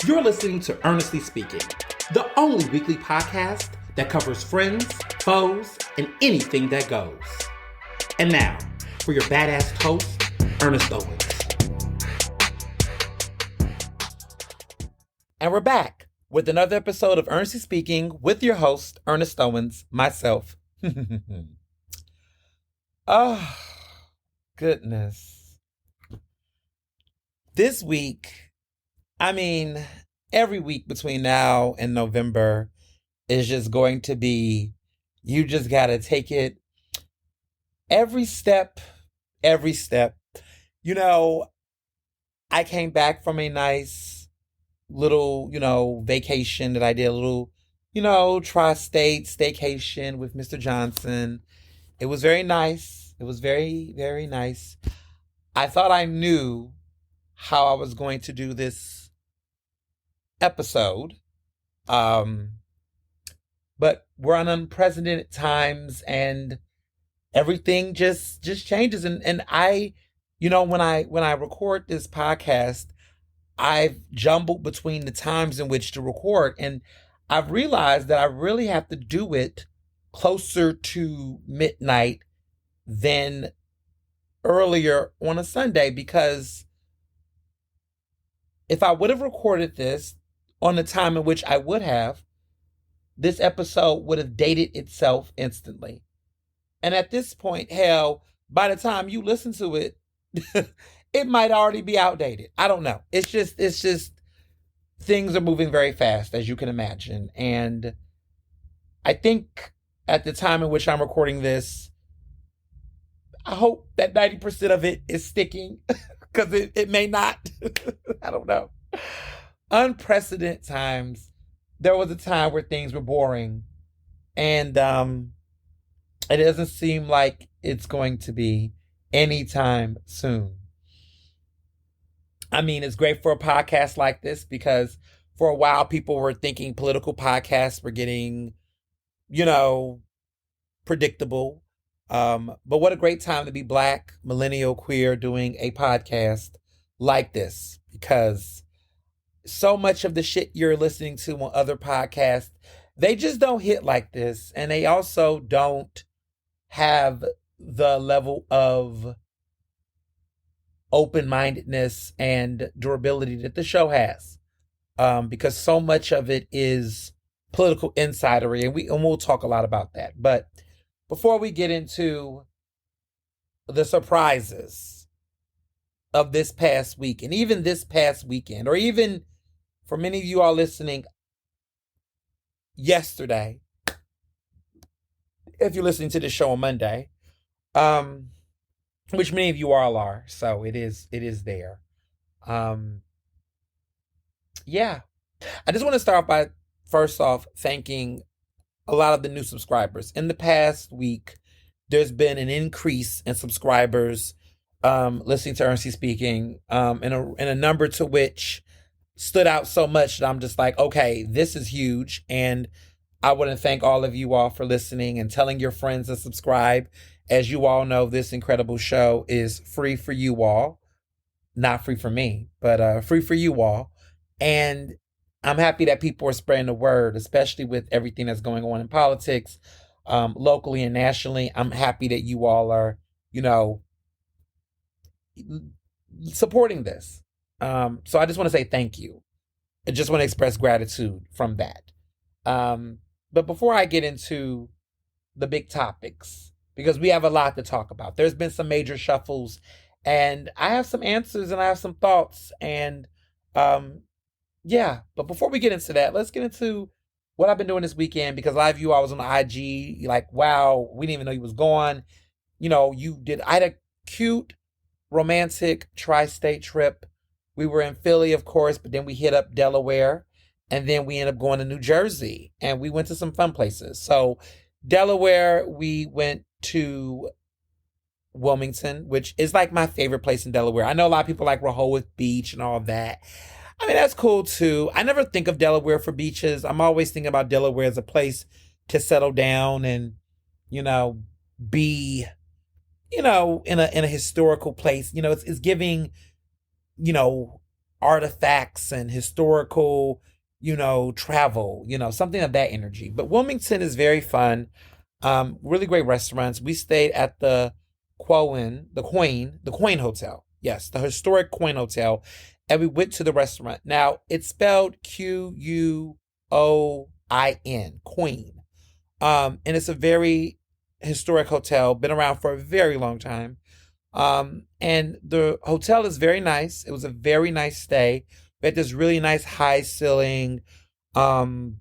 You're listening to Ernestly Speaking, the only weekly podcast that covers friends, foes, and anything that goes. And now, for your badass host, Ernest Owens. And we're back with another episode of Ernestly Speaking with your host, Ernest Owens, myself. Oh, goodness. This week, every week between now and November is just going to be, you just got to take it every step. You know, I came back from a nice little, vacation that I did, a little, tri-state staycation with Mr. Johnson. It was very nice. It was very, very nice. I thought I knew how I was going to do this episode. But we're on unprecedented times and everything just changes. And I, when I record this podcast, I've jumbled between the times in which to record, and I've realized that I really have to do it closer to midnight than earlier on a Sunday, because if I would have recorded this on the time in which I would have, this episode would have dated itself instantly. And at this point, hell, by the time you listen to it, it might already be outdated. I don't know. It's just things are moving very fast, as you can imagine. And I think at the time in which I'm recording this, I hope that 90% of it is sticking, because it may not. I don't know. Unprecedented times. There was a time where things were boring, and it doesn't seem like it's going to be anytime soon. It's great for a podcast like this, because for a while people were thinking political podcasts were getting, predictable. But what a great time to be Black, millennial, queer, doing a podcast like this, because so much of the shit you're listening to on other podcasts, they just don't hit like this. And they also don't have the level of open-mindedness and durability that the show has. Because so much of it is political insidery, and we'll talk a lot about that. But before we get into the surprises of this past week, and even this past weekend, or even for many of you all listening, yesterday, if you're listening to this show on Monday, which many of you all are, so it is there. Yeah. I just want to start by, first off, thanking a lot of the new subscribers. In the past week, there's been an increase in subscribers listening to Ernestly Speaking, in a number to which stood out so much that I'm just like, okay, this is huge. And I want to thank all of you all for listening and telling your friends to subscribe. As you all know, this incredible show is free for you all. Not free for me, but free for you all. And I'm happy that people are spreading the word, especially with everything that's going on in politics, locally and nationally. I'm happy that you all are, supporting this. So I just want to say thank you. I just want to express gratitude from that. But before I get into the big topics, because we have a lot to talk about, there's been some major shuffles, and I have some answers and I have some thoughts, and yeah. But before we get into that, let's get into what I've been doing this weekend, because a lot of you, I was on IG, like, wow, we didn't even know you was gone. I had a cute, romantic tri-state trip. We were in Philly, of course, but then we hit up Delaware, and then we ended up going to New Jersey, and we went to some fun places. So Delaware, we went to Wilmington, which is like my favorite place in Delaware. I know a lot of people like Rehoboth Beach and all that. That's cool too. I never think of Delaware for beaches. I'm always thinking about Delaware as a place to settle down and, be, in a historical place. It's giving, artifacts and historical, travel, something of that energy. But Wilmington is very fun. Really great restaurants. We stayed at the Queen Hotel. Yes, the historic Queen Hotel. And we went to the restaurant. Now, it's spelled Quoin, Queen. And it's a very historic hotel, been around for a very long time. And the hotel is very nice. It was a very nice stay. We had this really nice high ceiling, um,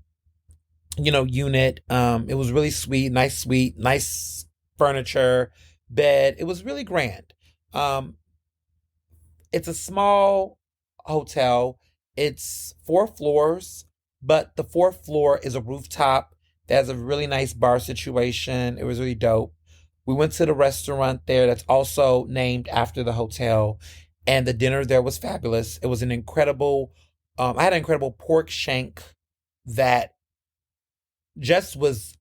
unit. It was really sweet, nice suite, nice furniture, bed. It was really grand. Um, it's a small hotel. It's 4 floors, but the fourth floor is a rooftop that has a really nice bar situation. It was really dope. We went to the restaurant there that's also named after the hotel, and the dinner there was fabulous. It was an incredible, I had an incredible pork shank that just was,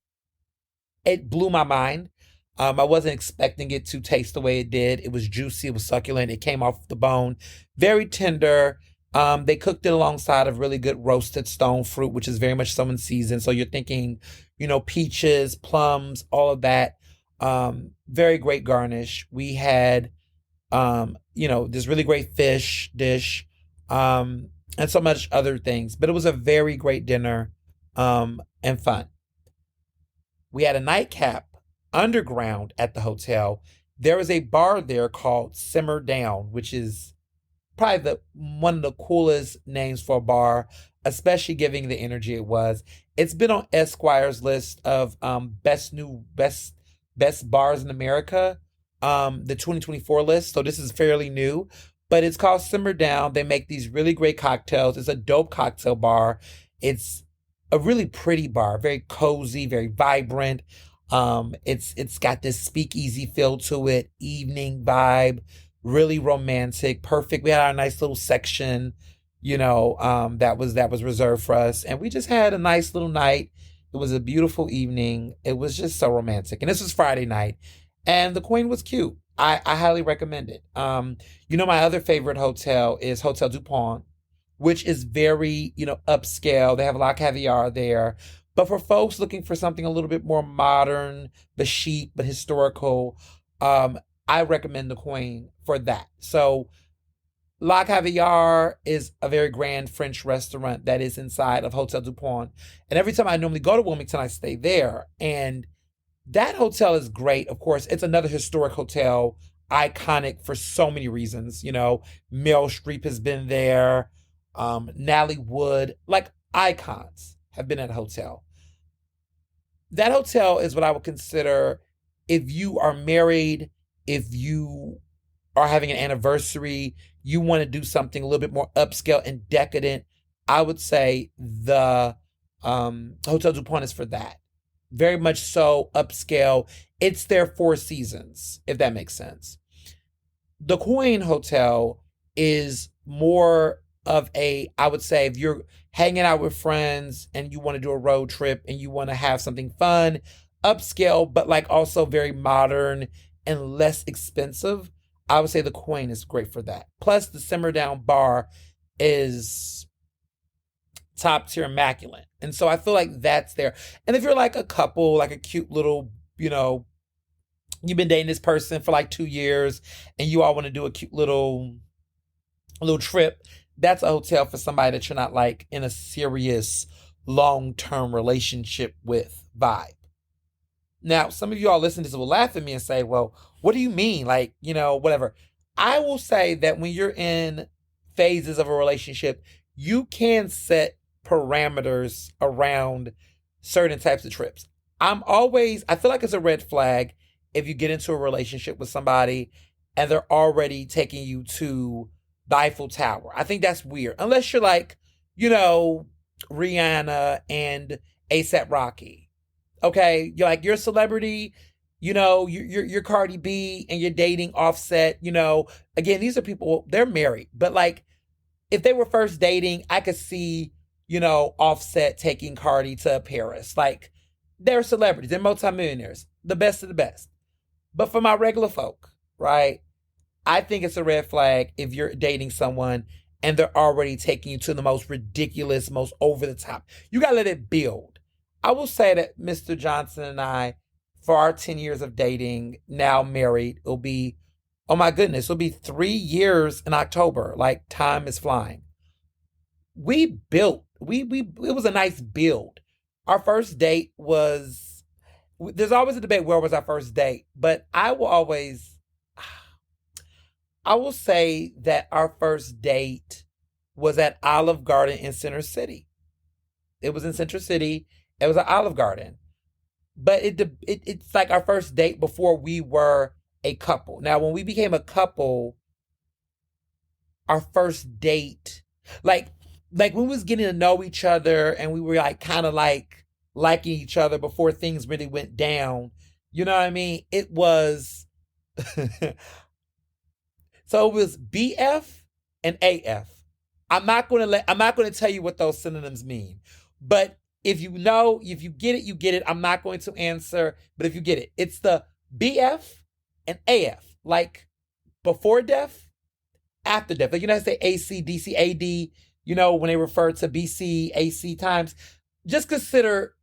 it blew my mind. I wasn't expecting it to taste the way it did. It was juicy, it was succulent, it came off the bone, very tender. They cooked it alongside of really good roasted stone fruit, which is very much so in season. So you're thinking, peaches, plums, all of that. Very great garnish. We had, this really great fish dish, and so much other things. But it was a very great dinner, and fun. We had a nightcap underground at the hotel. There is a bar there called Simmer Down, which is probably the one of the coolest names for a bar, especially giving the energy it was. It's been on Esquire's list of best bars in America, the 2024 list. So this is fairly new, but it's called Simmer Down. They make these really great cocktails. It's a dope cocktail bar. It's a really pretty bar, very cozy, very vibrant. It's got this speakeasy feel to it, evening vibe, really romantic, perfect. We had our nice little section, that was reserved for us, and we just had a nice little night. It was a beautiful evening. It was just so romantic, and this was Friday night, and the Queen was cute. I highly recommend it. My other favorite hotel is Hotel DuPont, which is very, upscale. They have a lot of caviar there. But for folks looking for something a little bit more modern, but chic, but historical, I recommend the Queen for that. So La Caviar is a very grand French restaurant that is inside of Hotel DuPont. And every time I normally go to Wilmington, I stay there. And that hotel is great. Of course, it's another historic hotel, iconic for so many reasons. Meryl Streep has been there, Natalie Wood, like icons have been at a hotel. That hotel is what I would consider, if you are married, if you are having an anniversary, you want to do something a little bit more upscale and decadent, I would say the Hotel DuPont is for that. Very much so upscale. It's their Four Seasons, if that makes sense. The Queen Hotel is more of I would say, if you're hanging out with friends and you want to do a road trip and you want to have something fun, upscale, but like also very modern and less expensive, I would say the Queen is great for that. Plus, the Simmer Down bar is top tier immaculate. And so I feel like that's there. And if you're like a couple, like a cute little, you've been dating this person for like 2 years and you all want to do a cute little trip, that's a hotel for somebody that you're not like in a serious long-term relationship with vibe. Now, some of you all listening to this will laugh at me and say, well, what do you mean? Like, whatever. I will say that when you're in phases of a relationship, you can set parameters around certain types of trips. I feel like it's a red flag if you get into a relationship with somebody and they're already taking you to the Eiffel Tower. I think that's weird. Unless you're like, Rihanna and ASAP Rocky. Okay, you're a celebrity, you're Cardi B and you're dating Offset, again, these are people, they're married, but like if they were first dating, I could see, Offset taking Cardi to Paris. Like they're celebrities, they're multimillionaires, the best of the best. But for my regular folk, right, I think it's a red flag if you're dating someone and they're already taking you to the most ridiculous, most over the top. You got to let it build. I will say that Mr. Johnson and I, for our 10 years of dating, now married, it'll be, oh my goodness, it'll be 3 years in October. Like, time is flying. We built, it was a nice build. Our first date was, there's always a debate where was our first date, but I will say that our first date was at Olive Garden in Center City. It was in Center City. It was at Olive Garden. But it's like our first date before we were a couple. Now, when we became a couple, our first date, like when we was getting to know each other and we were like kind of like liking each other before things really went down, you know what I mean? It was so it was BF and AF. I'm not going to tell you what those synonyms mean. But if you know, if you get it, you get it. I'm not going to answer, but if you get it, it's the BF and AF, like before death, after death. Like, you know, I say AC, DC, AD, you know, when they refer to BC, AC times. Just consider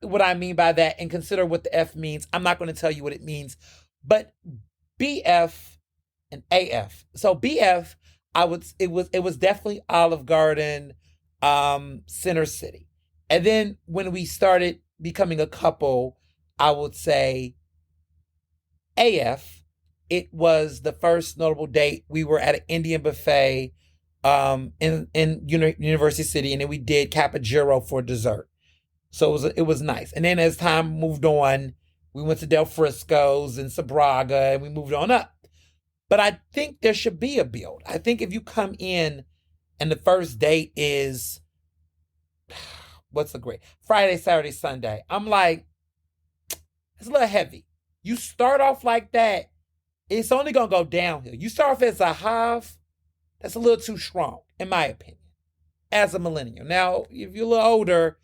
what I mean by that and consider what the F means. I'm not going to tell you what it means, but BF and AF. So BF, it was definitely Olive Garden, Center City. And then when we started becoming a couple, I would say AF, it was the first notable date. We were at an Indian buffet in University City, and then we did Capogiro for dessert. So it was nice. And then as time moved on, we went to Del Frisco's and Sabraga, and we moved on up. But I think there should be a build. I think if you come in and the first date is, what's the great? Friday, Saturday, Sunday. I'm like, it's a little heavy. You start off like that, it's only going to go downhill. You start off as a half, that's a little too strong, in my opinion, as a millennial. Now, if you're a little older,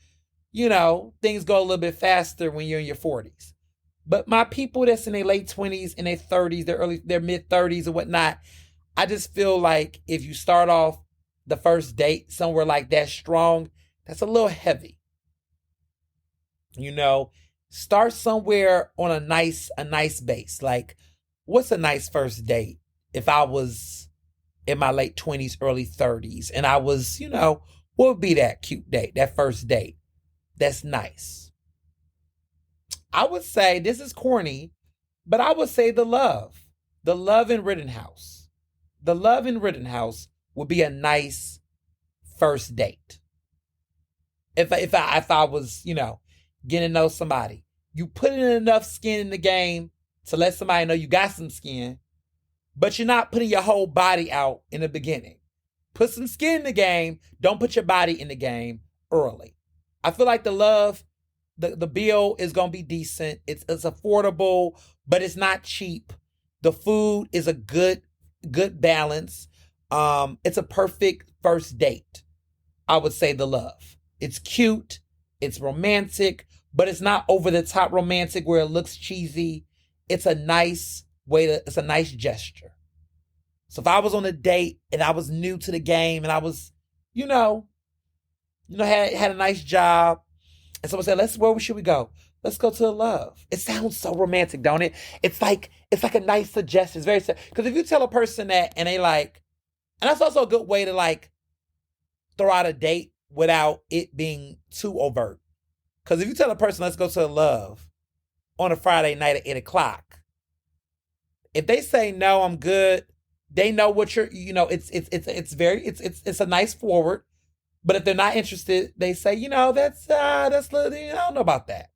you know, things go a little bit faster when you're in your 40s. But my people that's in their late 20s and their 30s, their mid 30s and whatnot, I just feel like if you start off the first date somewhere like that strong, that's a little heavy. You know, start somewhere on a nice base. Like, what's a nice first date? If I was in my late 20s, early 30s, and I was, you know, what would be that cute date, that first date? That's nice. I would say, this is corny, but I would say the love in Rittenhouse. The love in Rittenhouse would be a nice first date. If I was, you know, getting to know somebody, you put in enough skin in the game to let somebody know you got some skin, but you're not putting your whole body out in the beginning. Put some skin in the game. Don't put your body in the game early. I feel like the love, the bill is going to be decent. It's affordable, but it's not cheap. The food is a good balance. It's a perfect first date. I would say the love. It's cute. It's romantic, but it's not over the top romantic where it looks cheesy. It's a nice it's a nice gesture. So if I was on a date and I was new to the game and I was, had a nice job, and someone said, where should we go? Let's go to the love. It sounds so romantic, don't it? It's like a nice suggestion. It's very, because if you tell a person that and they like, and that's also a good way to like throw out a date without it being too overt. Because if you tell a person, let's go to the love on a Friday night at 8:00, if they say no, I'm good, they know what you're, it's a nice forward. But if they're not interested, they say, that's I don't know about that.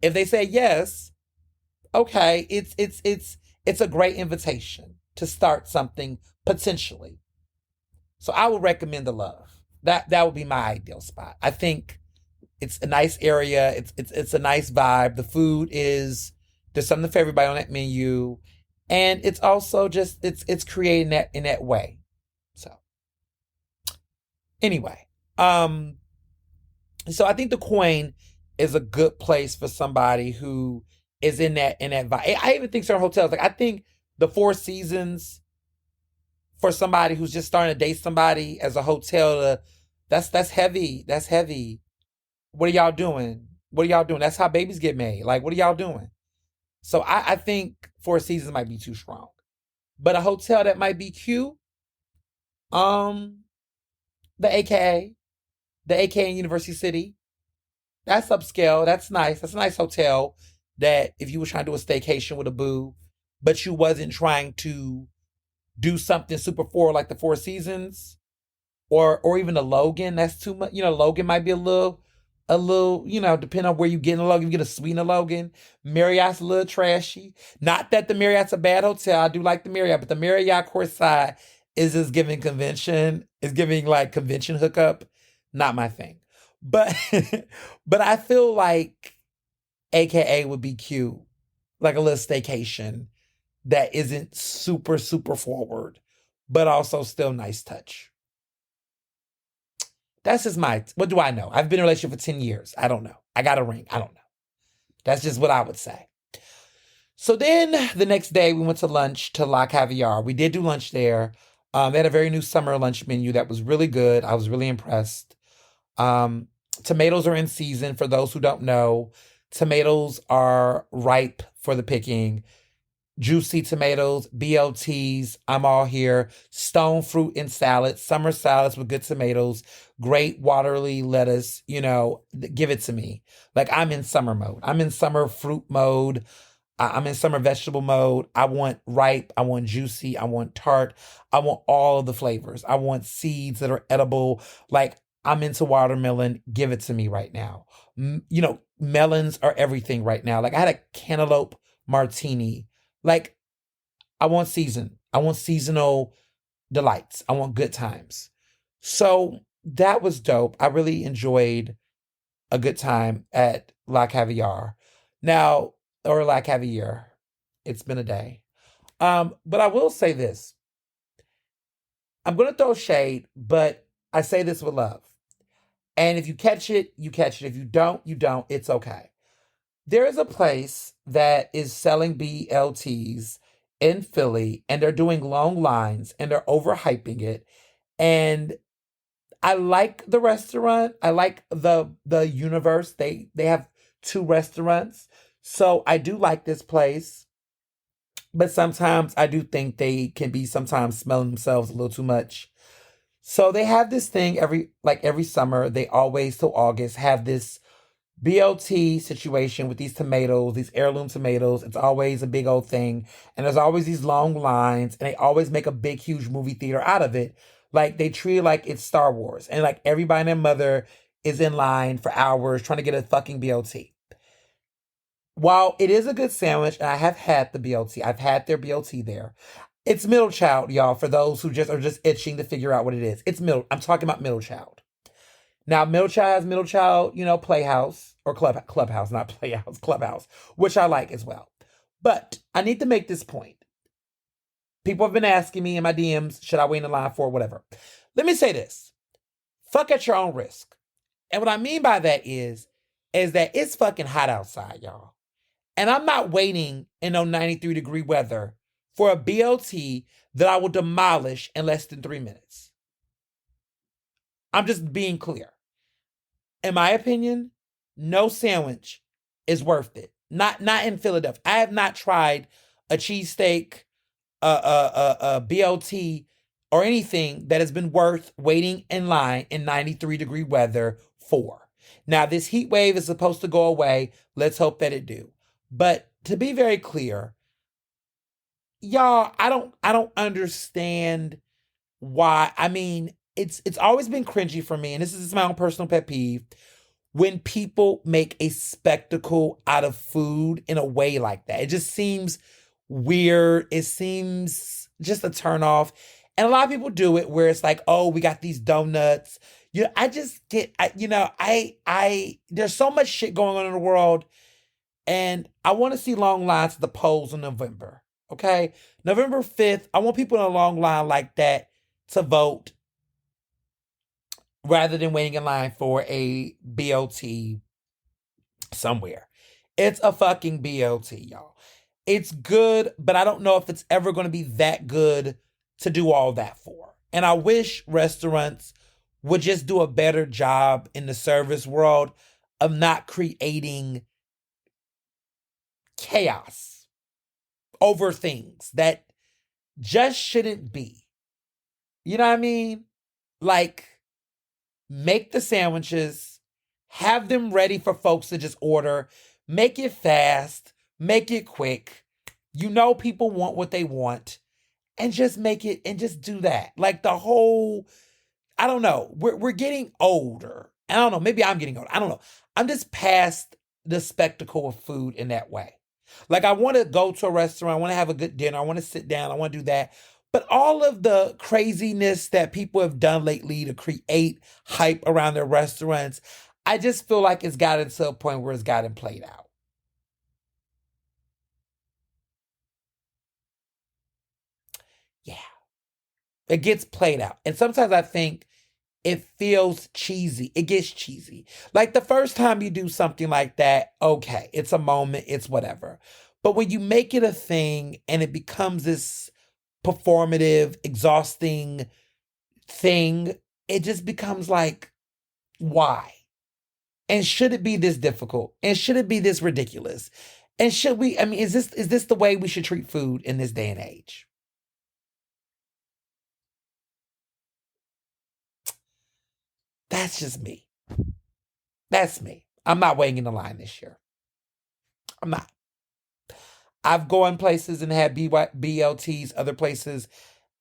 If they say yes, okay, it's a great invitation to start something potentially. So I would recommend the love. That would be my ideal spot. I think it's a nice area. It's a nice vibe. The food there's something for everybody on that menu. And it's also just, it's creating that in that way. So anyway, so I think the Coin is a good place for somebody who is in that vibe. I even think certain hotels, like I think the Four Seasons for somebody who's just starting to date somebody as a hotel to that's heavy. That's heavy. What are y'all doing? What are y'all doing? That's how babies get made. Like, what are y'all doing? So I think Four Seasons might be too strong. But a hotel that might be cute, um, the AKA, the AKA in University City. That's upscale. That's nice. That's a nice hotel that if you were trying to do a staycation with a boo, but you wasn't trying to do something super forward like the Four Seasons or even the Logan, that's too much. Logan might be a little, depending on where you get in the Logan. You get a suite in the Logan. Marriott's a little trashy. Not that the Marriott's a bad hotel. I do like the Marriott, but the Marriott courtside is just giving convention, is giving like convention hookup. Not my thing. But but I feel like AKA would be cute. Like a little staycation that isn't super, super forward, but also still nice touch. That's just what do I know? I've been in a relationship for 10 years. I don't know. I got a ring. I don't know. That's just what I would say. So then the next day we went to lunch to La Caviar. We did do lunch there. They had a very new summer lunch menu that was really good. I was really impressed. Tomatoes are in season for those who don't know. Tomatoes are ripe for the picking. Juicy tomatoes, BLTs, I'm all here. Stone fruit in salads, summer salads with good tomatoes, great watery lettuce, give it to me. Like I'm in summer mode. I'm in summer fruit mode. I'm in summer vegetable mode. I want ripe. I want juicy. I want tart. I want all of the flavors. I want seeds that are edible. Like I'm into watermelon. Give it to me right now. Melons are everything right now. Like I had a cantaloupe martini. Like, I want seasonal delights. I want good times. So that was dope. I really enjoyed a good time at La Caviar. Now, or La Caviar. It's been a day. But I will say this. I'm going to throw shade, but I say this with love. And if you catch it, you catch it. If you don't, you don't. It's okay. There is a place that is selling BLTs in Philly, and they're doing long lines, and they're overhyping it. And I like the restaurant. I like the universe. They have 2 restaurants, so I do like this place. But sometimes I do think they can be sometimes smelling themselves a little too much. So they have this thing every summer. They always till August have this BLT situation with these tomatoes, these heirloom tomatoes. It's always a big old thing. And there's always these long lines, and they always make a big, huge movie theater out of it. Like they treat it like it's Star Wars. And like everybody and their mother is in line for hours trying to get a fucking BLT. While it is a good sandwich, and I have had the BLT, I've had their BLT there. It's middle child, y'all, for those who just are just itching to figure out what it is. I'm talking about middle child. Now, middle child has middle child, playhouse or clubhouse, not playhouse, clubhouse, which I like as well. But I need to make this point. People have been asking me in my DMs, should I wait in line for whatever? Let me say this. Fuck at your own risk. And what I mean by that is that it's fucking hot outside, y'all. And I'm not waiting in no 93-degree weather for a BLT that I will demolish in less than 3 minutes. I'm just being clear. In my opinion, no sandwich is worth it. Not in Philadelphia. I have not tried a cheesesteak, a BLT, or anything that has been worth waiting in line in 93-degree weather for. Now, this heat wave is supposed to go away. Let's hope that it do. But to be very clear, y'all, I don't understand why. I mean, it's always been cringy for me, and this is my own personal pet peeve, when people make a spectacle out of food in a way like that. It just seems weird. It seems just a turn off. And a lot of people do it where it's like, oh, we got these donuts. I just get, there's so much shit going on in the world, and I want to see long lines at the polls in November. Okay? November 5th, I want people in a long line like that to vote rather than waiting in line for a BLT somewhere. It's a fucking BLT, y'all. It's good, but I don't know if it's ever going to be that good to do all that for. And I wish restaurants would just do a better job in the service world of not creating chaos over things that just shouldn't be. You know what I mean? Like, make the sandwiches, have them ready for folks to just order, make it fast, make it quick. You know people want what they want, and just make it and just do that. Like the whole, I don't know. We're getting older. I don't know. Maybe I'm getting older. I don't know. I'm just past the spectacle of food in that way. Like I want to go to a restaurant, I want to have a good dinner, I want to sit down, I want to do that. But all of the craziness that people have done lately to create hype around their restaurants, I just feel like it's gotten to a point where it's gotten played out. Yeah, it gets played out. And sometimes I think it feels cheesy. It gets cheesy. Like the first time you do something like that, okay, it's a moment, it's whatever. But when you make it a thing and it becomes this performative, exhausting thing, it just becomes like, why? And should it be this difficult? And should it be this ridiculous? And should we, I mean, is this the way we should treat food in this day and age? That's just me. That's me. I'm not waiting in the line this year. I'm not. I've gone places and had BLTs, other places,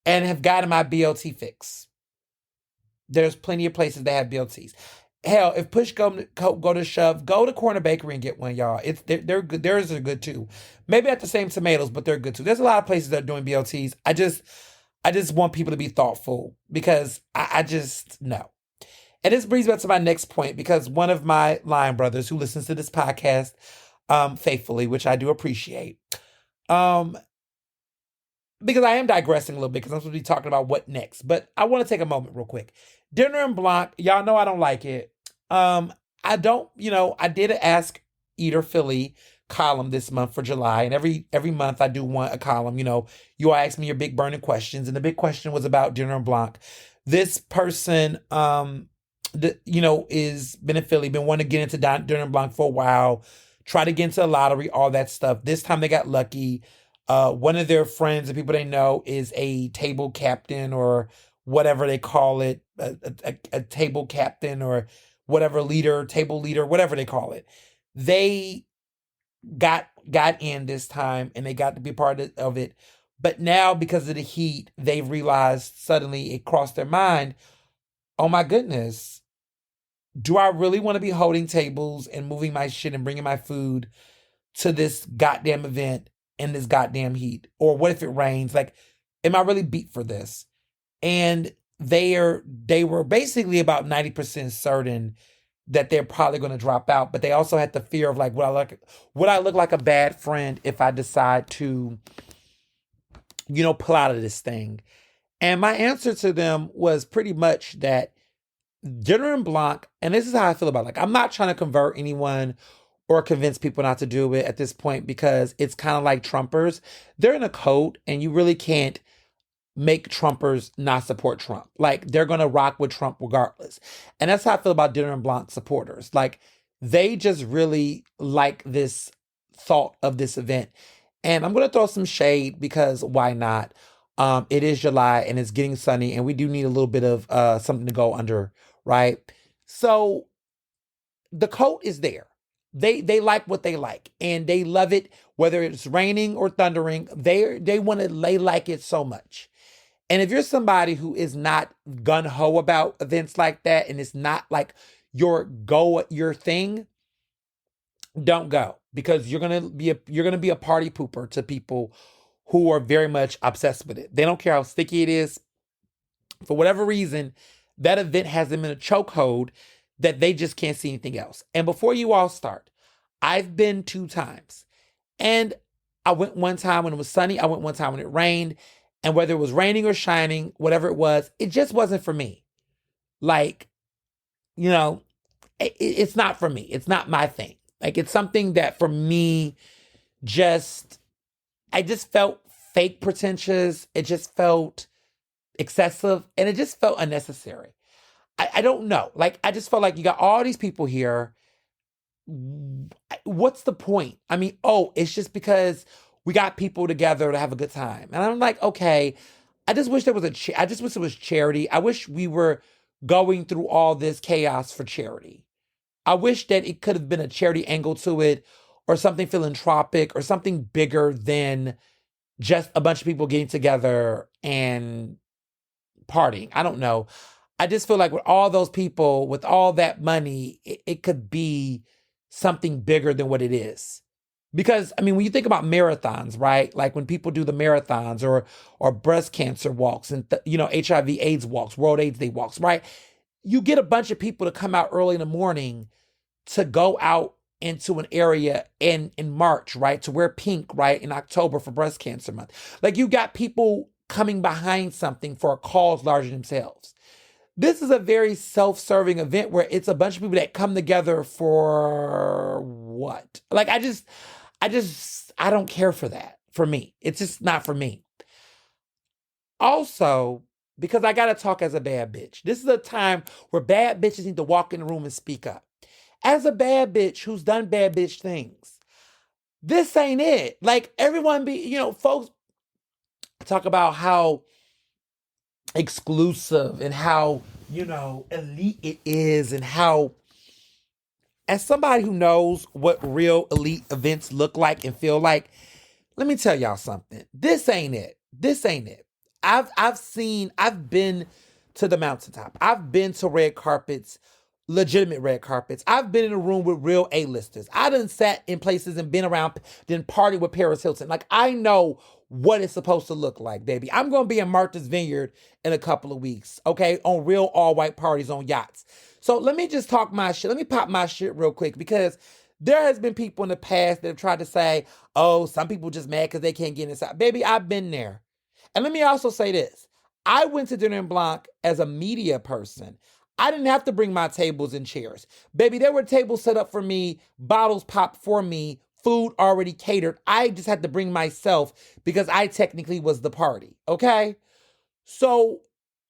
and have gotten my BLT fix. There's plenty of places that have BLTs. Hell, if push go to shove, go to Corner Bakery and get one, y'all. They're good. Theirs are good too. Maybe not the same tomatoes, but they're good too. There's a lot of places that are doing BLTs. I just want people to be thoughtful because I just no. And this brings me to my next point because one of my line brothers who listens to this podcast faithfully, which I do appreciate, um, because I am digressing a little bit because I'm supposed to be talking about what next. But I want to take a moment real quick. Dinner and Blanc, y'all know I don't like it. I don't, I did an Ask Eater Philly column this month for July, and every month I do a column. You all ask me your big burning questions, and the big question was about Dinner and Blanc. This person, is been in Philly, been wanting to get into Dinner and Blanc for a while, try to get into the lottery, all that stuff. This time they got lucky. One of their friends and people they know is a table captain or whatever they call it, a table captain or whatever leader, table leader, whatever they call it. They got in this time and they got to be part of it. But now because of the heat, they've realized suddenly it crossed their mind, oh my goodness, do I really want to be holding tables and moving my shit and bringing my food to this goddamn event in this goddamn heat? Or what if it rains? Like, am I really beat for this? And they were basically about 90% certain that they're probably going to drop out, but they also had the fear of like, would I look like a bad friend if I decide to, pull out of this thing? And my answer to them was pretty much that Dinner and Blanc, and this is how I feel about it. Like, I'm not trying to convert anyone or convince people not to do it at this point because it's kind of like Trumpers. They're in a code and you really can't make Trumpers not support Trump. Like, they're going to rock with Trump regardless. And that's how I feel about Dinner and Blanc supporters. Like, they just really like this thought of this event. And I'm going to throw some shade because why not? It is July and it's getting sunny and we do need a little bit of something to go under, right? So the coat is there. They like what they like and they love it, whether it's raining or thundering. They like it so much. And if you're somebody who is not gung-ho about events like that and it's not like your thing, don't go because you're gonna be a party pooper to people who are very much obsessed with it. They don't care how sticky it is. For whatever reason, that event has them in a chokehold that they just can't see anything else. And before you all start, I've been 2 times. And I went one time when it was sunny. I went one time when it rained. And whether it was raining or shining, whatever it was, it just wasn't for me. Like, it's not for me. It's not my thing. Like, it's something that for me, I just felt fake pretentious. It just felt excessive, and it just felt unnecessary. I don't know. Like, I just felt like you got all these people here. What's the point? I mean, oh, it's just because we got people together to have a good time. And I'm like, okay, I just wish there was I just wish it was charity. I wish we were going through all this chaos for charity. I wish that it could have been a charity angle to it, or something philanthropic, or something bigger than just a bunch of people getting together and partying. I don't know. I just feel like with all those people, with all that money, it could be something bigger than what it is. Because I mean, when you think about marathons, right? Like when people do the marathons, or breast cancer walks, and HIV/AIDS walks, World AIDS Day walks, right? You get a bunch of people to come out early in the morning to go out into an area in March, right? To wear pink, right? In October for breast cancer month. Like, you got people coming behind something for a cause larger than themselves. This is a very self-serving event where it's a bunch of people that come together for what? Like, I don't care for that. For me, it's just not for me. Also, because I gotta talk as a bad bitch. This is a time where bad bitches need to walk in the room and speak up. As a bad bitch who's done bad bitch things, this ain't it. Like, everyone folks talk about how exclusive and how, elite it is, and how, as somebody who knows what real elite events look like and feel like, let me tell y'all something. This ain't it. This ain't it. I've been to the mountaintop. I've been to red carpets, legitimate red carpets. I've been in a room with real A-listers. I done sat in places and been around, then partied with Paris Hilton. Like, I know what it's supposed to look like, baby. I'm going to be in Martha's Vineyard in a couple of weeks, okay? On real all-white parties on yachts. So let me just talk my shit. Let me pop my shit real quick, because there has been people in the past that have tried to say, oh, some people just mad because they can't get inside. Baby, I've been there. And let me also say this. I went to Dinner and Blanc as a media person. I didn't have to bring my tables and chairs. Baby, there were tables set up for me, bottles popped for me, food already catered. I just had to bring myself because I technically was the party, okay? So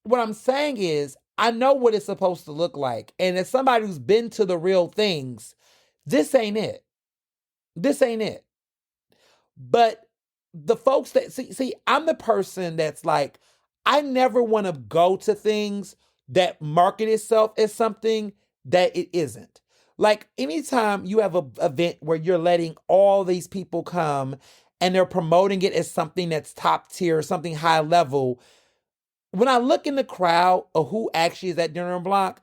what I'm saying is, I know what it's supposed to look like. And as somebody who's been to the real things, this ain't it. This ain't it. But the folks that, see, I'm the person that's like, I never want to go to things that market itself as something that it isn't. Like, anytime you have an event where you're letting all these people come and they're promoting it as something that's top tier, something high level, when I look in the crowd of who actually is at Dinner and Blanc,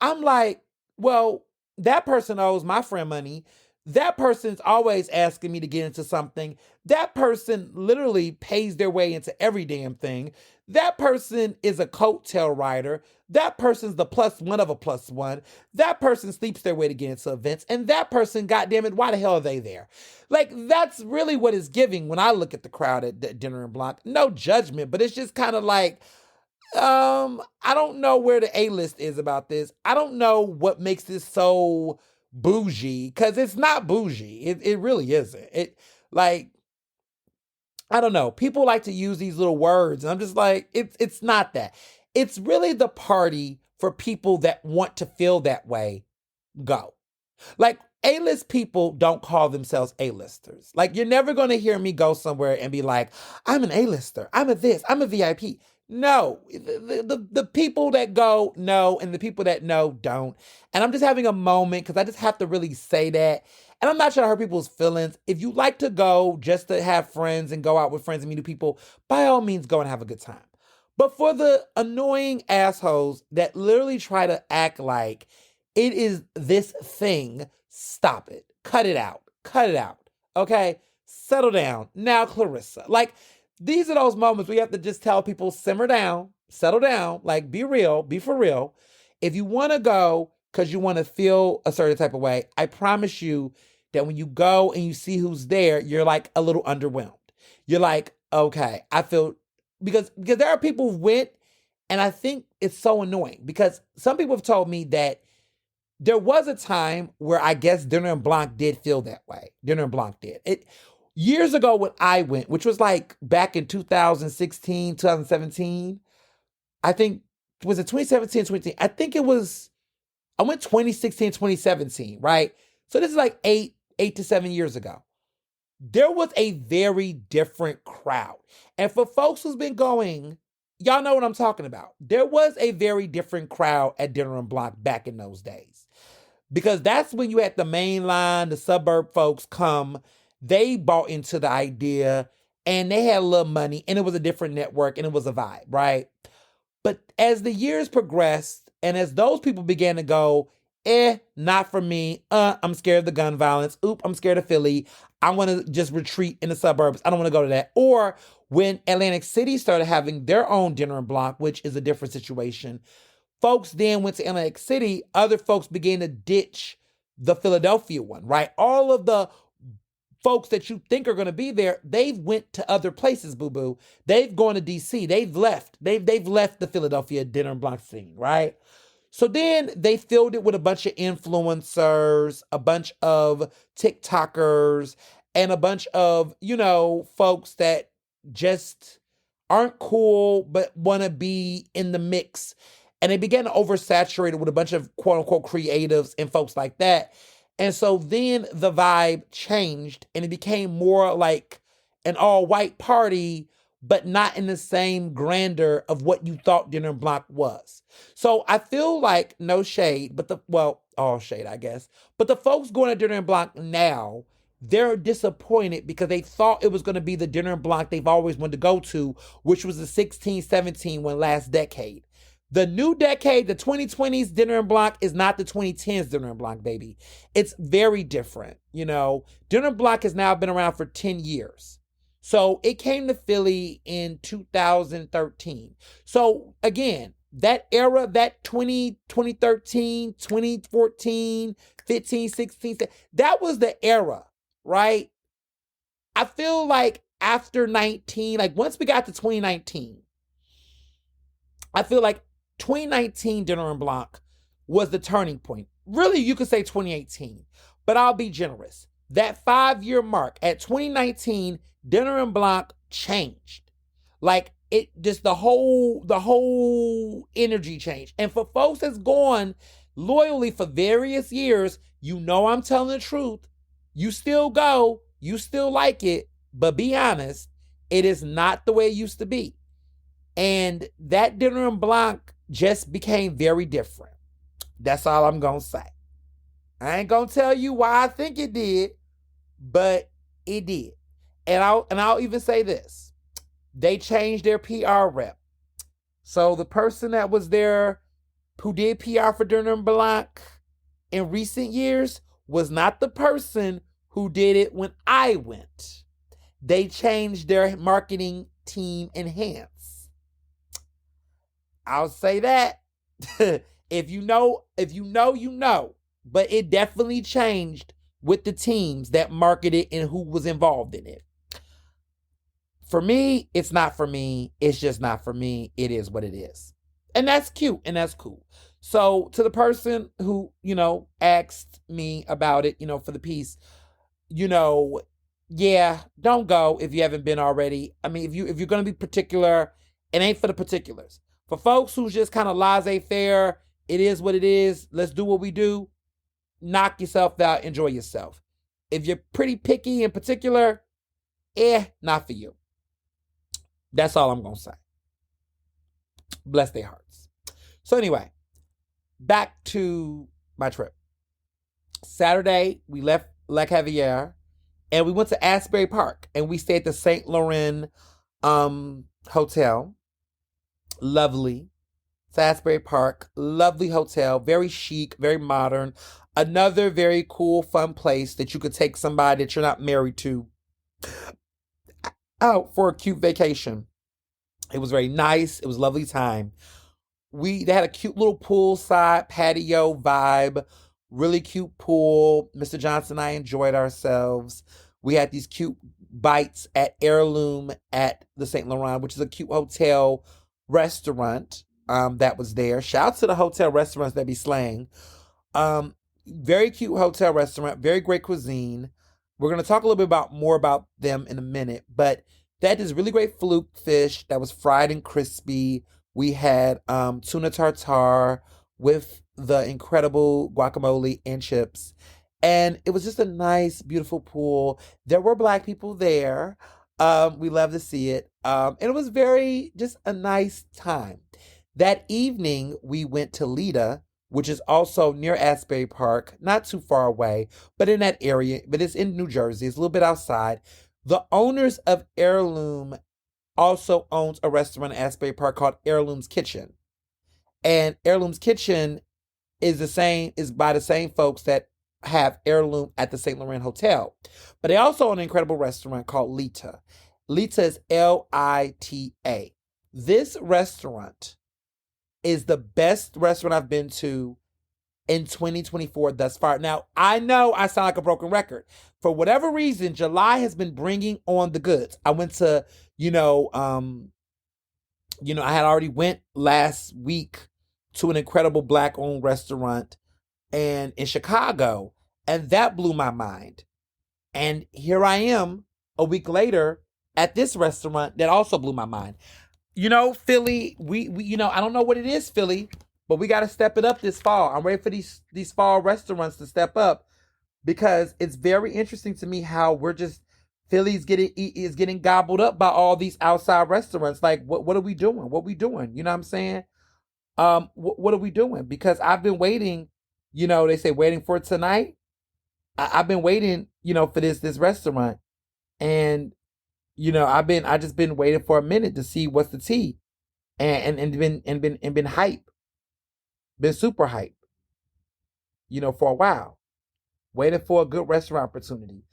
I'm like, well, that person owes my friend money. That person's always asking me to get into something. That person literally pays their way into every damn thing. That person is a coattail rider. That person's the plus one of a plus one. That person sleeps their way to get into events. And that person, goddamn it, why the hell are they there? Like, that's really what it's giving when I look at the crowd at Dinner and Blanc. No judgment, but it's just kind of like, I don't know where the A-list is about this. I don't know what makes this so bougie, because it's not bougie. It really isn't. It, like, I don't know. People like to use these little words, and I'm just like, it's not that. It's really the party for people that want to feel that way. Go. Like, A-list people don't call themselves A-listers. Like, you're never going to hear me go somewhere and be like, I'm an A-lister. I'm a this. I'm a VIP. No, the people that go know, and the people that know don't. And I'm just having a moment because I just have to really say that. And I'm not trying to hurt people's feelings. If you like to go just to have friends and go out with friends and meet new people, by all means, go and have a good time. But for the annoying assholes that literally try to act like it is this thing, stop it. Cut it out. Cut it out. Okay? Settle down. Now, Clarissa. Like, these are those moments where you have to just tell people, simmer down, settle down, like, be real, be for real. If you want to go because you want to feel a certain type of way, I promise you that when you go and you see who's there, you're like a little underwhelmed. You're like, okay, I feel, because there are people who went, and I think it's so annoying because some people have told me that there was a time where I guess Dinner and Blanc did feel that way. Dinner and Blanc did. Years ago when I went, which was like back in 2016, 2017, I think, was it 2017, 2018? I think it was, I went 2016, 2017, right? So this is like 8 to 7 years ago. There was a very different crowd. And for folks who's been going, y'all know what I'm talking about. There was a very different crowd at Dinner and Block back in those days. Because that's when you had the main line, the suburb folks come, they bought into the idea and they had a little money and it was a different network and it was a vibe, right? But as the years progressed and as those people began to go, not for me. I'm scared of the gun violence. Oop, I'm scared of Philly. I want to just retreat in the suburbs. I don't want to go to that. Or when Atlantic City started having their own Dinner and Block, which is a different situation, folks then went to Atlantic City. Other folks began to ditch the Philadelphia one, right? All of the folks that you think are going to be there, they've went to other places, boo-boo. They've gone to DC. They've left. They've left the Philadelphia Dinner and Block scene, right? So then they filled it with a bunch of influencers, a bunch of TikTokers, and a bunch of, folks that just aren't cool but want to be in the mix. And they began to oversaturate it with a bunch of quote unquote creatives and folks like that. And so then the vibe changed and it became more like an all white party, but not in the same grandeur of what you thought Dinner and Block was. So I feel like, no shade, but all shade, I guess. But the folks going to Dinner and Block now, they're disappointed because they thought it was going to be the Dinner and Block they've always wanted to go to, which was the 16-17 one last decade. The new decade, the 2020s Dinner and Block is not the 2010s Dinner and Block, baby. It's very different. Dinner and Block has now been around for 10 years. So it came to Philly in 2013. So again, that era, that 2013, 2014, 15, 16, that was the era, right? I feel like after 19, like once we got to 2019, I feel like 2019 Dinner and Block was the turning point. Really, you could say 2018, but I'll be generous. That 5-year mark at 2019, Dinner and Block changed. Like it just the whole energy changed. And for folks that's gone loyally for various years, I'm telling the truth. You still go, you still like it, but be honest, it is not the way it used to be. And that Dinner and Block just became very different. That's all I'm going to say. I ain't going to tell you why I think it did, but it did. And I'll even say this. They changed their PR rep. So the person that was there who did PR for Dinner and Block in recent years was not the person who did it when I went. They changed their marketing team in hands. I'll say that. If you know, you know. But it definitely changed with the teams that marketed and who was involved in it. For me, it's not for me. It's just not for me. It is what it is. And that's cute and that's cool. So to the person who, asked me about it, for the piece, yeah, don't go if you haven't been already. I mean, if you're going to be particular, it ain't for the particulars. For folks who's just kind of laissez-faire, it is what it is. Let's do what we do. Knock yourself out. Enjoy yourself. If you're pretty picky in particular, not for you. That's all I'm going to say. Bless their hearts. So anyway, back to my trip. Saturday, we left La Cavière and we went to Asbury Park and we stayed at the St. Laurent Hotel. Lovely. Asbury Park, lovely hotel, very chic, very modern. Another very cool, fun place that you could take somebody that you're not married to out for a cute vacation. It was very nice. It was a lovely time. They had a cute little poolside patio vibe, really cute pool. Mr. Johnson and I enjoyed ourselves. We had these cute bites at Heirloom at the St. Laurent, which is a cute hotel restaurant that was there. Shout out to the hotel restaurants that be slaying. Very cute hotel restaurant, very great cuisine. We're going to talk a little bit more about them in a minute, but that is really great fluke fish that was fried and crispy We had tuna tartare with the incredible guacamole and chips. And it was just a nice, beautiful pool. There were black people there. We love to see it. And it was very, just a nice time. That evening, we went to Lita, which is also near Asbury Park, not too far away, but in that area. But it's in New Jersey. It's a little bit outside. The owners of Heirloom also owns a restaurant in Asbury Park called Heirloom's Kitchen. And Heirloom's Kitchen is by the same folks that have Heirloom at the St. Laurent Hotel. But they also own an incredible restaurant called Lita. Lita is Lita. This restaurant is the best restaurant I've been to in 2024 thus far. Now, I know I sound like a broken record. For whatever reason, July has been bringing on the goods. I went to, I had already went last week to an incredible black-owned restaurant and in Chicago, and that blew my mind. And here I am a week later at this restaurant that also blew my mind. Philly, we I don't know what it is, Philly, but we got to step it up this fall. I'm ready for these fall restaurants to step up because it's very interesting to me how we're just Philly's getting gobbled up by all these outside restaurants. Like, what are we doing? What we doing? You know what I'm saying? What are we doing? Because I've been waiting. They say waiting for tonight. I've been waiting. For this restaurant, and I just been waiting for a minute to see what's the tea, and been hype, been super hype. For a while, waiting for a good restaurant opportunity.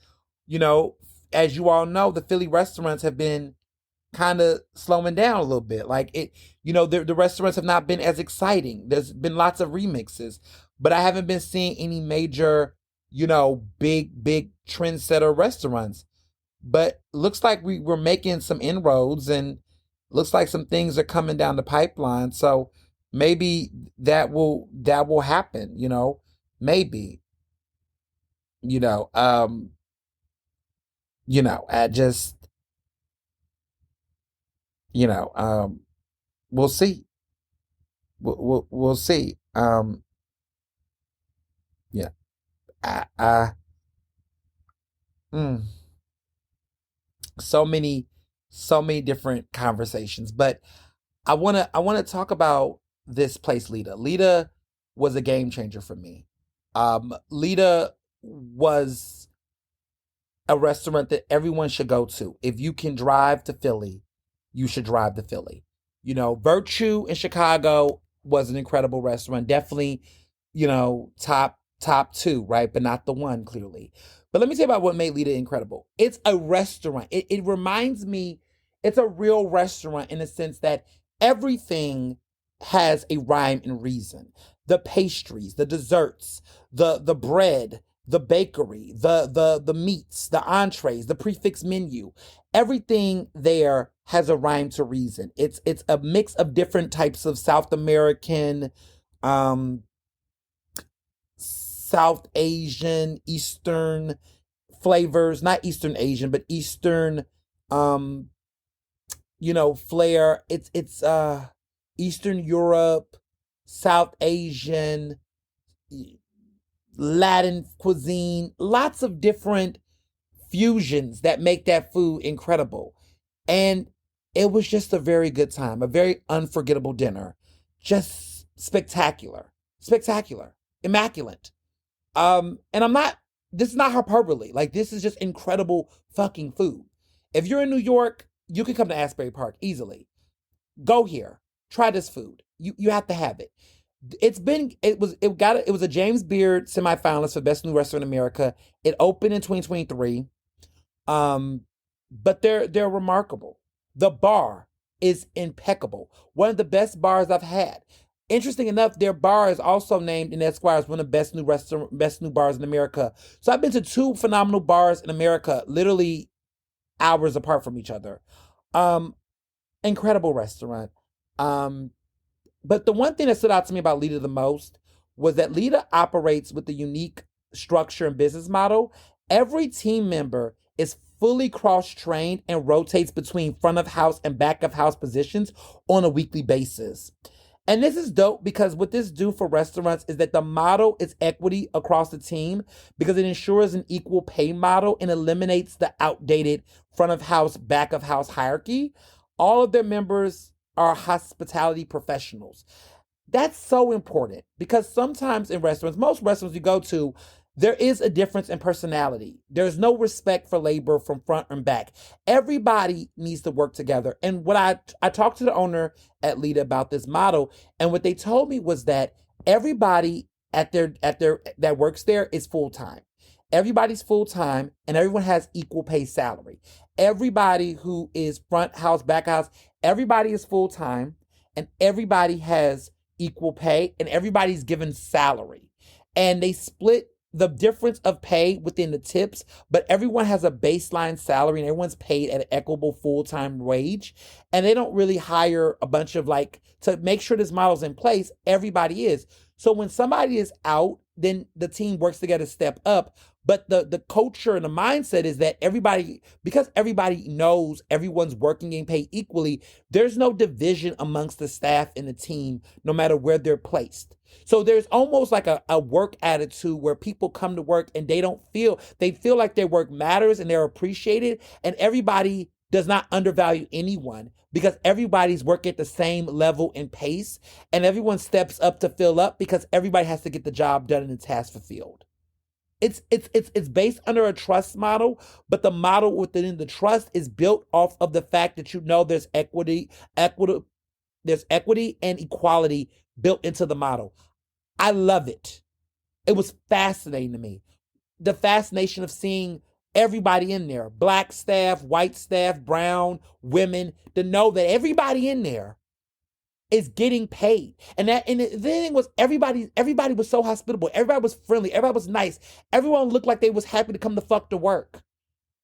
As you all know, the Philly restaurants have been kind of slowing down a little bit. Like the restaurants have not been as exciting. There's been lots of remixes, but I haven't been seeing any major, big trendsetter restaurants. But looks like we're making some inroads and looks like some things are coming down the pipeline. So maybe that will happen, maybe, I just, we'll see. We'll see. Yeah. I mm, so many different conversations, but I wanna talk about this place, Lita. Lita was a game changer for me. Lita was a restaurant that everyone should go to. If you can drive to Philly, you should drive to Philly. Virtue in Chicago was an incredible restaurant. Definitely, top two, right? But not the one, clearly. But let me tell you about what made Lita incredible. It's a restaurant. It reminds me, it's a real restaurant in the sense that everything has a rhyme and reason. The pastries, the desserts, the bread, the bakery, the meats, the entrees, the prefix menu, everything there has a rhyme to reason. It's a mix of different types of South American, um, South Asian, Eastern flavors, not Eastern Asian, but Eastern, um, flair. It's Eastern Europe, South Asian, Latin cuisine, lots of different fusions that make that food incredible. And it was just a very good time, a very unforgettable dinner. Just spectacular. Spectacular. Immaculate. And this is not hyperbole. Like, this is just incredible fucking food. If you're in New York, you can come to Asbury Park easily. Go here. Try this food. You have to have it. It was a James Beard semifinalist for Best New Restaurant in America. It opened in 2023. But they're remarkable. The bar is impeccable. One of the best bars I've had. Interesting enough, their bar is also named in Esquire as one of the best new bars in America. So I've been to two phenomenal bars in America, literally hours apart from each other. Um, Incredible restaurant. Um, but the one thing that stood out to me about Lita the most was that Lita operates with a unique structure and business model. Every team member is fully cross trained and rotates between front of house and back of house positions on a weekly basis. And this is dope because what this do for restaurants is that the model is equity across the team because it ensures an equal pay model and eliminates the outdated front of house, back of house hierarchy. All of their members are hospitality professionals. That's so important because sometimes in restaurants, most restaurants you go to, there is a difference in personality. There's no respect for labor from front and back. Everybody needs to work together. And what I talked to the owner at Lita about this model, and what they told me was that everybody at their that works there is full time. Everybody's full time, and everyone has equal pay salary. Everybody who is front house, back house, everybody is full time, and everybody has equal pay, and everybody's given salary. And they split the difference of pay within the tips, but everyone has a baseline salary and everyone's paid at an equitable full-time wage. And they don't really hire a bunch of to make sure this model's in place, everybody is. So when somebody is out, then the team works together to step up. But the culture and the mindset is that everybody, because everybody knows everyone's working and paid equally, there's no division amongst the staff and the team, no matter where they're placed. So there's almost like a work attitude where people come to work and they feel like their work matters and they're appreciated, and everybody does not undervalue anyone because everybody's working at the same level and pace, and everyone steps up to fill up because everybody has to get the job done and the task fulfilled. It's based under a trust model, but the model within the trust is built off of the fact that there's there's equity and equality built into the model. I love it. It was fascinating to me. The fascination of seeing everybody in there, black staff, white staff, brown, women, to know that everybody in there is getting paid. And the thing was everybody was so hospitable. Everybody was friendly. Everybody was nice. Everyone looked like they was happy to come the fuck to work.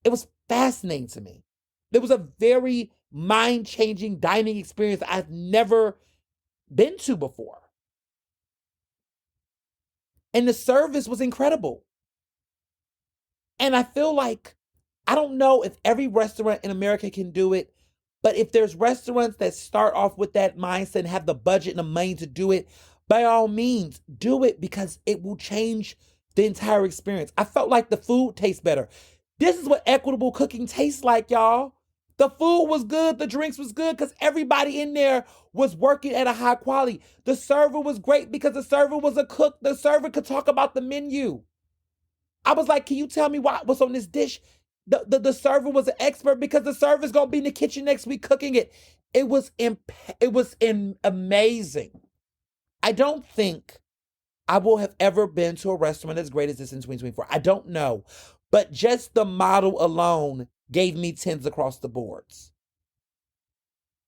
It was fascinating to me. It was a very mind-changing dining experience I've never been to before. And the service was incredible. And I feel like, I don't know if every restaurant in America can do it, but if there's restaurants that start off with that mindset and have the budget and the money to do it, by all means, do it because it will change the entire experience. I felt like the food tastes better. This is what equitable cooking tastes like, y'all. The food was good, the drinks was good because everybody in there was working at a high quality. The server was great because the server was a cook. The server could talk about the menu. I was like, can you tell me what's on this dish? The server was an expert because the server's gonna be in the kitchen next week cooking it. It was amazing. I don't think I will have ever been to a restaurant as great as this in 2024. I don't know. But just the model alone gave me 10s across the boards.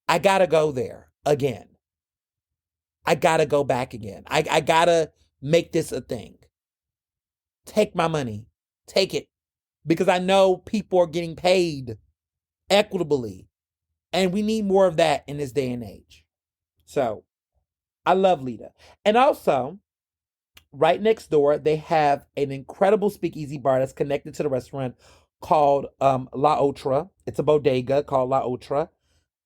I gotta go there again. I gotta go back again. I gotta make this a thing. Take my money. Take it. Because I know people are getting paid equitably. And we need more of that in this day and age. So, I love Lita. And also, right next door, they have an incredible speakeasy bar that's connected to the restaurant called La Otra. It's a bodega called La Otra.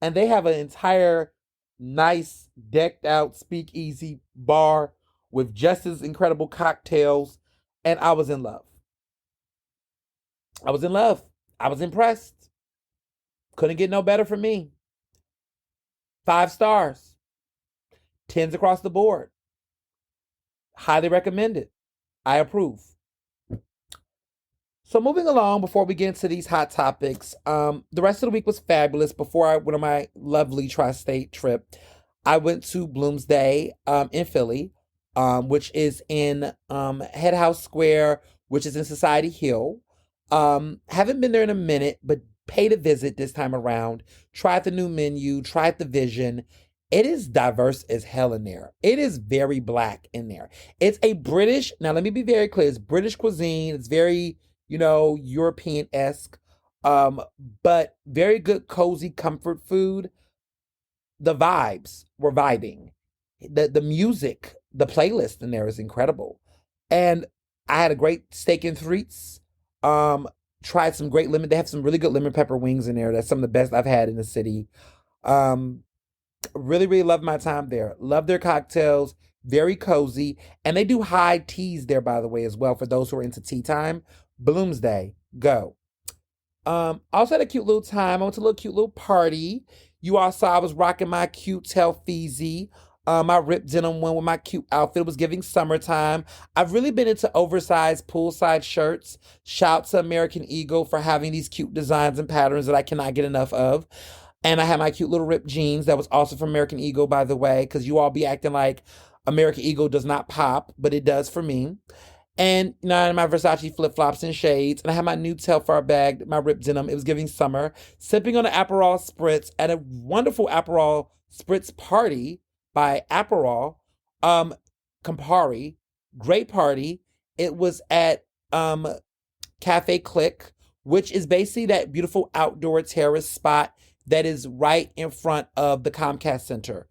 And they have an entire nice, decked out speakeasy bar with just as incredible cocktails. And I was in love. I was in love. I was impressed. Couldn't get no better for me. 5 stars. 10s across the board. Highly recommended. I approve. So moving along before we get into these hot topics, the rest of the week was fabulous. Before I went on my lovely tri-state trip, I went to Bloomsday in Philly, which is in Head House Square, which is in Society Hill. Haven't been there in a minute, but paid a visit this time around. Tried the new menu, tried the vision. It is diverse as hell in there. It is very black in there. It's a British, now let me be very clear, it's British cuisine. It's very, European-esque, but very good, cozy comfort food. The vibes were vibing. The music, the playlist in there is incredible. And I had a great steak and frites. tried some great lemon. They have some really good lemon pepper wings in there. That's some of the best I've had in the city. Um, really, really love my time there. Love their cocktails. Very cozy. And they do high teas there, by the way, as well, for those who are into tea time. Bloomsday, go. Also had a cute little time. I went to a little cute little party. You all saw I was rocking my cute Telfeezy. My ripped denim one with my cute outfit. It was giving summertime. I've really been into oversized poolside shirts. Shout to American Eagle for having these cute designs and patterns that I cannot get enough of. And I had my cute little ripped jeans that was also from American Eagle, by the way, because you all be acting like American Eagle does not pop, but it does for me. And you know, my Versace flip flops and shades. And I had my new Telfar bag, my ripped denim. It was giving summer. Sipping on an Aperol Spritz at a wonderful Aperol Spritz party by Aperol, Campari. Great party. It was at Cafe Click, which is basically that beautiful outdoor terrace spot that is right in front of the Comcast Center.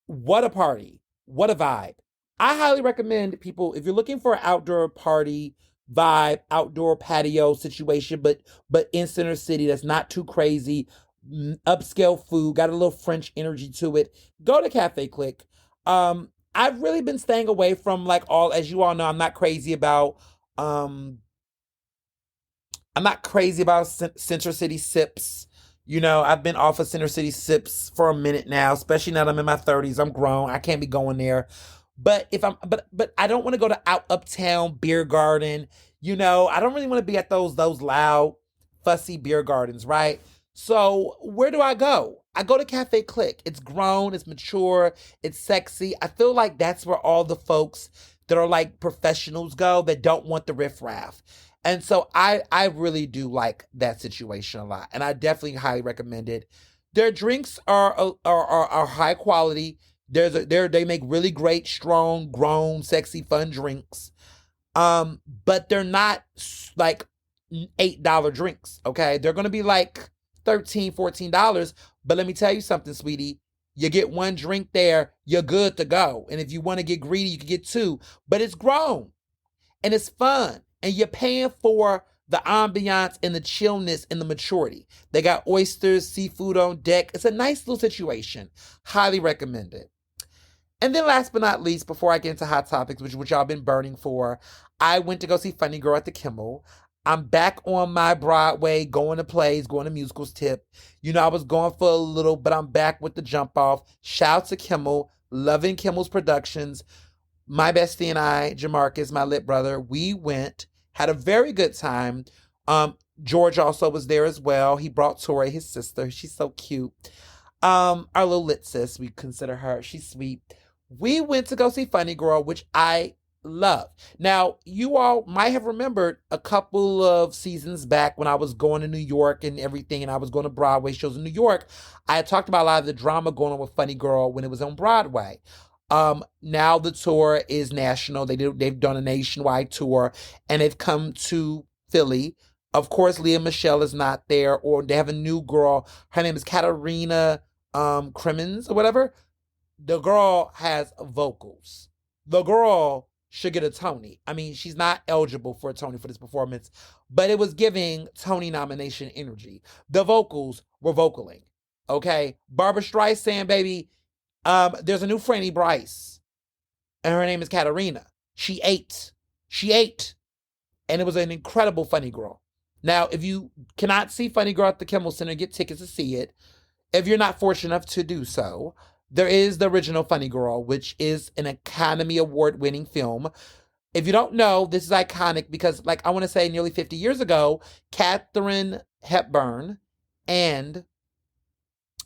What a party. What a vibe. I highly recommend people, if you're looking for an outdoor party vibe, outdoor patio situation, but in Center City that's not too crazy, upscale food, got a little French energy to it, go to Cafe Click. I've really been staying away from like all, as you all know, I'm not crazy about Center City sips. You know, I've been off of Center City sips for a minute now, especially now that I'm in my 30s. I'm grown. I can't be going there. But if I'm but I don't want to go to uptown beer garden. You know, I don't really want to be at those loud, fussy beer gardens, right? So where do I go? I go to Cafe Click. It's grown, it's mature, it's sexy. I feel like that's where all the folks that are like professionals go that don't want the riffraff. And so I really do like that situation a lot, and I definitely highly recommend it. Their drinks are high quality. They make really great, strong, grown, sexy, fun drinks. But they're not like $8 drinks. Okay, they're gonna be like $13, $14. But let me tell you something, sweetie. You get one drink there, you're good to go. And if you want to get greedy, you can get two. But it's grown and it's fun. And you're paying for the ambiance and the chillness and the maturity. They got oysters, seafood on deck. It's a nice little situation. Highly recommend it. And then last but not least, before I get into hot topics, which y'all been burning for, I went to go see Funny Girl at the Kimmel. I'm back on my Broadway, going to plays, going to musicals tip. You know, I was going for a little, but I'm back with the jump off. Shout to Kimmel, loving Kimmel's productions. My bestie and I, Jamarcus, my lit brother, we went, had a very good time. George also was there as well. He brought Tori, his sister. She's so cute. Our little lit sis, we consider her. She's sweet. We went to go see Funny Girl, which I love. Now, you all might have remembered a couple of seasons back when I was going to New York and everything, and I was going to Broadway shows in New York. I had talked about a lot of the drama going on with Funny Girl when it was on Broadway. Now the tour is national. They've done a nationwide tour, and they've come to Philly. Of course, Leah Michelle is not there, or they have a new girl. Her name is Katarina Crimmins or whatever. The girl has vocals. The girl should get a Tony. I mean, she's not eligible for a Tony for this performance, but it was giving Tony nomination energy. The vocals were vocaling. Okay, Barbara Streisand, baby. There's a new Franny Bryce, and her name is Katarina. She ate. And it was an incredible Funny Girl. Now, if you cannot see Funny Girl at the Kimmel Center, get tickets to see it. If you're not fortunate enough to do so, there is the original Funny Girl, which is an Academy Award-winning film. If you don't know, this is iconic because, like, I want to say nearly 50 years ago, Katharine Hepburn and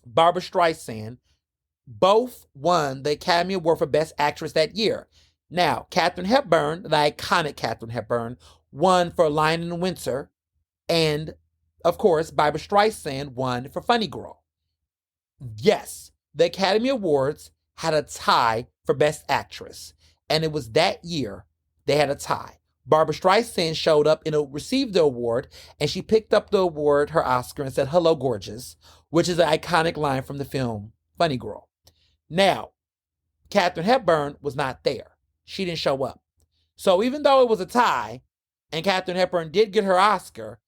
Barbara Streisand both won the Academy Award for Best Actress that year. Now, Katharine Hepburn, the iconic Katharine Hepburn, won for Lion in the Winter, and, of course, Barbara Streisand won for Funny Girl. Yes, the Academy Awards had a tie for Best Actress, and it was that year they had a tie. Barbara Streisand showed up and received the award, and she picked up the award, her Oscar, and said, "Hello, gorgeous," which is an iconic line from the film Funny Girl. Now, Katharine Hepburn was not there. She didn't show up. So even though it was a tie, and Katharine Hepburn did get her Oscar,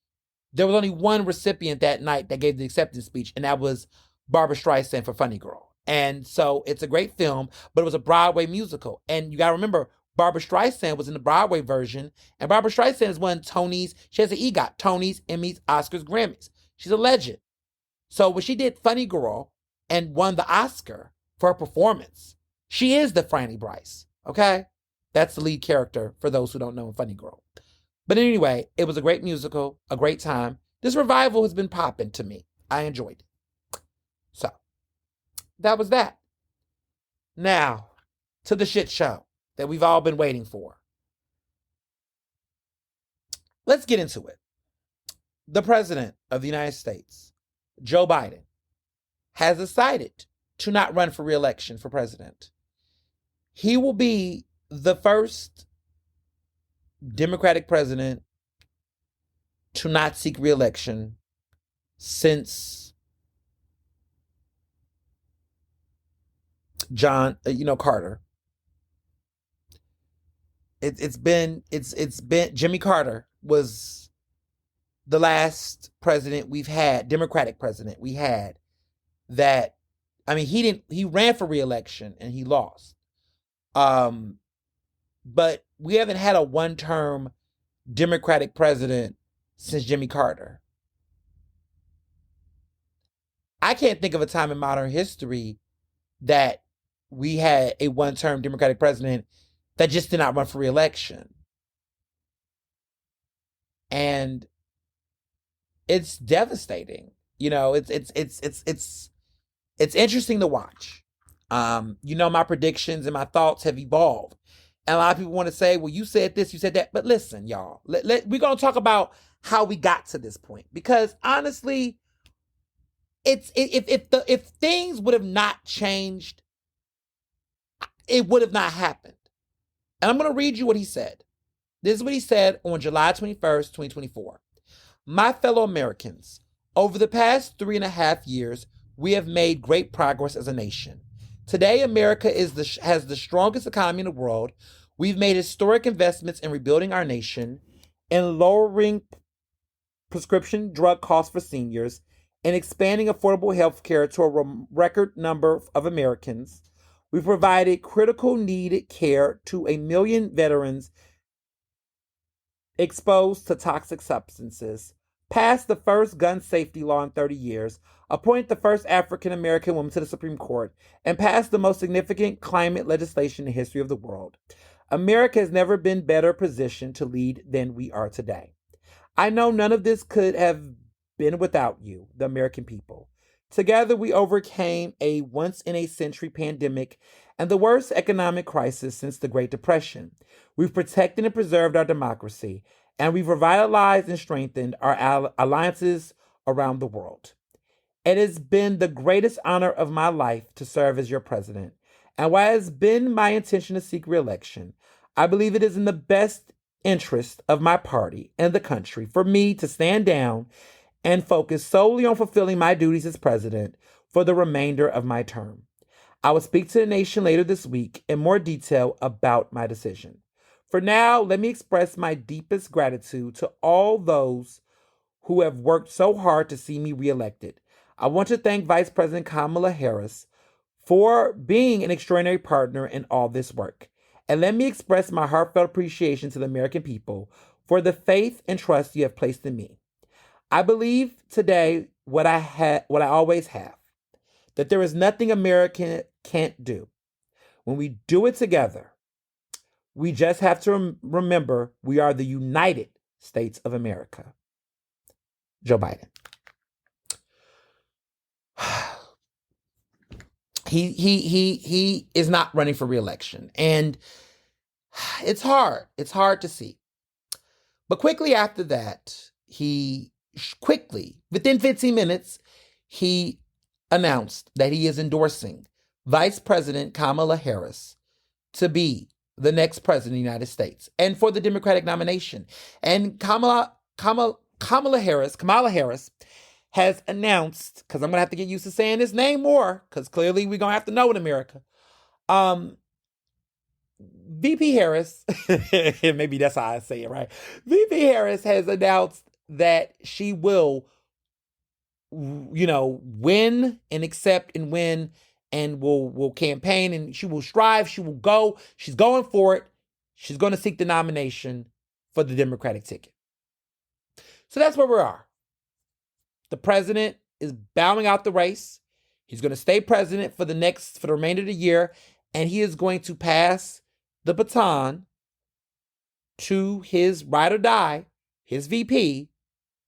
There was only one recipient that night that gave the acceptance speech, and that was Barbara Streisand for Funny Girl. And so it's a great film, but it was a Broadway musical. And you got to remember, Barbara Streisand was in the Broadway version, and Barbara Streisand has won Tonys. She has an EGOT, Tonys, Emmys, Oscars, Grammys. She's a legend. So when she did Funny Girl and won the Oscar for her performance, she is the Franny Bryce, okay? That's the lead character for those who don't know in Funny Girl. But anyway, it was a great musical, a great time. This revival has been popping to me. I enjoyed it. So, that was that. Now, to the shit show that we've all been waiting for. Let's get into it. The President of the United States, Joe Biden, has decided to not run for re-election for president. He will be the first Democratic president to not seek re-election since Carter. It's been Jimmy Carter was the last president we've had, Democratic president we had that, I mean, he ran for re-election and he lost. But we haven't had a one-term Democratic president since Jimmy Carter. I can't think of a time in modern history that we had a one-term Democratic president that just did not run for re-election. And it's devastating. It's interesting to watch. My predictions and my thoughts have evolved. And a lot of people want to say, well, you said this, you said that. But listen, y'all, we're going to talk about how we got to this point. Because honestly, if things would have not changed, it would have not happened. And I'm going to read you what he said. This is what he said on July 21st, 2024. My fellow Americans, over the past 3.5 years, we have made great progress as a nation. Today, America has the strongest economy in the world. We've made historic investments in rebuilding our nation, in lowering prescription drug costs for seniors, and expanding affordable health care to a record number of Americans. We've provided critical needed care to 1 million veterans exposed to toxic substances, passed the first gun safety law in 30 years, appointed the first African-American woman to the Supreme Court, and passed the most significant climate legislation in the history of the world. America has never been better positioned to lead than we are today. I know none of this could have been without you, the American people. Together, we overcame a once-in-a-century pandemic and the worst economic crisis since the Great Depression. We've protected and preserved our democracy, and we've revitalized and strengthened our alliances around the world. It has been the greatest honor of my life to serve as your president, and while it has been my intention to seek re-election, I believe it is in the best interest of my party and the country for me to stand down and focus solely on fulfilling my duties as president for the remainder of my term. I will speak to the nation later this week in more detail about my decision. For now, let me express my deepest gratitude to all those who have worked so hard to see me reelected. I want to thank Vice President Kamala Harris for being an extraordinary partner in all this work. And let me express my heartfelt appreciation to the American people for the faith and trust you have placed in me. I believe today what I always have, that there is nothing America can't do. When we do it together, we just have to remember we are the United States of America. Joe Biden. He is not running for re-election, and it's hard. It's hard to see. But quickly after that, within 15 minutes, he announced that he is endorsing Vice President Kamala Harris to be the next president of the United States and for the Democratic nomination. And Kamala Harris has announced, because I'm going to have to get used to saying his name more, because clearly we're going to have to know in America. VP Harris, maybe that's how I say it, right? VP Harris has announced that she will, win and accept and win, and will campaign, and she will strive. She will go. She's going for it. She's going to seek the nomination for the Democratic ticket. So that's where we are. The president is bowing out the race. He's going to stay president for the remainder of the year, and he is going to pass the baton to his ride or die, his VP,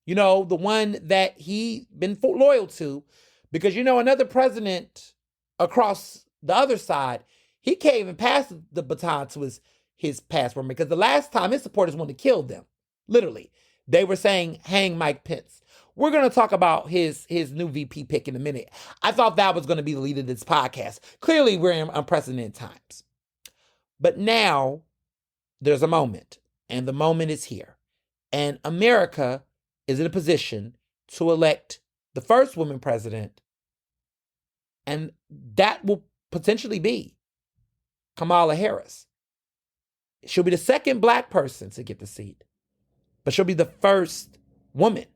the one that he been loyal to, because, another president across the other side, he can't even pass the baton to his past woman, because the last time his supporters wanted to kill them, literally, they were saying, hang Mike Pence. We're going to talk about his new VP pick in a minute. I thought that was going to be the lead of this podcast. Clearly, we're in unprecedented times. But now, there's a moment, and the moment is here. And America is in a position to elect the first woman president, and that will potentially be Kamala Harris. She'll be the second Black person to get the seat, but she'll be the first woman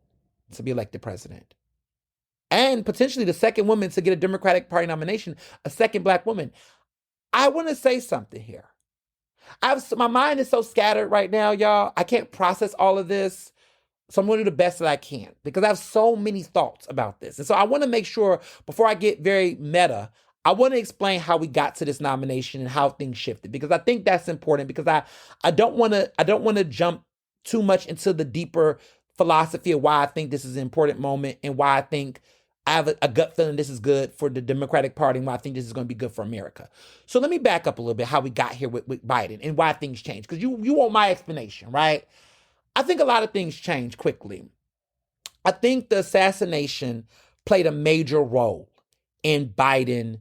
to be elected president, and potentially the second woman to get a Democratic Party nomination, a second Black woman. I want to say something here. My mind is so scattered right now, y'all. I can't process all of this. So I'm going to do the best that I can, because I have so many thoughts about this. And so I want to make sure, before I get very meta, I want to explain how we got to this nomination and how things shifted, because I think that's important, because I don't want to jump too much into the deeper philosophy of why I think this is an important moment, and why I think I have a gut feeling this is good for the Democratic Party, and why I think this is going to be good for America. So let me back up a little bit, how we got here with Biden and why things changed, because you want my explanation, right? I think a lot of things changed quickly. I think the assassination played a major role in Biden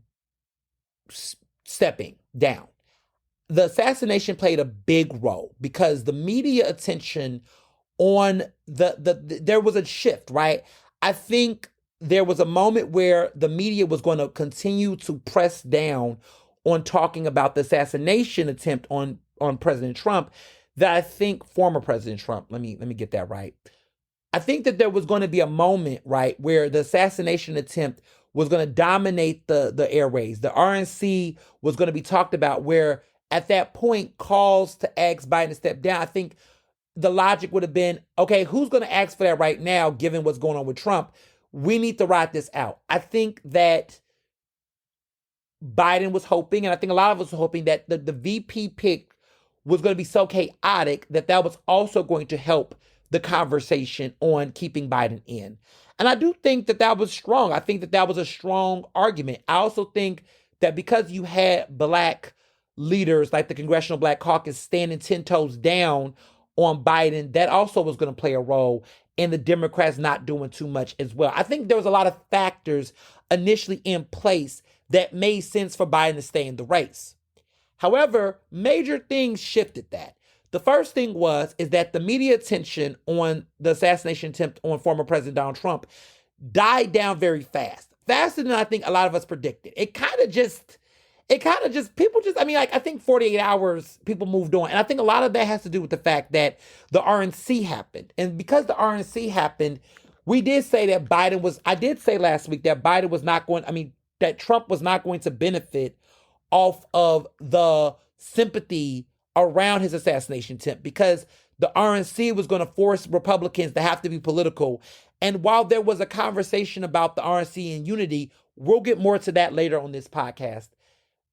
stepping down. The assassination played a big role because the media attention on there was a shift, right? I think there was a moment where the media was going to continue to press down on talking about the assassination attempt on President Trump, that I think former President Trump, let me get that right. I think that there was going to be a moment, right, where the assassination attempt was going to dominate the airways. The RNC was going to be talked about, where at that point, calls to ask Biden to step down, I think the logic would have been, okay, who's going to ask for that right now, given what's going on with Trump? We need to ride this out. I think that Biden was hoping, and I think a lot of us were hoping, that the VP pick was going to be so chaotic that was also going to help the conversation on keeping Biden in. And I do think that was strong. I think that was a strong argument. I also think that because you had Black leaders like the Congressional Black Caucus standing 10 toes down on Biden, that also was going to play a role in the Democrats not doing too much as well. I think there was a lot of factors initially in place that made sense for Biden to stay in the race. However, major things shifted that. The first thing is that the media attention on the assassination attempt on former President Donald Trump died down very fast. Faster than I think a lot of us predicted. I think 48 hours, people moved on. And I think a lot of that has to do with the fact that the RNC happened. And because the RNC happened, we did say that I did say last week that that Trump was not going to benefit off of the sympathy around his assassination attempt, because the RNC was going to force Republicans to have to be political. And while there was a conversation about the RNC and unity, we'll get more to that later on this podcast,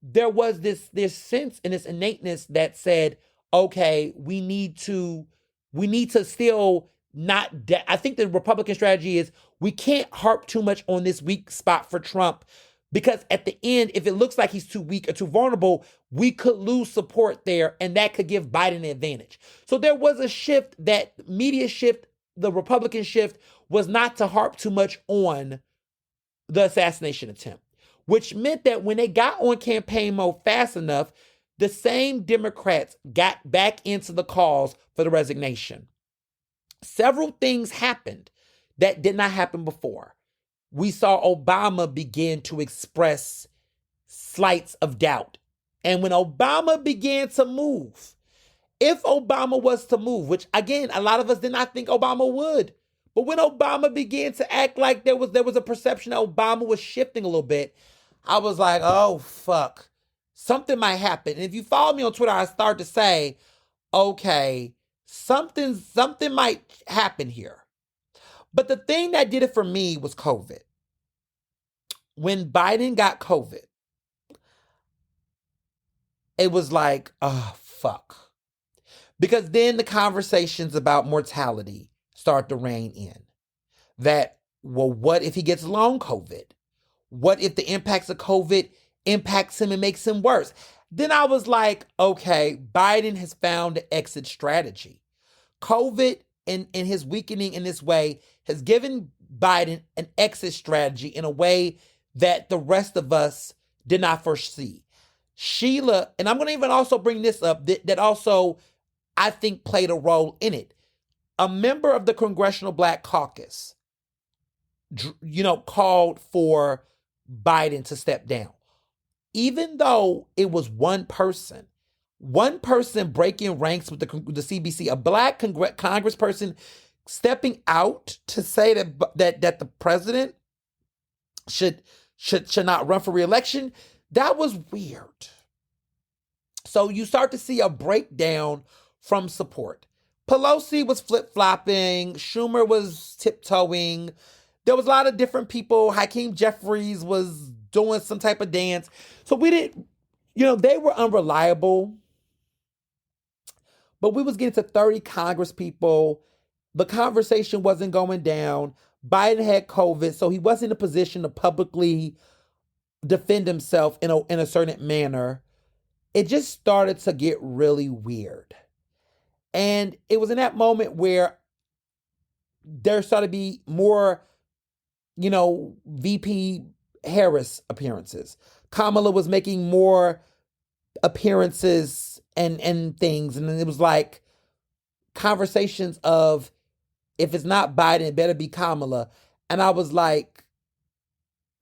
there was this sense and this innateness that said, okay, we need to still not, I think the Republican strategy is, we can't harp too much on this weak spot for Trump, because at the end, if it looks like he's too weak or too vulnerable, we could lose support there, and that could give Biden an advantage. So there was a shift, that media shift, the Republican shift, was not to harp too much on the assassination attempt, which meant that when they got on campaign mode fast enough, the same Democrats got back into the calls for the resignation. Several things happened that did not happen before. We saw Obama begin to express slights of doubt. And when Obama began to move, if Obama was to move, which again, a lot of us did not think Obama would But when Obama began to act like there was a perception that Obama was shifting a little bit, I was like, oh fuck. Something might happen. And if you follow me on Twitter, I start to say, okay, something might happen here. But the thing that did it for me was COVID. When Biden got COVID, it was like, oh fuck. Because then the conversations about mortality start to rein in. That, well, what if he gets long COVID? What if the impacts of COVID impacts him and makes him worse? Then I was like, okay, Biden has found an exit strategy. COVID and his weakening in this way has given Biden an exit strategy in a way that the rest of us did not foresee. Sheila, and I'm going to even also bring this up, that also I think played a role in it. A member of the Congressional Black Caucus, called for Biden to step down. Even though it was one person breaking ranks with the CBC, a black congressperson stepping out to say that the president should not run for re-election, that was weird. So you start to see a breakdown from support. Pelosi was flip-flopping, Schumer was tiptoeing. There was a lot of different people. Hakeem Jeffries was doing some type of dance. So we didn't, they were unreliable. But we was getting to 30 Congress people. The conversation wasn't going down. Biden had COVID, so he wasn't in a position to publicly defend himself in a certain manner. It just started to get really weird. And it was in that moment where there started to be more, VP Harris appearances. Kamala was making more appearances and things. And then it was like conversations of, if it's not Biden, it better be Kamala. And I was like,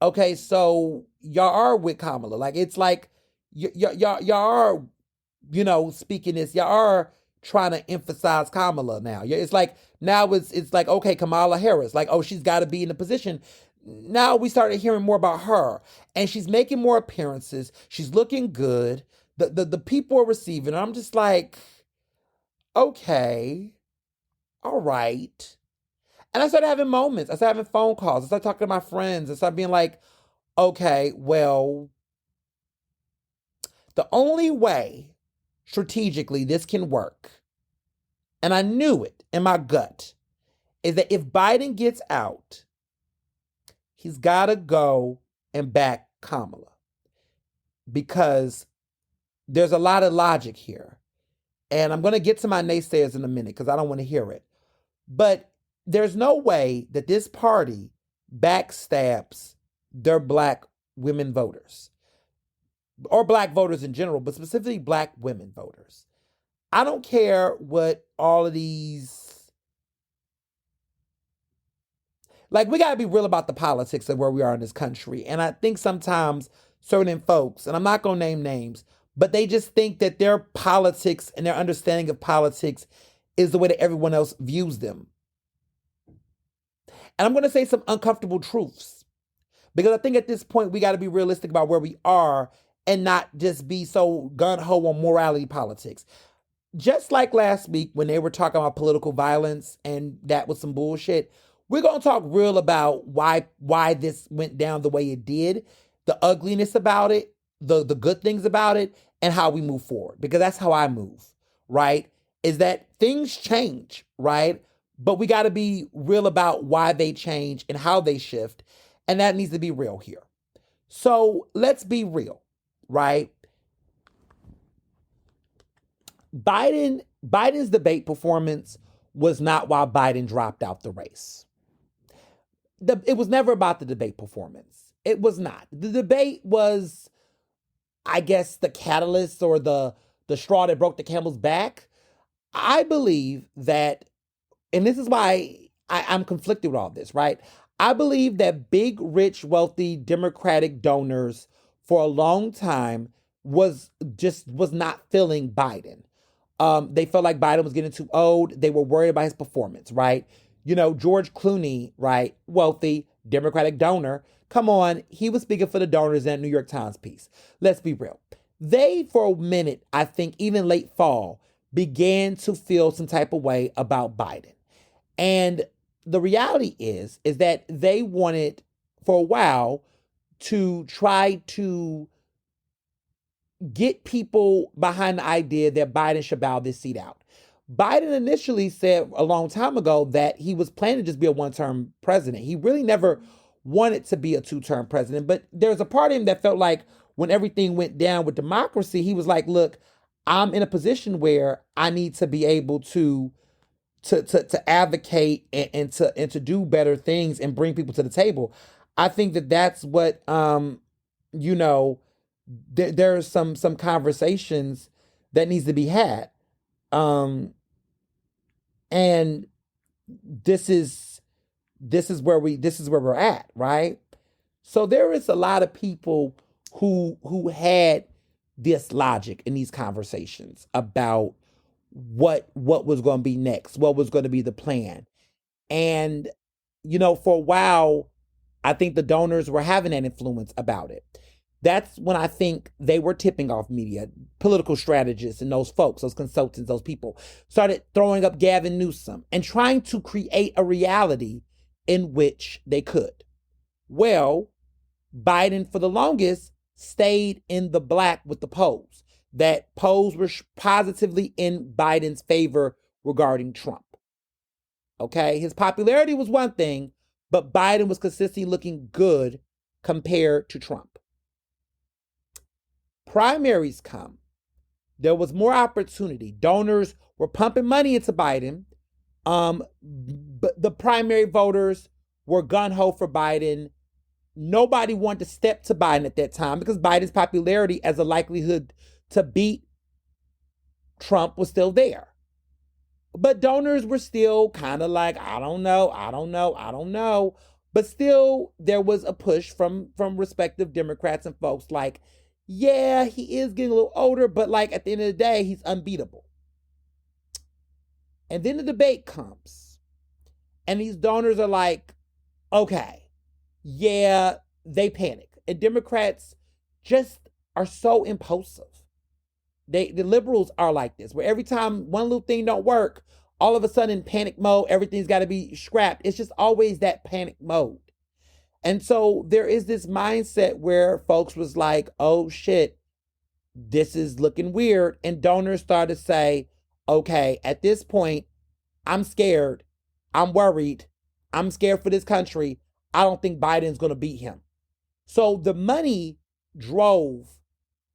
okay, so y'all are with Kamala. Like, it's like, y'all are, speaking this, y'all are trying to emphasize Kamala now. It's like, now it's like, okay, Kamala Harris, like, oh, she's got to be in a position. Now we started hearing more about her, and she's making more appearances. She's looking good. The people are receiving. I'm just like, okay, all right. And I started having moments. I started having phone calls. I started talking to my friends. I started being like, okay, well, the only way strategically this can work, and I knew it in my gut, is that if Biden gets out, he's got to go and back Kamala. Because there's a lot of logic here. And I'm going to get to my naysayers in a minute because I don't want to hear it. But there's no way that this party backstabs their black women voters. Or black voters in general, but specifically black women voters. I don't care what all of these... Like, we got to be real about the politics of where we are in this country. And I think sometimes certain folks, and I'm not going to name names, but they just think that their politics and their understanding of politics is the way that everyone else views them. And I'm going to say some uncomfortable truths. Because I think at this point, we got to be realistic about where we are and not just be so gun-ho on morality politics. Just like last week when they were talking about political violence and that was some bullshit, we're going to talk real about why this went down the way it did, the ugliness about it, the good things about it, and how we move forward. Because that's how I move, right? Is that things change, right? But we got to be real about why they change and how they shift. And that needs to be real here. So let's be real, right? Biden's debate performance was not why Biden dropped out the race. It was never about the debate performance. It was not. The debate was, I guess, the catalyst or the straw that broke the camel's back. I believe that, and this is why I'm conflicted with all this, right? I believe that big, rich, wealthy Democratic donors for a long time was not feeling Biden. They felt like Biden was getting too old. They were worried about his performance, right? George Clooney, right? Wealthy, Democratic donor. Come on, he was speaking for the donors in that New York Times piece. Let's be real. They, for a minute, I think, even late fall, began to feel some type of way about Biden. And the reality is that they wanted for a while to try to get people behind the idea that Biden should bow this seat out. Biden initially said a long time ago that he was planning to just be a one-term president. He really never wanted to be a two-term president, but there's a part of him that felt like when everything went down with democracy, he was like, look, I'm in a position where I need to be able to advocate and to do better things and bring people to the table. I think that that's what you know there's some conversations that needs to be had. And this is where we're at, right? So there is a lot of people who had this logic in these conversations about what was going to be next, what was going to be the plan. And for a while, I think the donors were having an influence about it. That's when I think they were tipping off media, political strategists and those folks, those consultants, those people started throwing up Gavin Newsom and trying to create a reality in which they could. Well, Biden for the longest stayed in the black with the polls. That polls were positively in Biden's favor regarding Trump. Okay, his popularity was one thing, but Biden was consistently looking good compared to Trump. Primaries come. There was more opportunity. Donors were pumping money into Biden. But the primary voters were gun-ho for Biden. Nobody wanted to step to Biden at that time because Biden's popularity as a likelihood to beat Trump was still there. But donors were still kind of like, I don't know. But still, there was a push from respective Democrats and folks like, yeah, he is getting a little older, but like at the end of the day, he's unbeatable. And then the debate comes. And these donors are like, okay, yeah, they panic. And Democrats just are so impulsive. The liberals are like this, where every time one little thing don't work, all of a sudden panic mode, everything's got to be scrapped. It's just always that panic mode. And so there is this mindset where folks was like, oh shit, this is looking weird. And donors started to say, okay, at this point, I'm scared. I'm worried. I'm scared for this country. I don't think Biden's going to beat him. So the money drove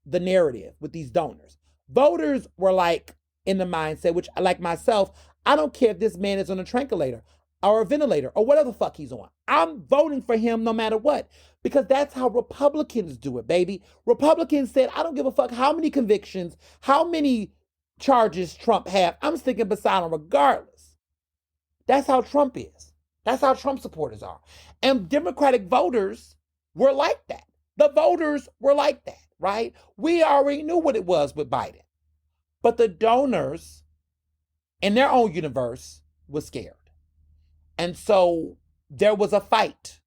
the narrative with these donors. Voters were like in the mindset, which like myself, I don't care if this man is on a tranquilator or a ventilator or whatever the fuck he's on. I'm voting for him no matter what, because that's how Republicans do it, baby. Republicans said, I don't give a fuck how many convictions, how many charges Trump have. I'm sticking beside him regardless. That's how Trump is. That's how Trump supporters are. And Democratic voters were like that. The voters were like that, right? We already knew what it was with Biden. But the donors in their own universe was scared. And so there was a fight,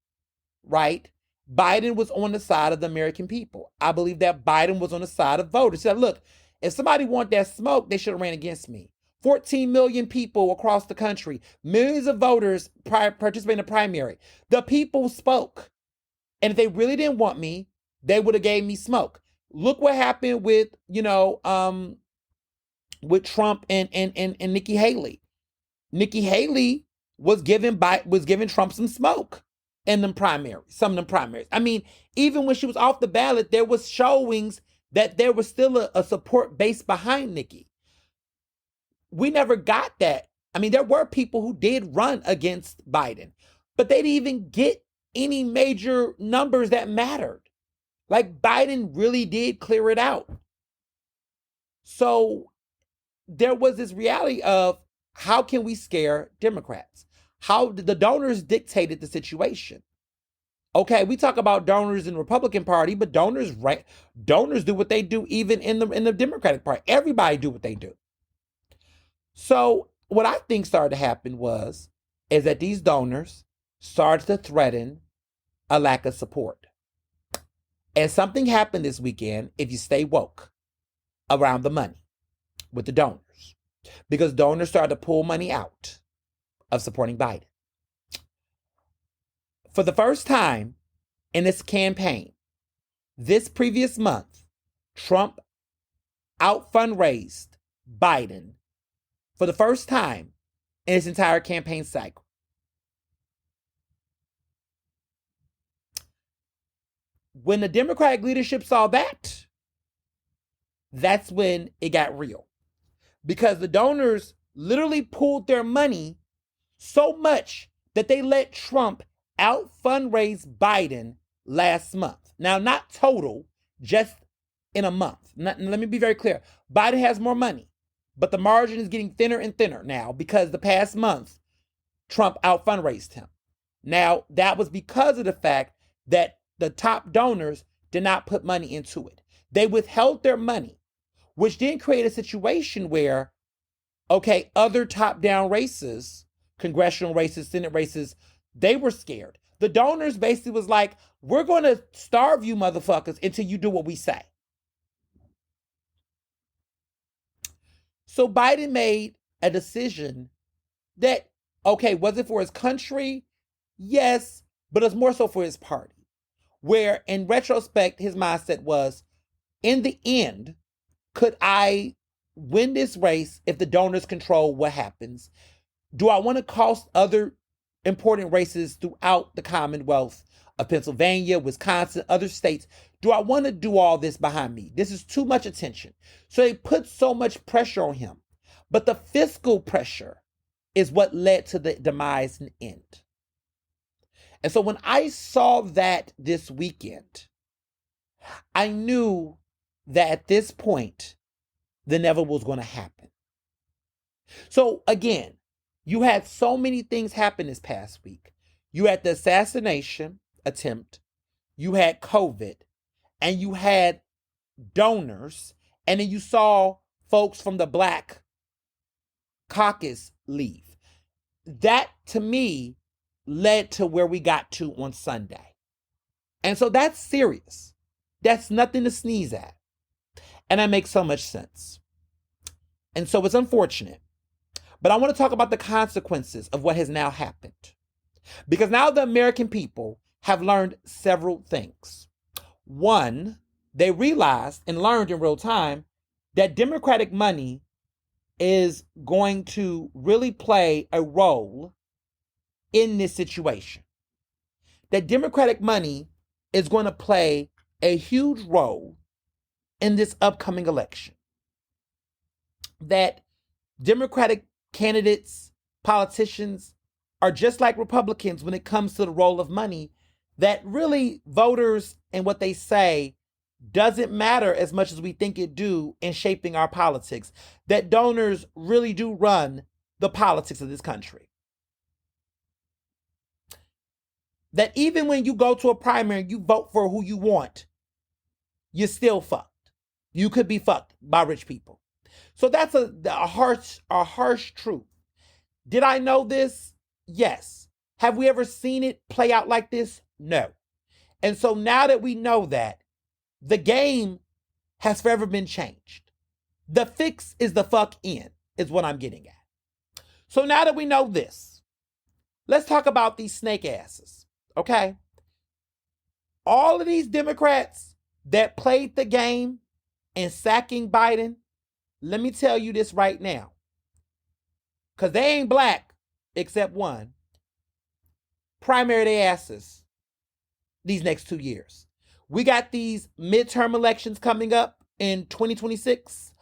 right? Biden was on the side of the American people. I believe that Biden was on the side of voters. He said, look, if somebody want that smoke, they should have ran against me. 14 million people across the country, millions of voters participating in the primary. The people spoke. And if they really didn't want me, they would have gave me smoke. Look what happened with Trump and Nikki Haley. Nikki Haley was giving Trump some smoke in them primaries, some of them primaries. I mean, even when she was off the ballot, there was showings that there was still a support base behind Nikki. We never got that. I mean, there were people who did run against Biden, but they didn't even get any major numbers that mattered. Like Biden really did clear it out. So there was this reality of how can we scare Democrats? How the donors dictated the situation. Okay, we talk about donors in the Republican Party, but donors do what they do even in the Democratic Party. Everybody do what they do. So what I think started to happen was is that these donors started to threaten a lack of support. And something happened this weekend, if you stay woke, around the money with the donors. Because donors started to pull money out of supporting Biden. For the first time in this campaign, this previous month, Trump out fundraised Biden for the first time in his entire campaign cycle. When the Democratic leadership saw that, that's when it got real. Because the donors literally pulled their money so much that they let Trump out fundraise Biden last month. Now, not total, just in a month. Let me be very clear. Biden has more money, but the margin is getting thinner and thinner now because the past month, Trump out fundraised him. Now, that was because of the fact that the top donors did not put money into it. They withheld their money, which then created a situation where, okay, other top-down races, congressional races, Senate races, they were scared. The donors basically was like, we're going to starve you motherfuckers until you do what we say. So Biden made a decision that, okay, was it for his country? Yes, but it's more so for his party. Where in retrospect, his mindset was, in the end, could I win this race if the donors control what happens? Do I want to cost other important races throughout the Commonwealth of Pennsylvania, Wisconsin, other states? Do I want to do all this behind me? This is too much attention. So they put so much pressure on him. But the fiscal pressure is what led to the demise and end. And so when I saw that this weekend, I knew that at this point, the inevitable was going to happen. So again, you had so many things happen this past week. You had the assassination attempt, you had COVID, and you had donors, and then you saw folks from the Black caucus leave. That, to me, led to where we got to on Sunday. And so that's serious. That's nothing to sneeze at. And that makes so much sense. And so it's unfortunate. But I want to talk about the consequences of what has now happened. Because now the American people have learned several things. One, they realized and learned in real time that Democratic money is going to really play a role in this situation. That Democratic money is going to play a huge role in this upcoming election. That Democratic candidates, politicians are just like Republicans when it comes to the role of money, that really voters and what they say doesn't matter as much as we think it do in shaping our politics. That donors really do run the politics of this country. That even when you go to a primary and you vote for who you want, you're still fucked. You could be fucked by rich people. So that's a harsh truth. Did I know this? Yes. Have we ever seen it play out like this? No. And so now that we know that, the game has forever been changed. The fix is the fuck in, is what I'm getting at. So now that we know this, let's talk about these snake asses, okay? All of these Democrats that played the game in sacking Biden, let me tell you this right now, because they ain't black except one, primary their asses these next 2 years. We got these midterm elections coming up in 2026.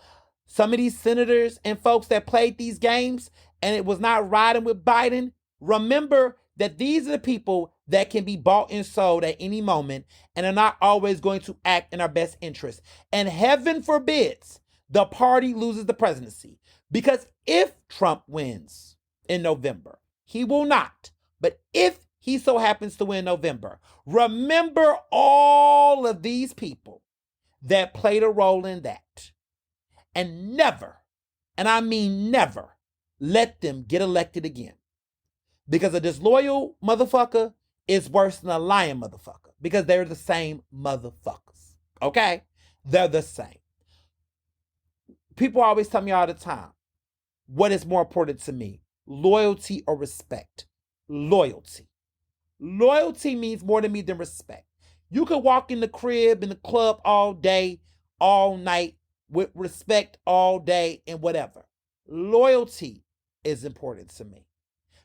Some of these senators and folks that played these games and it was not riding with Biden, remember that these are the people that can be bought and sold at any moment and are not always going to act in our best interest. And heaven forbids the party loses the presidency. Because if Trump wins in November, he will not. But if he so happens to win November, remember all of these people that played a role in that. And never, and I mean never, let them get elected again. Because a disloyal motherfucker is worse than a lying motherfucker. Because they're the same motherfuckers. Okay? They're the same. People always tell me all the time, what is more important to me? Loyalty or respect? Loyalty. Loyalty means more to me than respect. You could walk in the crib, in the club all day, all night, with respect all day and whatever. Loyalty is important to me.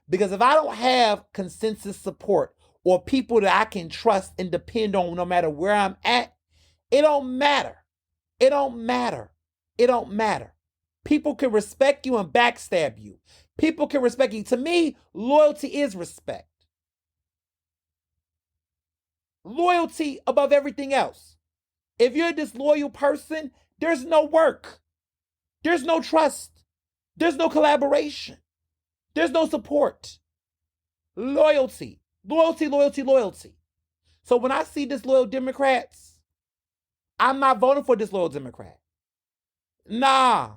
Because if I don't have consensus support or people that I can trust and depend on no matter where I'm at, it don't matter. It don't matter. It don't matter. People can respect you and backstab you. People can respect you. To me, loyalty is respect. Loyalty above everything else. If you're a disloyal person, there's no work. There's no trust. There's no collaboration. There's no support. Loyalty. Loyalty, loyalty, loyalty. So when I see disloyal Democrats, I'm not voting for a disloyal Democrat. Nah.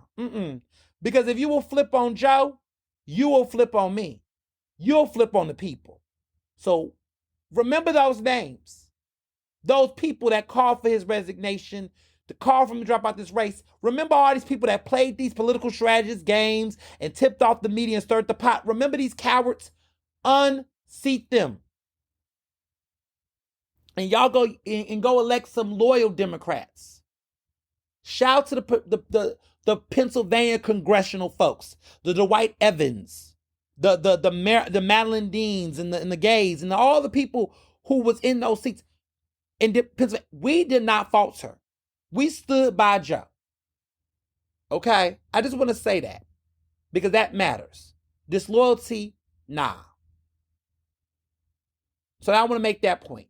Because if you will flip on Joe, you will flip on me. You'll flip on the people. So remember those names. Those people that called for his resignation, to call for him to drop out this race. Remember all these people that played these political strategist games and tipped off the media and stirred the pot. Remember these cowards? Unseat them. And y'all go elect some loyal Democrats. Shout to the Pennsylvania congressional folks, the Dwight Evans, the Madeline Deans and the Gays and all the people who was in those seats. In Pennsylvania, we did not falter. We stood by Joe. Okay? I just want to say that because that matters. Disloyalty, nah. So I want to make that point.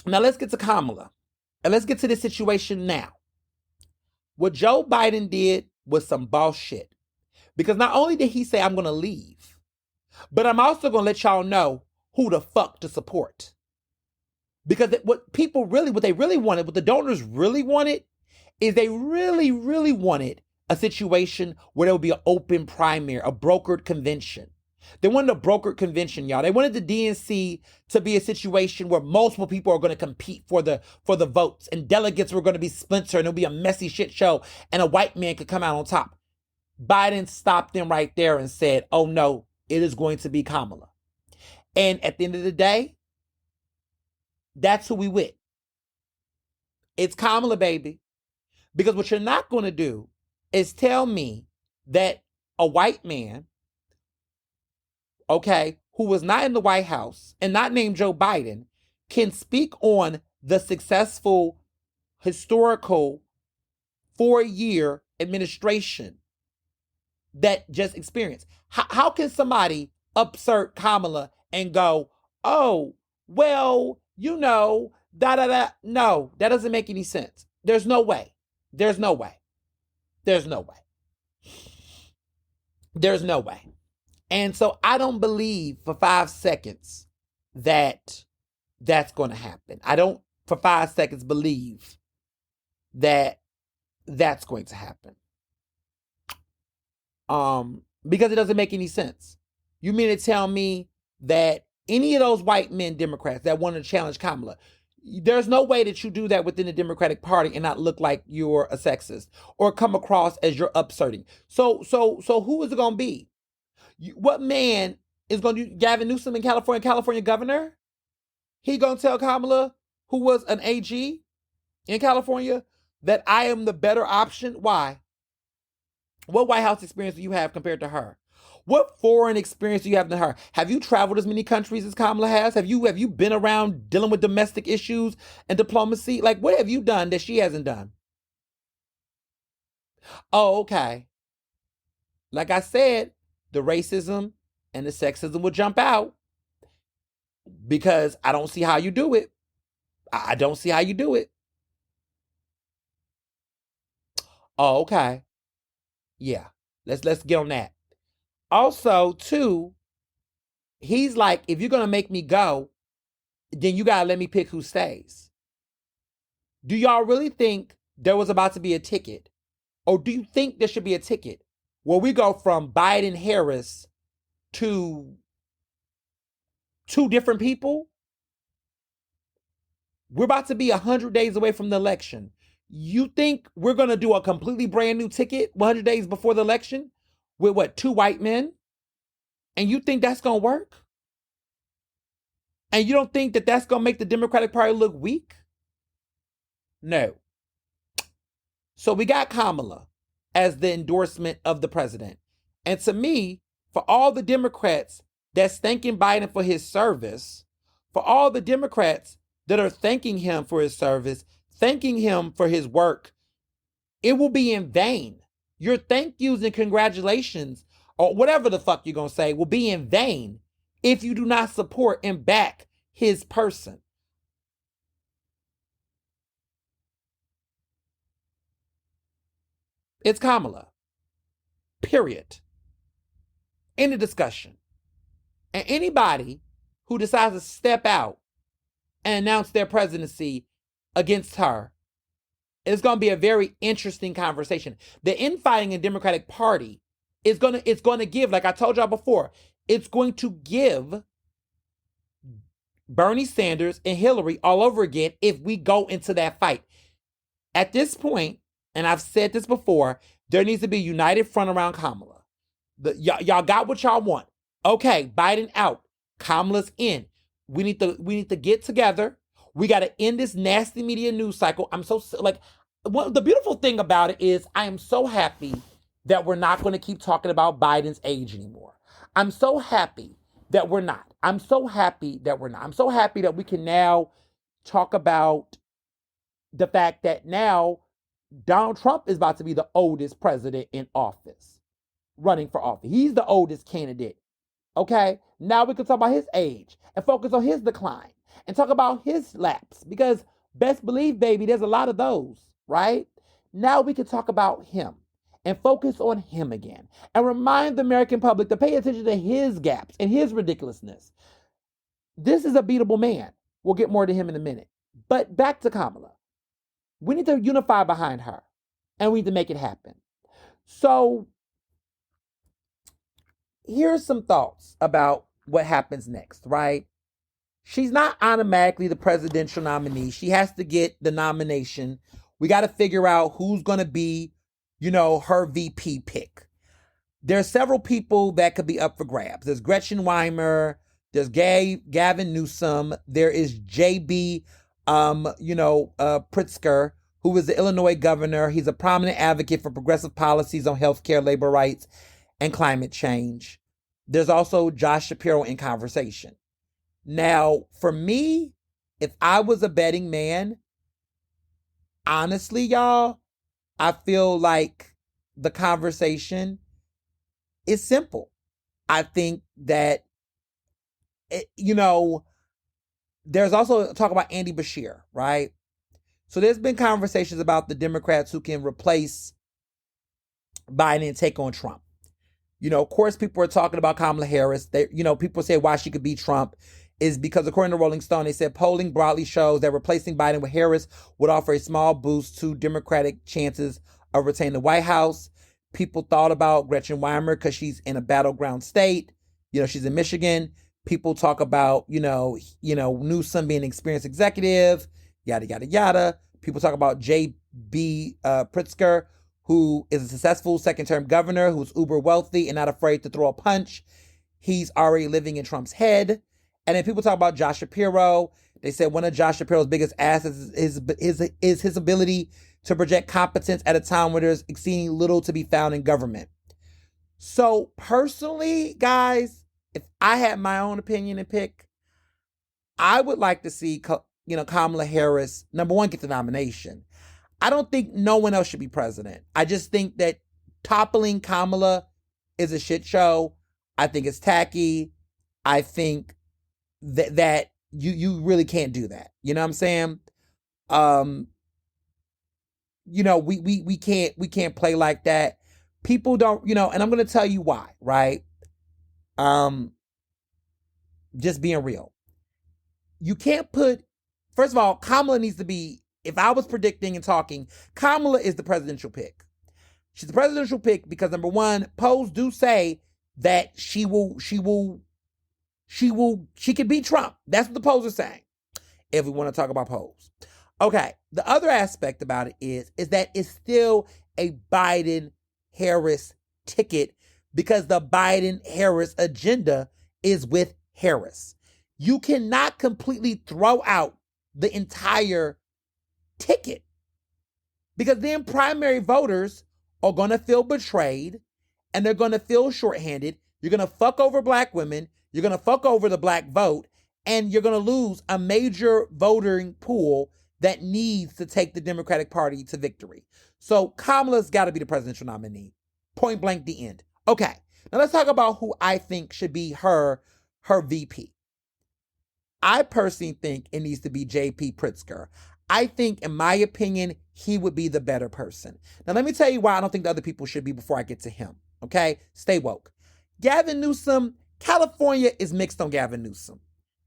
Now let's get to Kamala. And let's get to this situation now. What Joe Biden did was some bullshit. Because not only did he say, I'm going to leave, but I'm also going to let y'all know who the fuck to support. Because what they really wanted, what the donors really wanted, is they really, really wanted a situation where there would be an open primary, a brokered convention. They wanted a brokered convention, y'all. They wanted the DNC to be a situation where multiple people are going to compete for the votes, and delegates were going to be splintered, and it'll be a messy shit show, and a white man could come out on top. Biden stopped them right there and said, oh no, it is going to be Kamala. And at the end of the day, that's who we with. It's Kamala, baby. Because what you're not going to do is tell me that a white man, okay, who was not in the White House and not named Joe Biden, can speak on the successful, historical 4-year administration that just experienced. How can somebody upsert Kamala and go, oh, well, you know, da-da-da. No, that doesn't make any sense. There's no way. There's no way. There's no way. There's no way. And so I don't believe for 5 seconds that that's going to happen. I don't for 5 seconds believe that that's going to happen. Because it doesn't make any sense. You mean to tell me that any of those white men Democrats that want to challenge Kamala, there's no way that you do that within the Democratic Party and not look like you're a sexist or come across as you're upserting. So who is it going to be? What man is going to do Gavin Newsom in California governor? He going to tell Kamala, who was an AG in California, that I am the better option? Why? What White House experience do you have compared to her? What foreign experience do you have than her? Have you traveled as many countries as Kamala has? Have you been around dealing with domestic issues and diplomacy? Like, what have you done that she hasn't done? Oh, okay. Like I said, the racism and the sexism will jump out because I don't see how you do it. I don't see how you do it. Oh, okay. Yeah. Let's get on that. Also, too, he's like, if you're going to make me go, then you got to let me pick who stays. Do y'all really think there was about to be a ticket? Or do you think there should be a ticket where we go from Biden-Harris to two different people. We're about to be 100 days away from the election. You think we're going to do a completely brand new ticket 100 days before the election with what, two white men? And you think that's going to work? And you don't think that that's going to make the Democratic Party look weak? No. So we got Kamala as the endorsement of the president. And to me, for all the Democrats that's thanking Biden for his service, for all the Democrats that are thanking him for his service, thanking him for his work, it will be in vain. Your thank yous and congratulations, or whatever the fuck you're going to say, will be in vain if you do not support and back his person. It's Kamala. Period. End of discussion. And anybody who decides to step out and announce their presidency against her, it's going to be a very interesting conversation. The infighting in the Democratic Party is going to give, like I told y'all before, it's going to give Bernie Sanders and Hillary all over again if we go into that fight. At this point, and I've said this before, there needs to be a united front around Kamala. Y'all got what y'all want. Okay, Biden out. Kamala's in. We need to get together. We got to end this nasty media news cycle. I'm so the beautiful thing about it is I am so happy that we're not going to keep talking about Biden's age anymore. I'm so happy that we're not. I'm so happy that we're not. I'm so happy that we can now talk about the fact that now Donald Trump is about to be the oldest president in office, running for office. He's the oldest candidate. Okay? Now we can talk about his age and focus on his decline and talk about his lapse because best believe, baby, there's a lot of those, right? Now we can talk about him and focus on him again and remind the American public to pay attention to his gaps and his ridiculousness. This is a beatable man. We'll get more to him in a minute. But back to Kamala. We need to unify behind her, and we need to make it happen. So here's some thoughts about what happens next, right? She's not automatically the presidential nominee. She has to get the nomination. We got to figure out who's going to be, her VP pick. There's several people that could be up for grabs. There's Gretchen Weimer. There's Gavin Newsom. There is JB Pritzker, who is the Illinois governor. He's a prominent advocate for progressive policies on healthcare, labor rights, and climate change. There's also Josh Shapiro in conversation. Now, for me, if I was a betting man, honestly, y'all, I feel like the conversation is simple. I think that, there's also talk about Andy Beshear, right? So there's been conversations about the Democrats who can replace Biden and take on Trump. Of course, people are talking about Kamala Harris. People say why she could beat Trump is because, according to Rolling Stone, they said polling broadly shows that replacing Biden with Harris would offer a small boost to Democratic chances of retaining the White House. People thought about Gretchen Weimer because she's in a battleground state. She's in Michigan. People talk about, Newsom being an experienced executive, yada, yada, yada. People talk about J.B. Pritzker, who is a successful second-term governor who's uber wealthy and not afraid to throw a punch. He's already living in Trump's head. And then people talk about Josh Shapiro. They said one of Josh Shapiro's biggest assets is his ability to project competence at a time where there's exceedingly little to be found in government. So personally, guys, if I had my own opinion and pick, I would like to see, Kamala Harris, number one, get the nomination. I don't think no one else should be president. I just think that toppling Kamala is a shit show. I think it's tacky. I think that you really can't do that. You know what I'm saying? We can't play like that. People don't, and I'm going to tell you why, right? Just being real. You can't first of all, Kamala needs to be, if I was predicting and talking, Kamala is the presidential pick. She's the presidential pick because, number one, polls do say that she can beat Trump. That's what the polls are saying. If we want to talk about polls. Okay. The other aspect about it is that it's still a Biden Harris ticket because the Biden Harris agenda is with Harris. You cannot completely throw out the entire ticket because then primary voters are going to feel betrayed and they're going to feel shorthanded. You're going to fuck over black women. You're going to fuck over the black vote, and you're going to lose a major voting pool that needs to take the Democratic Party to victory. So Kamala's got to be the presidential nominee. Point blank, the end. Okay, now let's talk about who I think should be her VP. I personally think it needs to be J.P. Pritzker. I think, in my opinion, he would be the better person. Now, let me tell you why I don't think the other people should be before I get to him. Okay? Stay woke. Gavin Newsom, California is mixed on Gavin Newsom.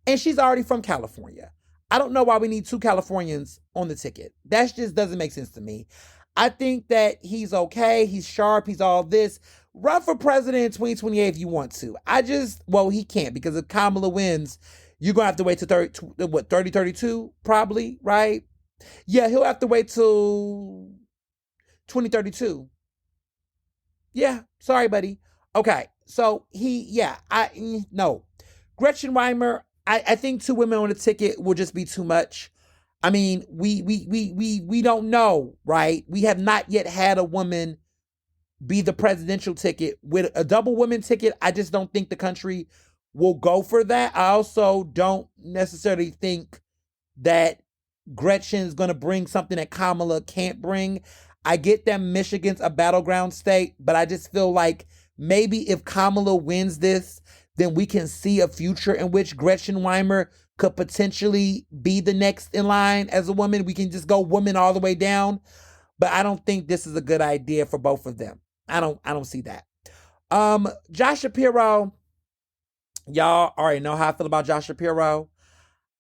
And she's already from California. I don't know why we need two Californians on the ticket. That just doesn't make sense to me. I think that he's okay. He's sharp. He's all this. Run for president in 2028 if you want to. He can't, because if Kamala wins, you're going to have to wait till 3032 probably, right? Yeah, he'll have to wait till 2032. Yeah, sorry, buddy. Okay, so no. Gretchen Weimer, I think two women on a ticket will just be too much. I mean, we don't know, right? We have not yet had a woman be the presidential ticket. With a double women ticket, I just don't think the country will go for that. I also don't necessarily think that Gretchen's going to bring something that Kamala can't bring. I get that Michigan's a battleground state, but I just feel like maybe if Kamala wins this, then we can see a future in which Gretchen Weimer could potentially be the next in line as a woman. We can just go woman all the way down. But I don't think this is a good idea for both of them. I don't see that. Josh Shapiro, y'all already know how I feel about Josh Shapiro.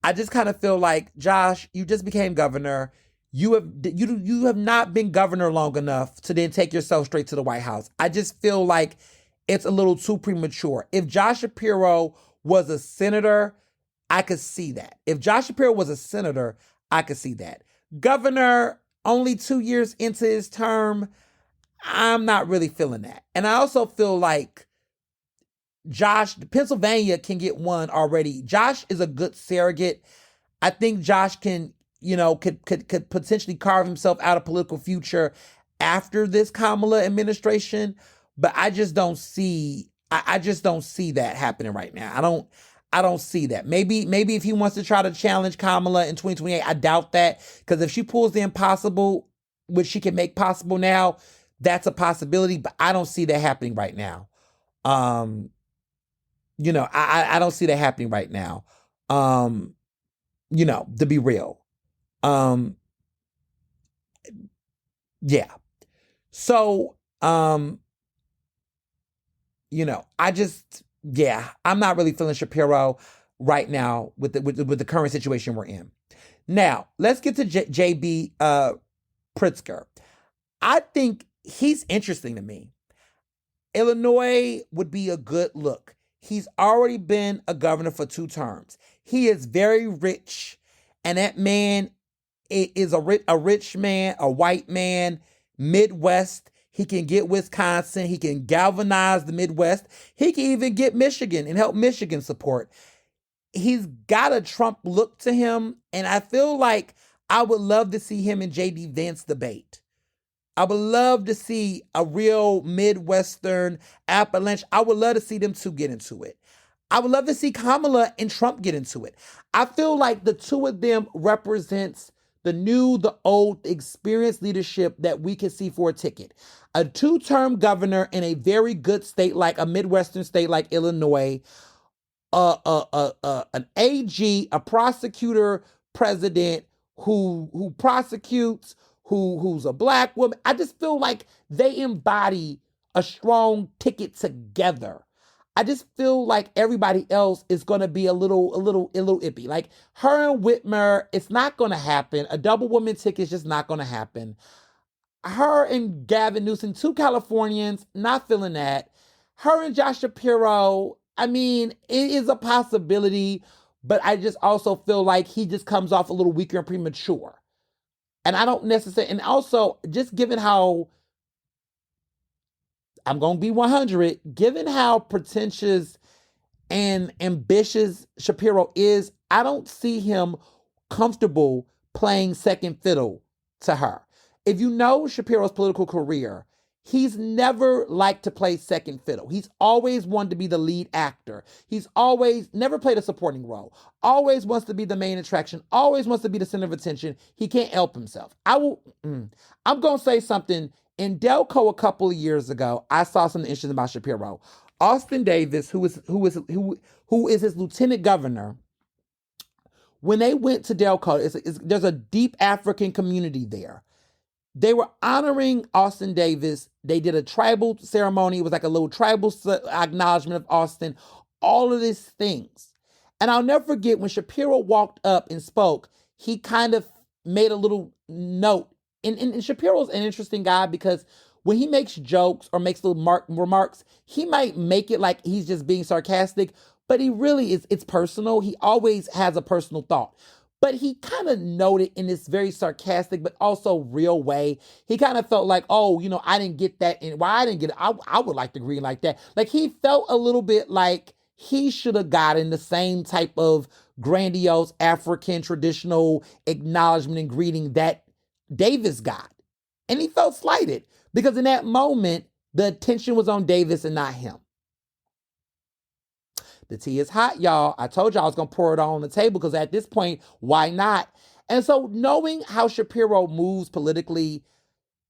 I just kind of feel like, Josh, you just became governor. You have not been governor long enough to then take yourself straight to the White House. I just feel like it's a little too premature. If Josh Shapiro was a senator, I could see that. If Josh Shapiro was a senator, I could see that. Governor, only 2 years into his term, I'm not really feeling that. And I also feel like Pennsylvania can get one already. Josh is a good surrogate. I think Josh can, could potentially carve himself out a political future after this Kamala administration. But I just don't see that happening right now. I don't see that. Maybe if he wants to try to challenge Kamala in 2028, I doubt that. Because if she pulls the impossible, which she can make possible now, that's a possibility. But I don't see that happening right now. I don't see that happening right now. To be real. Yeah. So, I'm not really feeling Shapiro right now with the current situation we're in. Now, let's get to JB Pritzker. I think he's interesting to me. Illinois would be a good look. He's already been a governor for 2 terms. He is very rich, and that man is a rich man, a white man, Midwest. He can get Wisconsin. He can galvanize the Midwest. He can even get Michigan and help Michigan support. He's got a Trump look to him, and I feel like I would love to see him and J.D. Vance debate. I would love to see a real Midwestern Appalachian. I would love to see them two get into it. I would love to see Kamala and Trump get into it. I feel like the two of them represents the new, the old, the experienced leadership that we can see for a ticket. A 2-term governor in a very good state, like a Midwestern state like Illinois, an AG, a prosecutor president who prosecutes, who's a black woman. I just feel like they embody a strong ticket together. I just feel like everybody else is going to be a little ippy. Like her and Whitmer, it's not going to happen. A double woman ticket is just not going to happen. Her and Gavin Newsom, 2 Californians, not feeling that. her and Josh Shapiro, I mean, it is a possibility, but I just also feel like he just comes off a little weaker and premature. And I don't necessarily, and also just given how, I'm going to be 100, given how pretentious and ambitious Shapiro is, I don't see him comfortable playing second fiddle to her. If you know Shapiro's political career, he's never liked to play second fiddle. He's always wanted to be the lead actor. He's always never played a supporting role. Always wants to be the main attraction. Always wants to be the center of attention. He can't help himself. I'm going to say something. In Delco a couple of years ago, I saw something interesting about Shapiro. Austin Davis, who is his lieutenant governor, when they went to Delco, there's a deep African community there. They were honoring Austin Davis. They did a tribal ceremony. It was like a little tribal acknowledgement of Austin. All of these things. And I'll never forget when Shapiro walked up and spoke, he kind of made a little note. And Shapiro's an interesting guy because when he makes jokes or makes little remarks, he might make it like he's just being sarcastic, but he really is, it's personal. He always has a personal thought. But he kind of noted in this very sarcastic, but also real way. He kind of felt like, oh, I didn't get that. And why I didn't get it, I would like to agree like that. Like he felt a little bit like he should have gotten the same type of grandiose African traditional acknowledgement and greeting that Davis got. And he felt slighted because in that moment, the attention was on Davis and not him. The tea is hot, y'all. I told y'all I was going to pour it all on the table because at this point, why not? And so knowing how Shapiro moves politically,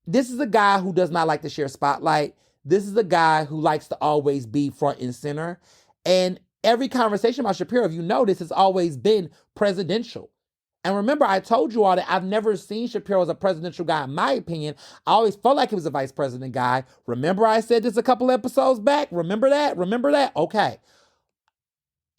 this is a guy who does not like to share spotlight. This is a guy who likes to always be front and center. And every conversation about Shapiro, if you notice, has always been presidential. And remember, I told you all that I've never seen Shapiro as a presidential guy, in my opinion. I always felt like he was a vice president guy. Remember I said this a couple episodes back? Remember that? Okay.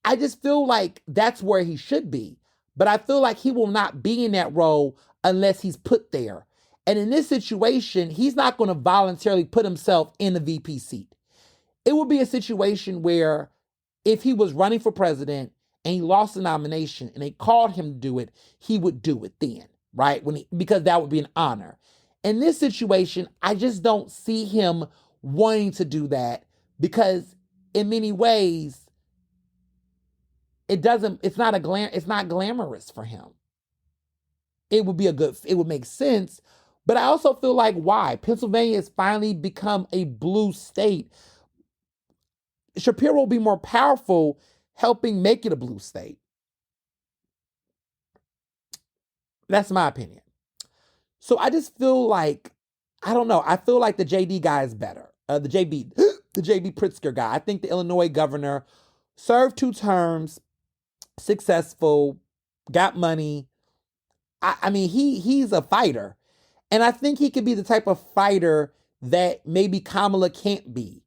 I just feel like that's where he should be. But I feel like he will not be in that role unless he's put there. And in this situation, he's not going to voluntarily put himself in the VP seat. It would be a situation where if he was running for president and he lost the nomination and they called him to do it, he would do it then, right? Because that would be an honor. In this situation, I just don't see him wanting to do that because in many ways, it's not glamorous for him. It would make sense, but I also feel like why? Pennsylvania has finally become a blue state. Shapiro will be more powerful helping make it a blue state. That's my opinion. So I just feel like, I don't know, I feel like the JD guy is better. The JB Pritzker guy. I think the Illinois governor served 2 terms, successful, got money. I mean, he's a fighter. And I think he could be the type of fighter that maybe Kamala can't be.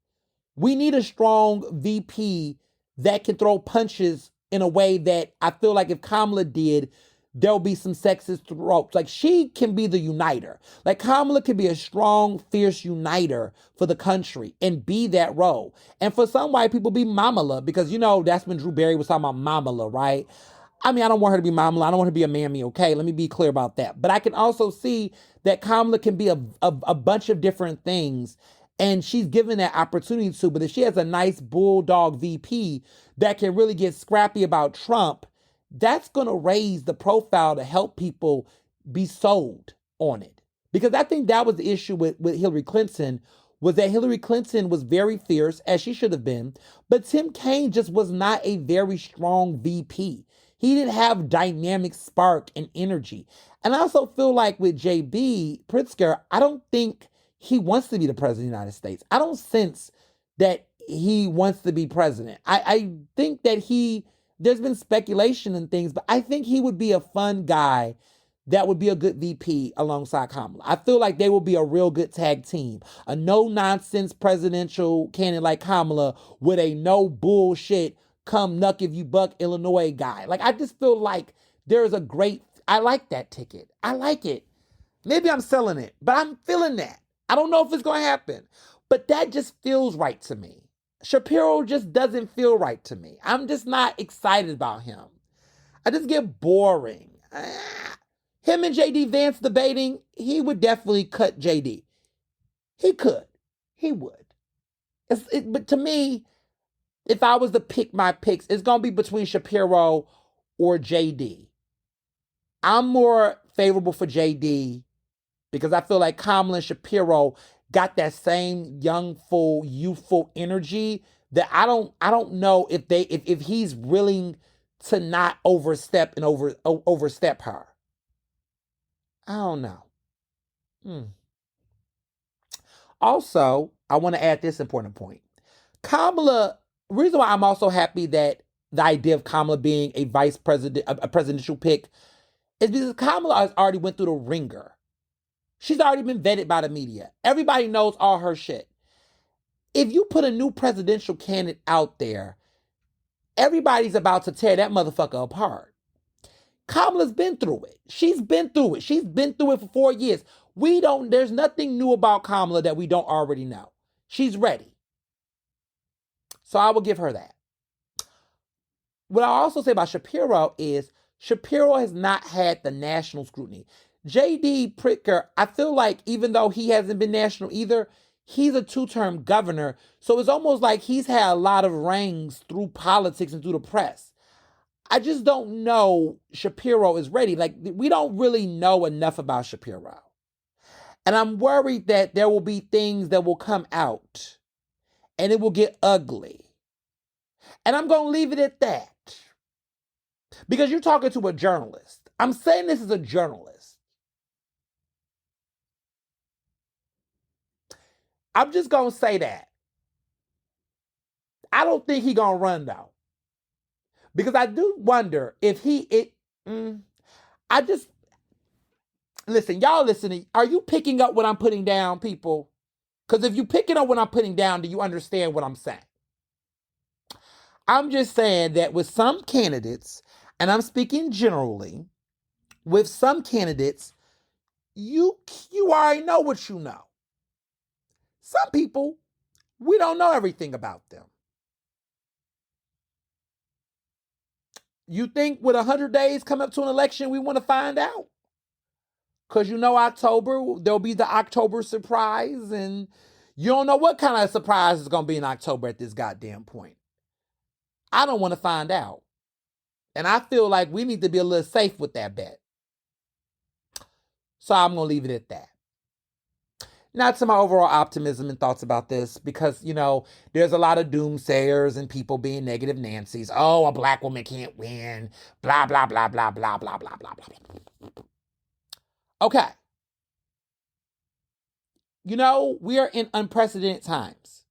We need a strong VP that can throw punches in a way that I feel like if Kamala did, there'll be some sexist tropes. Like she can be the uniter. Like Kamala can be a strong, fierce uniter for the country and be that role. And for some white people, be Mamala because that's when Drew Barry was talking about Mamala, right? I mean, I don't want her to be Mamala. I don't want her to be a mammy, okay? Let me be clear about that. But I can also see that Kamala can be a bunch of different things. And she's given that opportunity to. But if she has a nice bulldog VP that can really get scrappy about Trump, that's going to raise the profile to help people be sold on it. Because I think that was the issue with Hillary Clinton, was that Hillary Clinton was very fierce, as she should have been, but Tim Kaine just was not a very strong VP. He didn't have dynamic spark and energy. And I also feel like with JB Pritzker, I don't think he wants to be the president of the United States. I don't sense that he wants to be president. I think that there's been speculation and things, but I think he would be a fun guy that would be a good VP alongside Kamala. I feel like they will be a real good tag team. A no-nonsense presidential candidate like Kamala with a no bullshit come knuck if you buck Illinois guy. Like, I just feel like I like that ticket. I like it. Maybe I'm selling it, but I'm feeling that. I don't know if it's going to happen, but that just feels right to me. Shapiro just doesn't feel right to me. I'm just not excited about him. I just get boring. Him and JD Vance debating, he would definitely cut JD. He could. He would. But to me, if I was to pick my picks, it's going to be between Shapiro or JD. I'm more favorable for JD because I feel like Kamala and Shapiro got that same young, full, youthful energy that I don't know if he's willing to not overstep and overstep her. I don't know. Hmm. Also, I want to add this important point. Kamala, reason why I'm also happy that the idea of Kamala being a vice president, a presidential pick, is because Kamala has already went through the ringer. She's already been vetted by the media. Everybody knows all her shit. If you put a new presidential candidate out there, everybody's about to tear that motherfucker apart. Kamala's been through it. She's been through it. She's been through it for 4 years. There's nothing new about Kamala that we don't already know. She's ready. So I will give her that. What I also say about Shapiro is Shapiro has not had the national scrutiny. J.D. Pricker, I feel like even though he hasn't been national either, he's a 2-term governor. So it's almost like he's had a lot of rings through politics and through the press. I just don't know Shapiro is ready. Like, we don't really know enough about Shapiro. And I'm worried that there will be things that will come out and it will get ugly. And I'm going to leave it at that. Because you're talking to a journalist. I'm saying this as a journalist. I'm just going to say that. I don't think he's going to run, though. Because I do wonder if listen, y'all listening, are you picking up what I'm putting down, people? Because if you picking up what I'm putting down, do you understand what I'm saying? I'm just saying that with some candidates, and I'm speaking generally, with some candidates, you already know what you know. Some people, we don't know everything about them. You think with 100 days come up to an election, we want to find out? Because you know October, there'll be the October surprise, and you don't know what kind of surprise is going to be in October at this goddamn point. I don't want to find out. And I feel like we need to be a little safe with that bet. So I'm going to leave it at that. Not to my overall optimism and thoughts about this, because, there's a lot of doomsayers and people being negative Nancy's. Oh, a black woman can't win. Blah, blah, blah, blah, blah, blah, blah, blah, blah. Okay. We are in unprecedented times.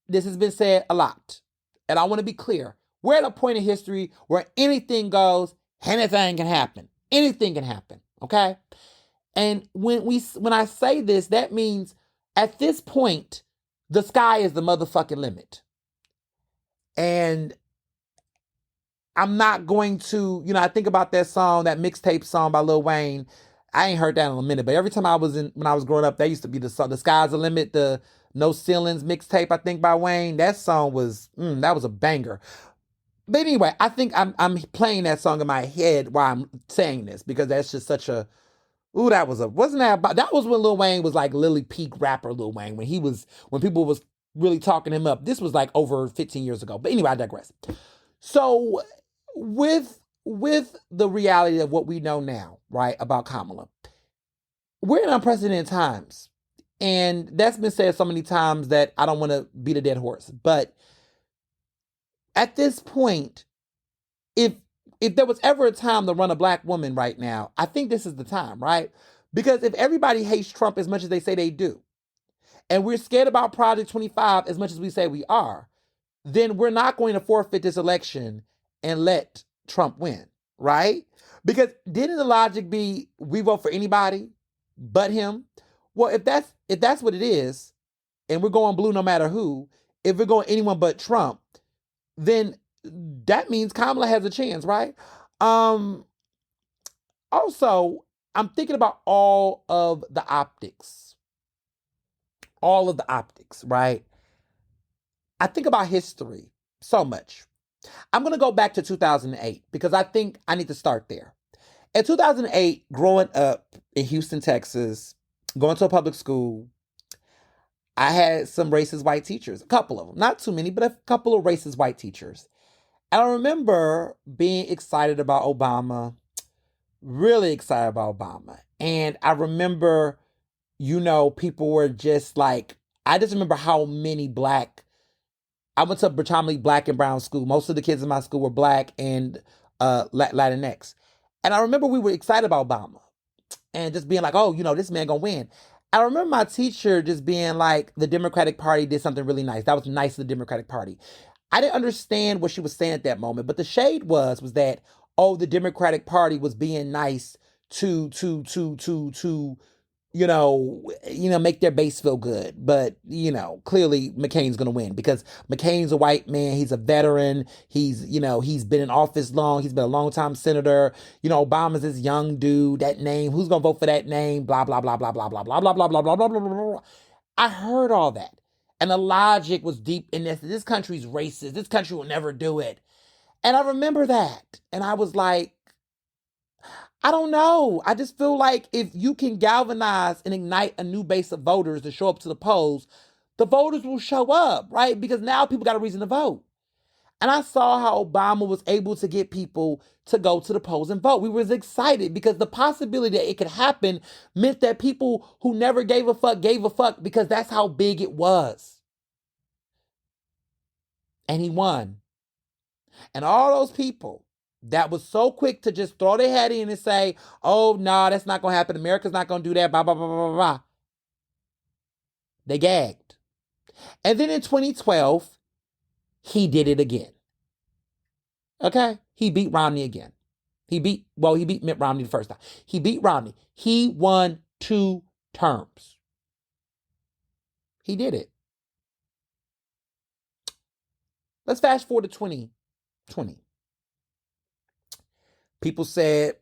This has been said a lot. And I want to be clear. We're at a point in history where anything goes, anything can happen. Anything can happen. Okay? And when I say this, that means at this point, the sky is the motherfucking limit. And I'm not going to, I think about that song, that mixtape song by Lil Wayne. I ain't heard that in a minute, but every time when I was growing up, that used to be the song, The Sky's the Limit, the No Ceilings mixtape, I think, by Wayne. That song that was a banger. But anyway, I think I'm playing that song in my head while I'm saying this, because that's just such a, that was when Lil Wayne was like Lily Peak rapper Lil Wayne, when people was really talking him up. This was like over 15 years ago. But anyway, I digress. So with the reality of what we know now, right, about Kamala, we're in unprecedented times. And that's been said so many times that I don't want to beat a dead horse. But at this point, if there was ever a time to run a black woman right now, I think this is the time, right? Because if everybody hates Trump as much as they say they do, and we're scared about Project 25 as much as we say we are, then we're not going to forfeit this election and let Trump win, right? Because didn't the logic be we vote for anybody but him? Well, if that's what it is, and we're going blue no matter who, if we're going anyone but Trump, then that means Kamala has a chance, right? Also, I'm thinking about all of the optics, right? I think about history so much. I'm going to go back to 2008 because I think I need to start there. In 2008, growing up in Houston, Texas, going to a public school, I had some racist white teachers, a couple of them, not too many, but a couple of racist white teachers. And I remember being excited about Obama, really excited about Obama. And I remember, people were just like, I just remember how many I went to a predominantly black and brown school. Most of the kids in my school were black and Latinx. And I remember we were excited about Obama and just being like, oh, this man gonna win. I remember my teacher just being like, the Democratic Party did something really nice. That was nice of the Democratic Party. I didn't understand what she was saying at that moment, but the shade was that, oh, the Democratic Party was being nice to make their base feel good. But, clearly McCain's going to win because McCain's a white man. He's a veteran. He's been in office long. He's been a long time senator. Obama's this young dude, that name. Who's going to vote for that name? Blah, blah, blah, blah, blah, blah, blah, blah, blah, blah, blah, blah, blah, blah. I heard all that. And the logic was deep in this. This country's racist. This country will never do it. And I remember that. And I was like, I don't know. I just feel like if you can galvanize and ignite a new base of voters to show up to the polls, the voters will show up, right? Because now people got a reason to vote. And I saw how Obama was able to get people to go to the polls and vote. We was excited because the possibility that it could happen meant that people who never gave a fuck because that's how big it was. And he won. And all those people that was so quick to just throw their head in and say, oh, no, that's not going to happen. America's not going to do that, blah, blah, blah, blah, blah. They gagged. And then in 2012, he did it again. Okay? He beat Romney again. He beat Mitt Romney the first time. He beat Romney. He won 2 terms. He did it. Let's fast forward to 2020. People said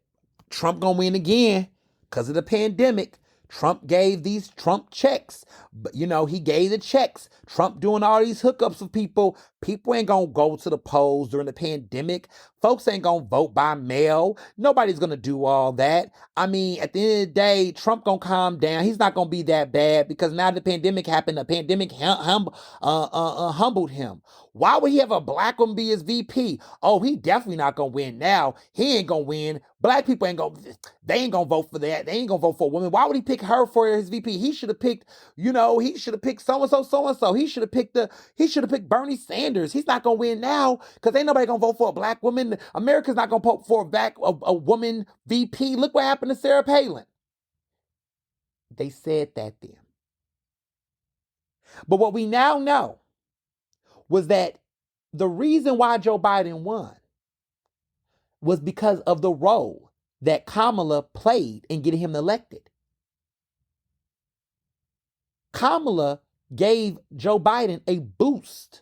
Trump gonna win again because of the pandemic. Trump gave these Trump checks. But, he gave the checks. Trump doing all these hookups with people. People ain't going to go to the polls during the pandemic. Folks ain't going to vote by mail. Nobody's going to do all that. I mean, at the end of the day, Trump going to calm down. He's not going to be that bad because now the pandemic happened. The pandemic humbled him. Why would he have a black woman be his VP? Oh, he definitely not going to win now. He ain't going to win. Black people ain't going to vote for that. They ain't going to vote for a woman. Why would he pick her for his VP? He should have picked, he should have picked so-and-so. He should have picked Bernie Sanders. He's not going to win now because ain't nobody going to vote for a black woman. America's not going to vote for a woman VP. Look what happened to Sarah Palin. They said that then. But what we now know was that the reason why Joe Biden won was because of the role that Kamala played in getting him elected. Kamala gave Joe Biden a boost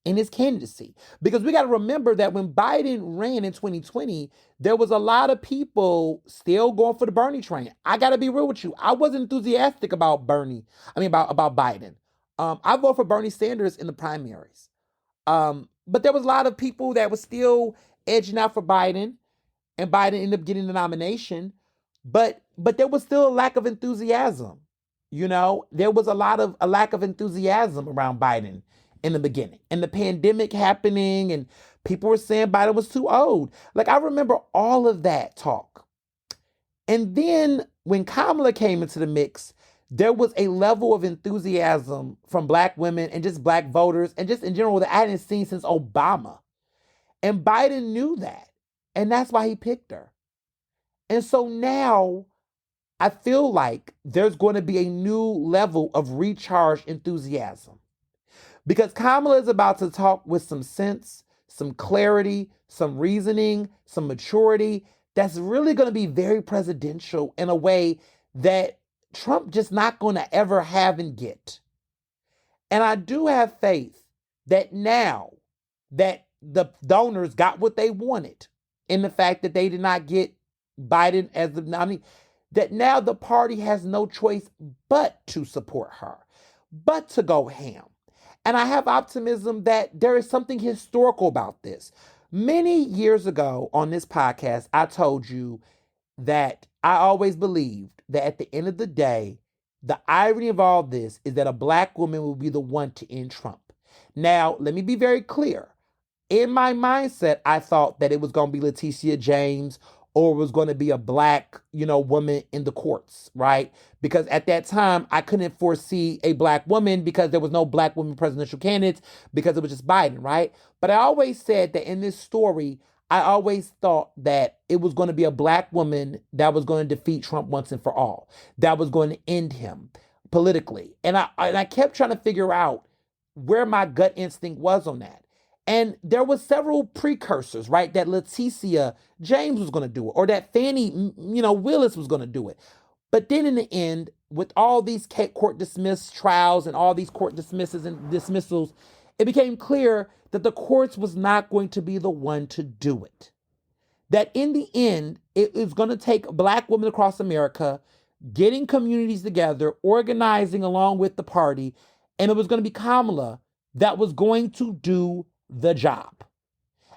in his candidacy. Because we got to remember that when Biden ran in 2020, there was a lot of people still going for the Bernie train. I got to be real with you. I wasn't enthusiastic about about Biden. I voted for Bernie Sanders in the primaries. But there was a lot of people that was still edging out for Biden, and Biden ended up getting the nomination. But there was still a lack of enthusiasm. There was a lack of enthusiasm around Biden in the beginning, and the pandemic happening, and people were saying Biden was too old. Like, I remember all of that talk. And then when Kamala came into the mix, there was a level of enthusiasm from black women and just black voters and just in general that I hadn't seen since Obama. And Biden knew that. And that's why he picked her. And so now I feel like there's going to be a new level of recharged enthusiasm. Because Kamala is about to talk with some sense, some clarity, some reasoning, some maturity that's really going to be very presidential in a way that Trump just not going to ever have and get. And I do have faith that now that the donors got what they wanted in the fact that they did not get Biden as the nominee, that now the party has no choice but to support her, but to go ham. And I have optimism that there is something historical about this. Many years ago on this podcast, I told you that I always believed that at the end of the day, the irony of all this is that a black woman will be the one to end Trump. Now, let me be very clear. In my mindset, I thought that it was going to be Leticia James or it was going to be a black, woman in the courts, right? Because at that time, I couldn't foresee a black woman because there was no black women presidential candidates because it was just Biden, right? But I always said that in this story, I always thought that it was going to be a black woman that was going to defeat Trump once and for all, that was going to end him politically. And I kept trying to figure out where my gut instinct was on that. And there was several precursors, right? That Leticia James was going to do it, or that Fannie, Willis was going to do it. But then in the end, with all these court dismissed trials and all these court dismisses and dismissals, it became clear that the courts was not going to be the one to do it. That in the end, it is going to take black women across America getting communities together, organizing along with the party, and it was going to be Kamala that was going to do the job.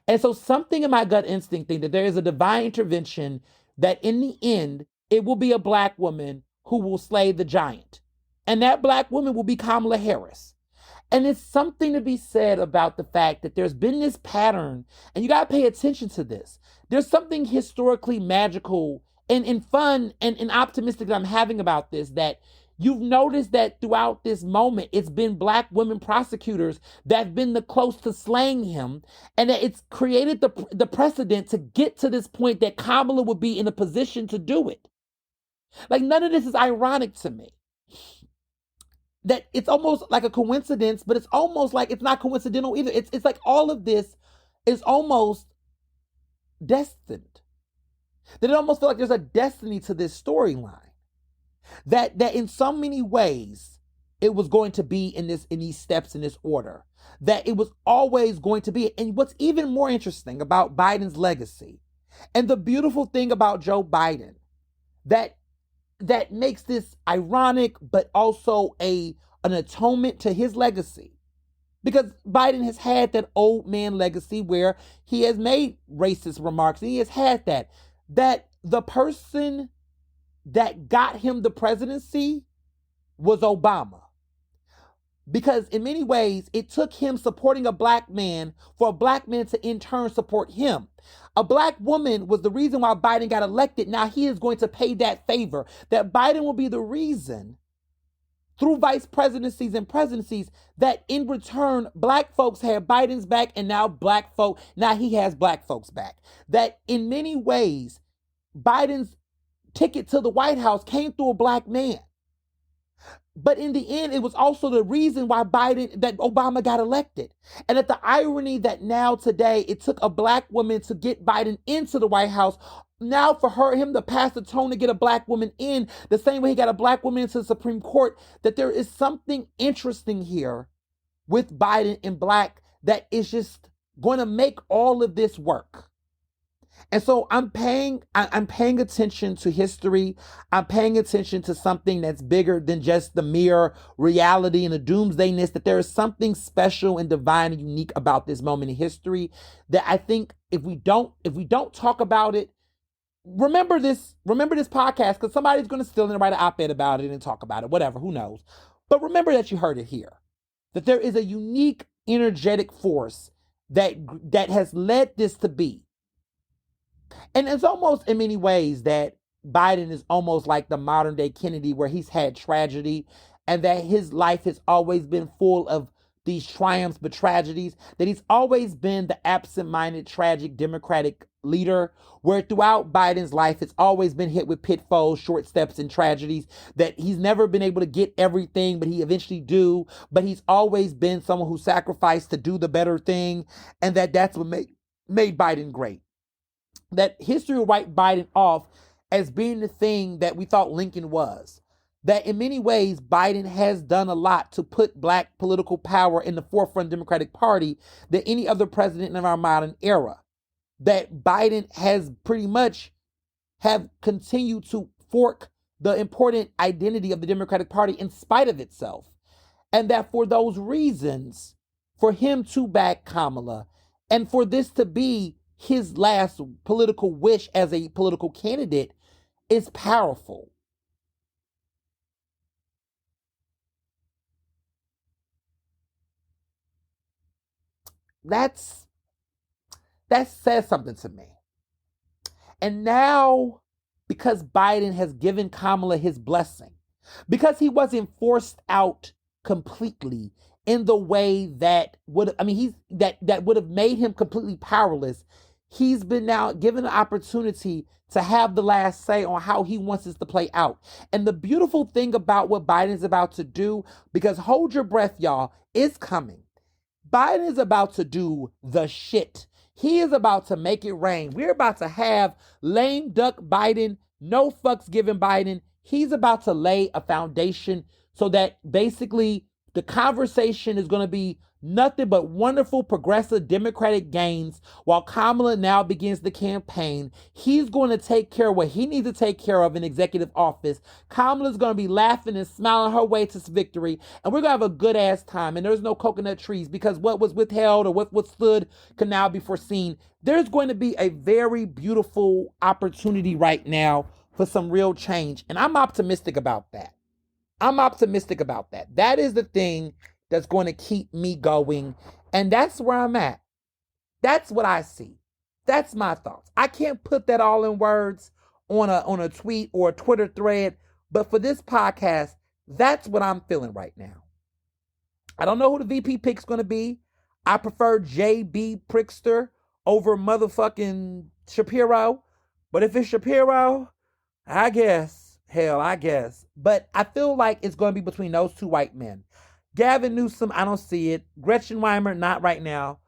And so something in my gut instinct think that there is a divine intervention that in the end, it will be a black woman who will slay the giant. And that black woman will be Kamala Harris. And it's something to be said about the fact that there's been this pattern, and you got to pay attention to this. There's something historically magical and fun and optimistic that I'm having about this, that you've noticed that throughout this moment, it's been black women prosecutors that have been the close to slaying him, and that it's created the precedent to get to this point that Kamala would be in a position to do it. Like, none of this is ironic to me. That it's almost like a coincidence, but it's almost like it's not coincidental either. It's like all of this is almost destined. That it almost feels like there's a destiny to this storyline. That in so many ways it was going to be in these steps in this order. That it was always going to be. And what's even more interesting about Biden's legacy, and the beautiful thing about Joe Biden, that makes this ironic, but also an atonement to his legacy. Because Biden has had that old man legacy where he has made racist remarks, and he has had that the person that got him the presidency was Obama. Because in many ways, it took him supporting a black man for a black man to in turn support him. A black woman was the reason why Biden got elected. Now he is going to pay that favor. That Biden will be the reason through vice presidencies and presidencies that in return, black folks had Biden's back, and now he has black folks back. That in many ways, Biden's ticket to the White House came through a black man. But in the end, it was also the reason why Obama got elected. And at the irony that now today, it took a black woman to get Biden into the White House. Now for him to pass the tone to get a black woman in, the same way he got a black woman into the Supreme Court, that there is something interesting here with Biden and black that is just going to make all of this work. And so I'm paying attention to history. I'm paying attention to something that's bigger than just the mere reality and the doomsdayness, that there is something special and divine and unique about this moment in history that I think if we don't talk about it, remember this podcast, because somebody's going to steal and write an op-ed about it and talk about it, whatever, who knows. But remember that you heard it here, that there is a unique energetic force that has led this to be. And it's almost in many ways that Biden is almost like the modern day Kennedy, where he's had tragedy and that his life has always been full of these triumphs but tragedies, that he's always been the absent-minded, tragic Democratic leader, where throughout Biden's life, it's always been hit with pitfalls, short steps, and tragedies, that he's never been able to get everything, but he eventually do, but he's always been someone who sacrificed to do the better thing, and that's what made Biden great. That history will write Biden off as being the thing that we thought Lincoln was. That in many ways, Biden has done a lot to put black political power in the forefront of the Democratic Party than any other president in our modern era. That Biden has pretty much have continued to fork the important identity of the Democratic Party in spite of itself. And that for those reasons, for him to back Kamala and for this to be his last political wish as a political candidate is powerful. That's that says something to me. And now, because Biden has given Kamala his blessing, because he wasn't forced out completely in the way that would, I mean, that would have made him completely powerless. He's been now given an opportunity to have the last say on how he wants this to play out. And the beautiful thing about what Biden is about to do, because hold your breath, y'all, it's coming. Biden is about to do the shit. He is about to make it rain. We're about to have lame duck Biden, no fucks given Biden. He's about to lay a foundation so that basically the conversation is going to be nothing but wonderful progressive Democratic gains while Kamala now begins the campaign. He's going to take care of what he needs to take care of in executive office. Kamala's going to be laughing and smiling her way to victory, and we're going to have a good ass time. And there's no coconut trees because what was withheld or what stood can now be foreseen. There's going to be a very beautiful opportunity right now for some real change, and I'm optimistic about that. I'm optimistic about that. That is the thing that's going to keep me going. And that's where I'm at. That's what I see. That's my thoughts. I can't put that all in words on a tweet or a Twitter thread. But for this podcast, that's what I'm feeling right now. I don't know who the VP pick's going to be. I prefer JB Prickster over motherfucking Shapiro. But if it's Shapiro, I guess. Hell, I guess. But I feel like it's going to be between those two white men. Gavin Newsom, I don't see it. Gretchen Weimer, not right now.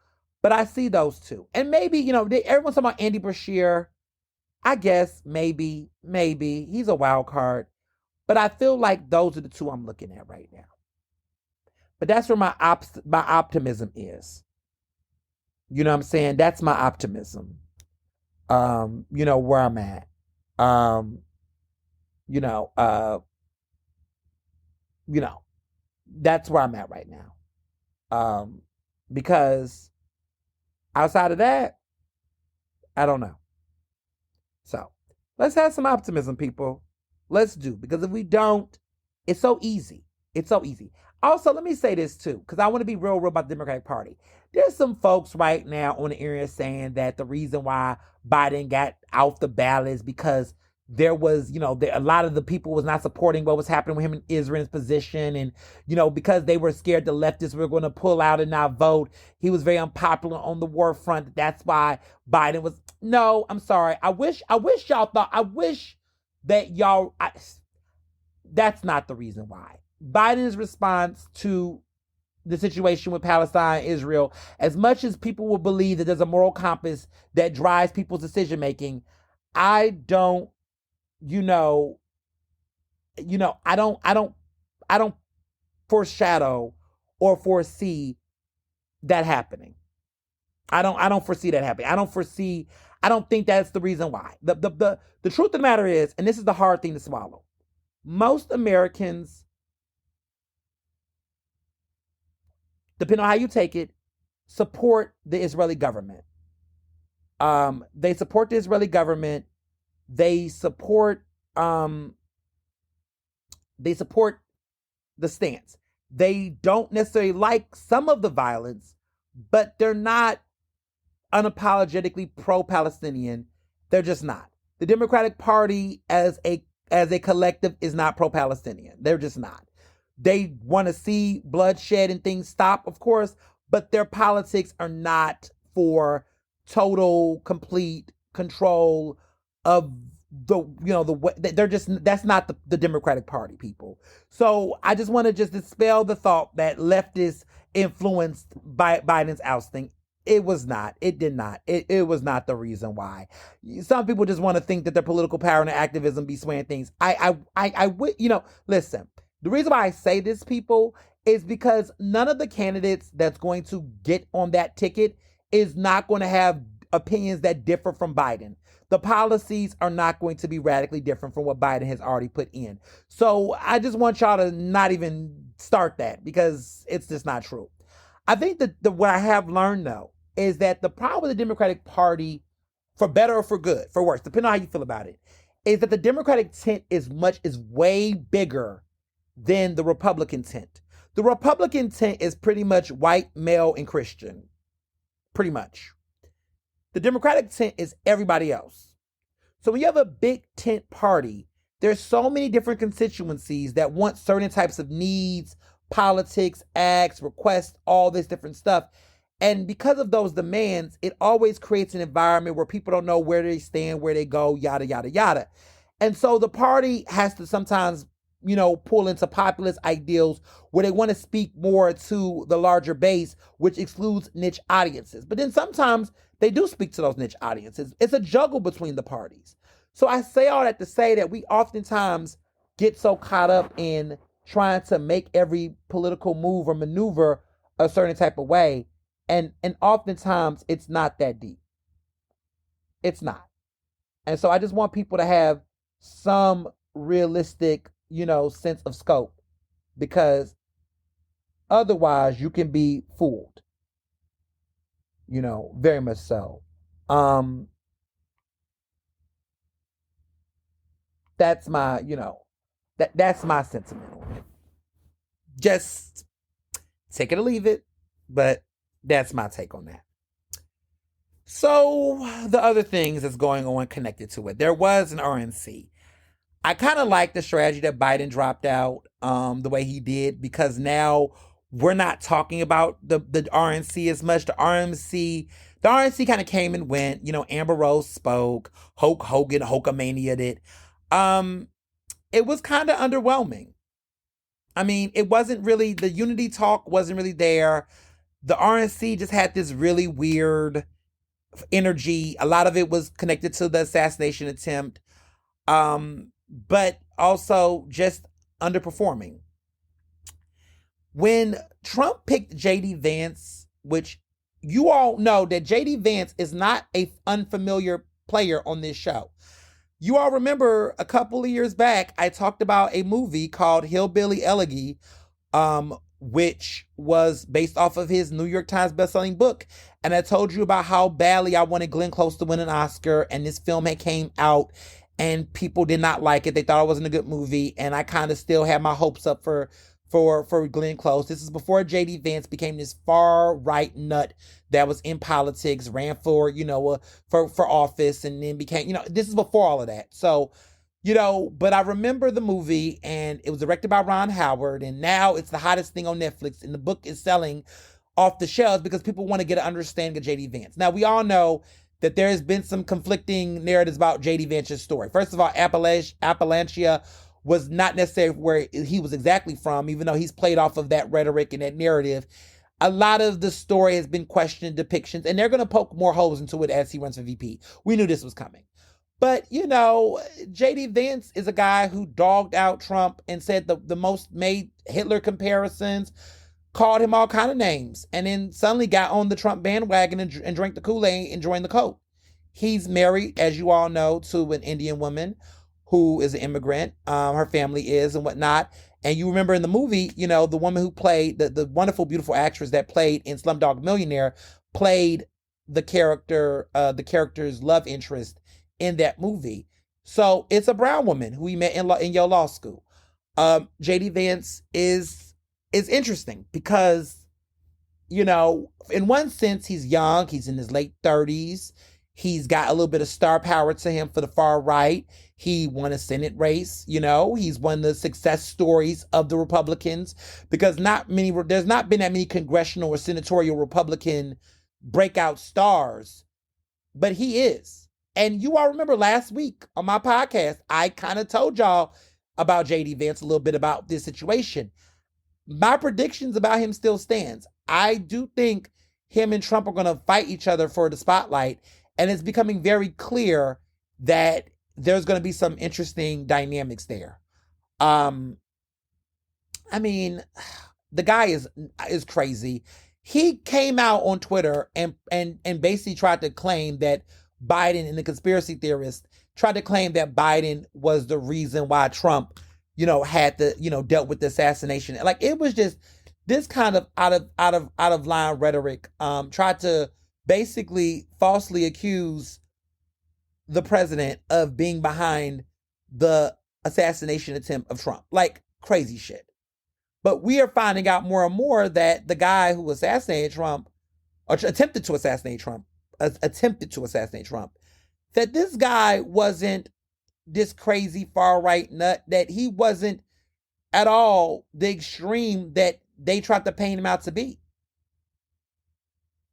But I see those two. And maybe, everyone's talking about Andy Beshear. I guess, maybe. He's a wild card. But I feel like those are the two I'm looking at right now. But that's where my optimism is. You know what I'm saying? That's my optimism. Where I'm at. That's where I'm at right now. Because outside of that, I don't know. So let's have some optimism, people. Let's do. Because if we don't, it's so easy. It's so easy. Also, let me say this too, because I want to be real about the Democratic Party. There's some folks right now on the area saying that the reason why Biden got out the ballot is because there was, a lot of the people was not supporting what was happening with him in Israel's position. And, because they were scared the leftists were going to pull out and not vote. He was very unpopular on the war front. That's why Biden was, no, I'm sorry. I wish y'all thought, that's not the reason why. Biden's response to the situation with Palestine and Israel, as much as people will believe that there's a moral compass that drives people's decision making, I don't I don't foreshadow or foresee that happening. I don't foresee that happening. I don't think that's the reason why. The truth of the matter is, and this is the hard thing to swallow, most Americans, depending on how you take it, support the Israeli government. They support the Israeli government. They support the stance. They don't necessarily like some of the violence, but they're not unapologetically pro-Palestinian. They're just not. The Democratic Party as a collective is not pro-Palestinian. They're just not. They want to see bloodshed and things stop, of course, but their politics are not for total, complete control of that's not the Democratic Party, people. So I just want to just dispel the thought that leftists influenced by Biden's ousting. It was not. It did not. It was not the reason why. Some people just want to think that their political power and activism be swaying things. I would, listen, the reason why I say this, people, is because none of the candidates that's going to get on that ticket is not going to have opinions that differ from Biden. The policies are not going to be radically different from what Biden has already put in. So I just want y'all to not even start that because it's just not true. I think that what I have learned though is that the problem with the Democratic Party, for better or for good, for worse, depending on how you feel about it, is that the Democratic tent is way bigger than the Republican tent. The Republican tent is pretty much white, male, and Christian. Pretty much. The Democratic tent is everybody else. So when you have a big tent party, there's so many different constituencies that want certain types of needs, politics, acts, requests, all this different stuff. And because of those demands, it always creates an environment where people don't know where they stand, where they go, yada, yada, yada. And so the party has to sometimes, pull into populist ideals where they want to speak more to the larger base, which excludes niche audiences. But then sometimes they do speak to those niche audiences. It's a juggle between the parties. So I say all that to say that we oftentimes get so caught up in trying to make every political move or maneuver a certain type of way. And oftentimes it's not that deep. It's not. And so I just want people to have some realistic, sense of scope, because otherwise you can be fooled. Very much so. That's my, that's my sentiment on it. Just take it or leave it, but that's my take on that. So the other things that's going on connected to it, there was an RNC. I kind of like the strategy that Biden dropped out the way he did, because now we're not talking about the RNC as much. The RNC kind of came and went. Amber Rose spoke. Hulk Hogan, Hulkamania did. It was kind of underwhelming. I mean, it wasn't really, the unity talk wasn't really there. The RNC just had this really weird energy. A lot of it was connected to the assassination attempt. But also just underperforming. When Trump picked J.D. Vance, which you all know that J.D. Vance is not an unfamiliar player on this show. You all remember a couple of years back, I talked about a movie called Hillbilly Elegy, which was based off of his New York Times bestselling book. And I told you about how badly I wanted Glenn Close to win an Oscar, and this film had came out and people did not like it. They thought it wasn't a good movie, and I kind of still had my hopes up for Glenn Close. This is before J.D. Vance became this far right nut that was in politics, ran for for office, and then became this is before all of that. So but I remember the movie, and it was directed by Ron Howard, and now it's the hottest thing on Netflix, and the book is selling off the shelves because people want to get an understanding of J.D. Vance. Now we all know that there has been some conflicting narratives about J.D. Vance's story. First of all, Appalachia was not necessarily where he was exactly from, even though he's played off of that rhetoric and that narrative. A lot of the story has been questioned depictions, and they're going to poke more holes into it as he runs for VP. We knew this was coming. But, J.D. Vance is a guy who dogged out Trump and said the most made Hitler comparisons, called him all kind of names, and then suddenly got on the Trump bandwagon and drank the Kool-Aid and joined the cult. He's married, as you all know, to an Indian woman who is an immigrant. Her family is and whatnot. And you remember in the movie, the woman who played, the wonderful, beautiful actress that played in Slumdog Millionaire, played the character's love interest in that movie. So it's a brown woman who he met in your law school. J.D. Vance is interesting because, in one sense, he's young. He's in his late 30s. He's got a little bit of star power to him for the far right. He won a Senate race. He's one of the success stories of the Republicans, because there's not been that many congressional or senatorial Republican breakout stars, but he is. And you all remember last week on my podcast, I kind of told y'all about J.D. Vance, a little bit about this situation. My predictions about him still stands. I do think him and Trump are going to fight each other for the spotlight, and it's becoming very clear that there's going to be some interesting dynamics there. I mean, the guy is crazy. he came out on Twitter and basically tried to claim that Biden, and the conspiracy theorists tried to claim that Biden was the reason why Trump, had the, dealt with the assassination. Like, it was just this kind of out of line rhetoric. Tried to basically falsely accuse the president of being behind the assassination attempt of Trump. Like, crazy shit. But we are finding out more and more that the guy who assassinated Trump, or attempted to assassinate Trump, that this guy wasn't this crazy far right nut, that he wasn't at all the extreme that they tried to paint him out to be.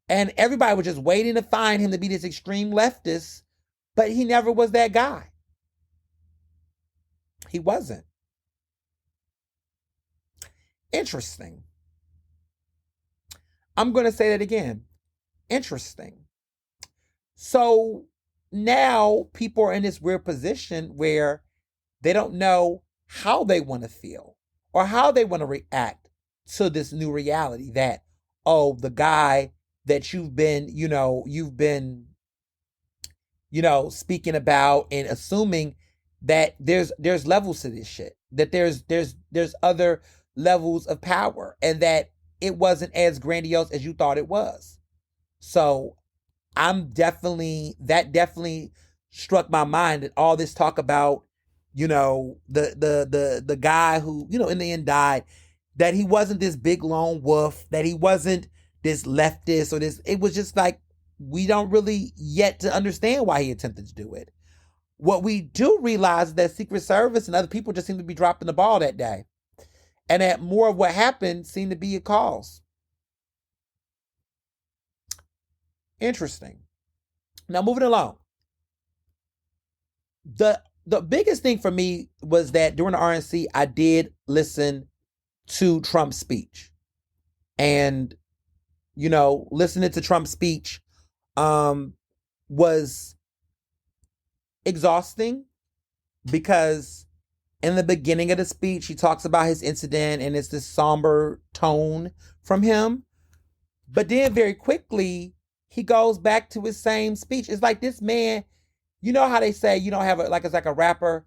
And everybody was just waiting to find him to be this extreme leftist, but he never was that guy. He wasn't. Interesting. I'm going to say that again. Interesting. So now people are in this weird position where they don't know how they want to feel or how they want to react to this new reality that, oh, the guy that you've been speaking about and assuming that there's levels to this shit, that there's other levels of power, and that it wasn't as grandiose as you thought it was. So that definitely struck my mind, that all this talk about, the guy who, in the end died, that he wasn't this big lone wolf, that he wasn't this leftist or this, it was just like, we don't really yet to understand why he attempted to do it. What we do realize is that Secret Service and other people just seem to be dropping the ball that day. And that more of what happened seemed to be a cause. Interesting. Now, moving along. The biggest thing for me was that during the RNC, I did listen to Trump's speech. And, listening to Trump's speech was exhausting, because in the beginning of the speech, he talks about his incident and it's this somber tone from him. But then very quickly, he goes back to his same speech. It's like this man, you know how they say you don't have it's like a rapper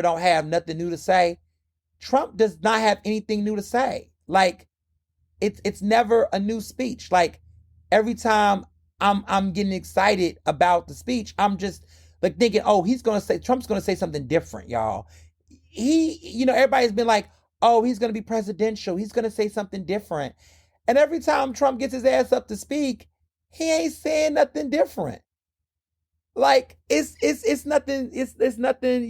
don't have nothing new to say. Trump does not have anything new to say. Like, it's never a new speech. Like, every time I'm getting excited about the speech, I'm just like thinking, oh, Trump's gonna say something different, y'all. Everybody's been like, oh, he's gonna be presidential, he's gonna say something different. And every time Trump gets his ass up to speak, he ain't saying nothing different. Like, it's nothing, it's nothing,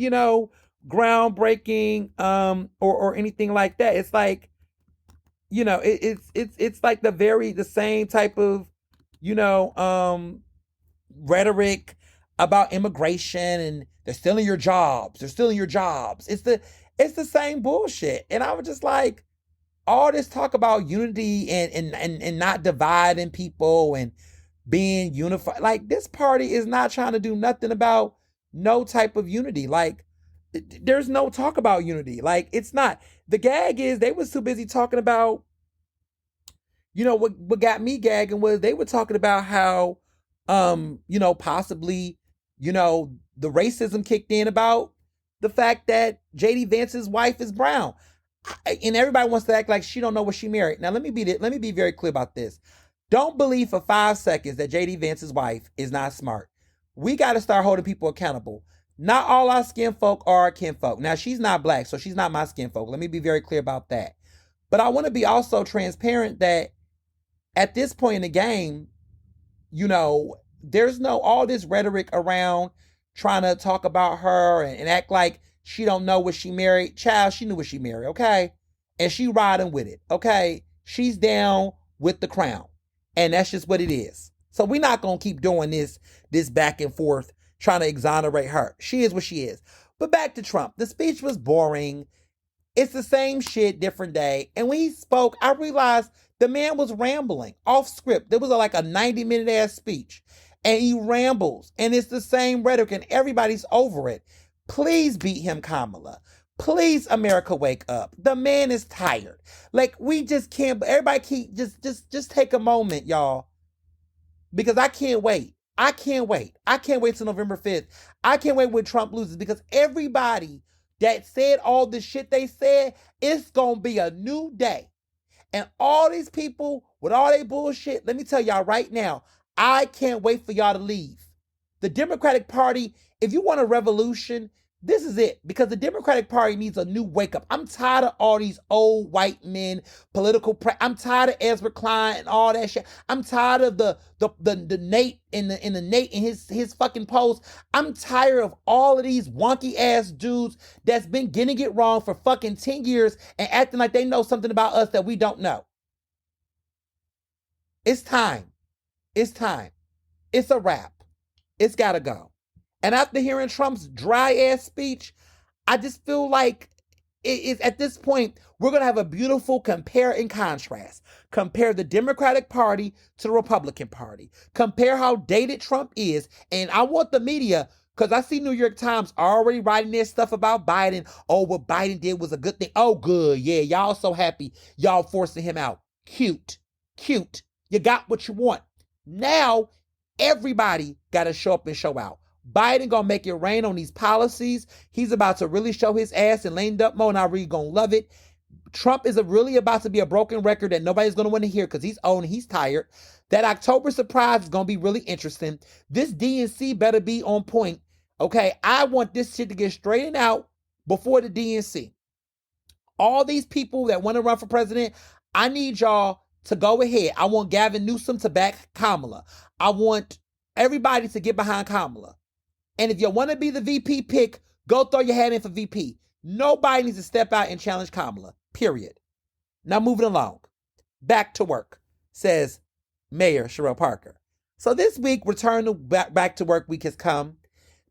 groundbreaking, or anything like that. It's like, it's like the same type of, rhetoric about immigration, and they're stealing your jobs. It's the same bullshit. And I was just like, all this talk about unity and not dividing people and being unified. Like, this party is not trying to do nothing about no type of unity. Like, there's no talk about unity. Like, it's not. The gag is they was too busy talking about, what got me gagging was they were talking about how, possibly, the racism kicked in about the fact that JD Vance's wife is brown. And everybody wants to act like she don't know what she married. Now, let me be very clear about this. Don't believe for 5 seconds that JD Vance's wife is not smart. We got to start holding people accountable. Not all our skin folk are our kinfolk. Now, she's not black, so she's not my skin folk. Let me be very clear about that. But I want to be also transparent that at this point in the game, there's all this rhetoric around trying to talk about her and act like she don't know what she married. Child, she knew what she married, okay? And she riding with it, okay? She's down with the crown. And that's just what it is. So we're not going to keep doing this back and forth, trying to exonerate her. She is what she is. But back to Trump. The speech was boring. It's the same shit, different day. And when he spoke, I realized the man was rambling off script. There was like a 90-minute ass speech. And he rambles. And it's the same rhetoric and everybody's over it. Please beat him, Kamala. Please, America, wake up. The man is tired. Like, we just can't. Everybody keep just take a moment, y'all, because I can't wait. I can't wait. I can't wait till November 5th. I can't wait when Trump loses, because everybody that said all the shit they said, it's gonna be a new day. And all these people with all their bullshit, let me tell y'all right now, I can't wait for y'all to leave. The Democratic Party, if you want a revolution, this is it, because the Democratic Party needs a new wake up. I'm tired of all these old white men, I'm tired of Ezra Klein and all that shit. I'm tired of the Nate in the Nate in his fucking post. I'm tired of all of these wonky ass dudes that's been getting it wrong for fucking 10 years and acting like they know something about us that we don't know. It's time. It's time. It's a wrap. It's gotta go. And after hearing Trump's dry ass speech, I just feel like it is, at this point, we're going to have a beautiful compare and contrast. Compare the Democratic Party to the Republican Party. Compare how dated Trump is. And I want the media, because I see New York Times already writing their stuff about Biden. Oh, what Biden did was a good thing. Oh, good. Yeah, y'all so happy. Y'all forcing him out. Cute. Cute. You got what you want. Now, everybody got to show up and show out. Biden gonna make it rain on these policies. He's about to really show his ass and lame up more, and I really gonna love it. Trump is really about to be a broken record that nobody's gonna want to hear because he's old and he's tired. That October surprise is gonna be really interesting. This DNC better be on point. Okay, I want this shit to get straightened out before the DNC. All these people that want to run for president, I need y'all to go ahead. I want Gavin Newsom to back Kamala. I want everybody to get behind Kamala. And if you want to be the VP pick, go throw your hat in for VP. Nobody needs to step out and challenge Kamala, period. Now moving along. Back to work, says Mayor Sherelle Parker. So this week, return to back to work week has come.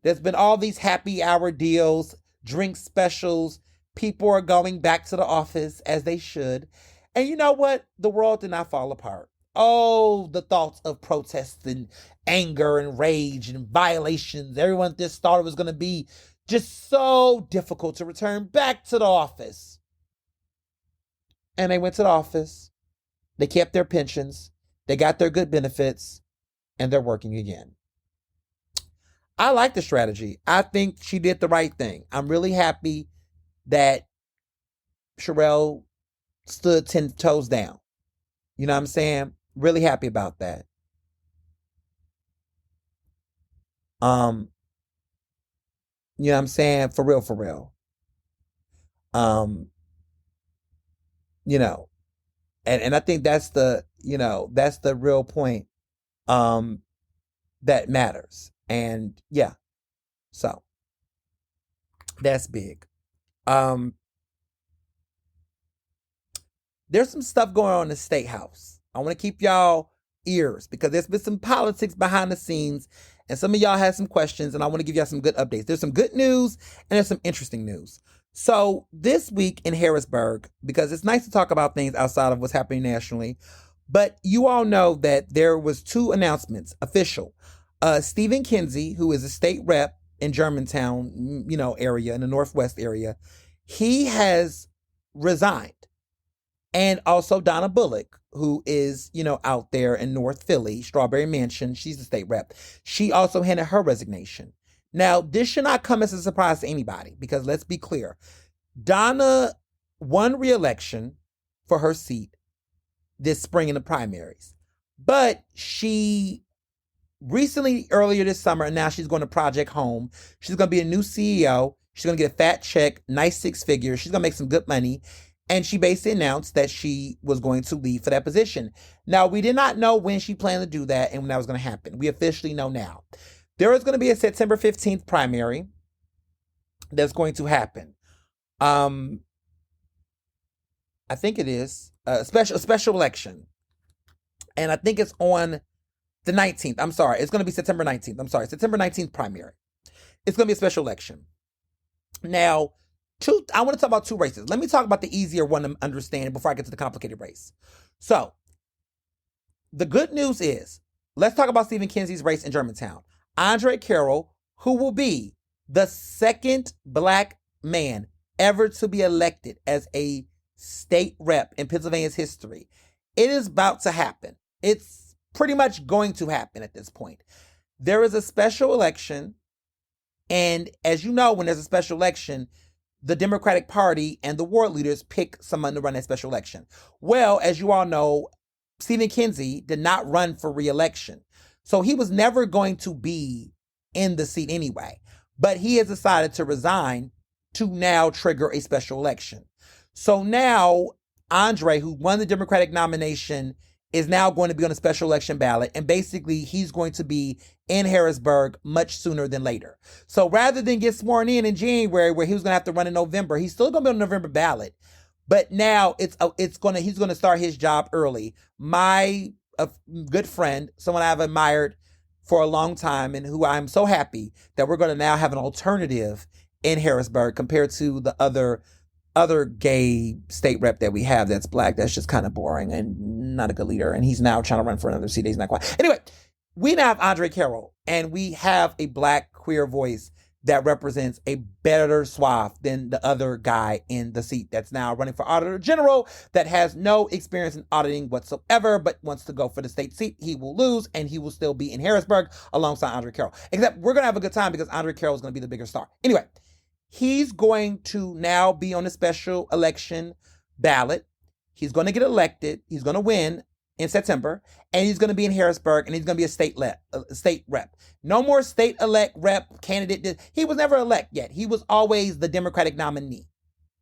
There's been all these happy hour deals, drink specials. People are going back to the office as they should. And you know what? The world did not fall apart. Oh, the thoughts of protests and anger and rage and violations. Everyone just thought it was going to be just so difficult to return back to the office. And they went to the office. They kept their pensions. They got their good benefits. And they're working again. I like the strategy. I think she did the right thing. I'm really happy that Sherelle stood 10 toes down. You know what I'm saying? Really happy about that. You know what I'm saying? For real, for real. You know, and I think that's the, that's the real point that matters. And yeah, so that's big. There's some stuff going on in the State House. I want to keep y'all ears because there's been some politics behind the scenes and some of y'all had some questions and I want to give y'all some good updates. There's some good news and there's some interesting news. So this week in Harrisburg, because it's nice to talk about things outside of what's happening nationally, but you all know that there was 2 announcements, official. Stephen Kinsey, who is a state rep in Germantown, area, in the Northwest area, he has resigned. And also Donna Bullock, who is, out there in North Philly, Strawberry Mansion. She's the state rep. She also handed her resignation. Now, this should not come as a surprise to anybody because let's be clear. Donna won re-election for her seat this spring in the primaries. But she recently, earlier this summer, and now she's going to Project Home. She's going to be a new CEO. She's going to get a fat check, nice 6 figures. She's going to make some good money. And she basically announced that she was going to leave for that position. Now, we did not know when she planned to do that and when that was going to happen. We officially know now. There is going to be a September 15th primary that's going to happen. I think it is a special election. And I think it's on the 19th. I'm sorry. It's going to be September 19th. I'm sorry. September 19th primary. It's going to be a special election. Now, I want to talk about 2 races. Let me talk about the easier one to understand before I get to the complicated race. So, the good news is, let's talk about Stephen Kinsey's race in Germantown. Andre Carroll, who will be the second Black man ever to be elected as a state rep in Pennsylvania's history. It is about to happen. It's pretty much going to happen at this point. There is a special election, and as you know, when there's a special election, the Democratic Party and the ward leaders pick someone to run that special election. Well, as you all know, Stephen Kinsey did not run for re-election. So he was never going to be in the seat anyway. But he has decided to resign to now trigger a special election. So now Andre, who won the Democratic nomination, is now going to be on a special election ballot. And basically, he's going to be in Harrisburg much sooner than later. So rather than get sworn in January, where he was going to have to run in November, he's still going to be on the November ballot. But now he's going to start his job early. My good friend, someone I've admired for a long time, and who I'm so happy that we're going to now have an alternative in Harrisburg compared to the other gay state rep that we have that's black. That's just kind of boring and not a good leader. And he's now trying to run for another seat. He's not quite. Anyway, we now have Andre Carroll, and we have a black queer voice that represents a better swath than the other guy in the seat that's now running for Auditor General, that has no experience in auditing whatsoever, but wants to go for the state seat. He will lose, and he will still be in Harrisburg alongside Andre Carroll. Except we're going to have a good time because Andre Carroll is going to be the bigger star. Anyway, he's going to now be on a special election ballot. He's going to get elected. He's going to win in September, and he's going to be in Harrisburg, and he's going to be a state rep. No more state rep candidate. He was never elect yet. He was always the Democratic nominee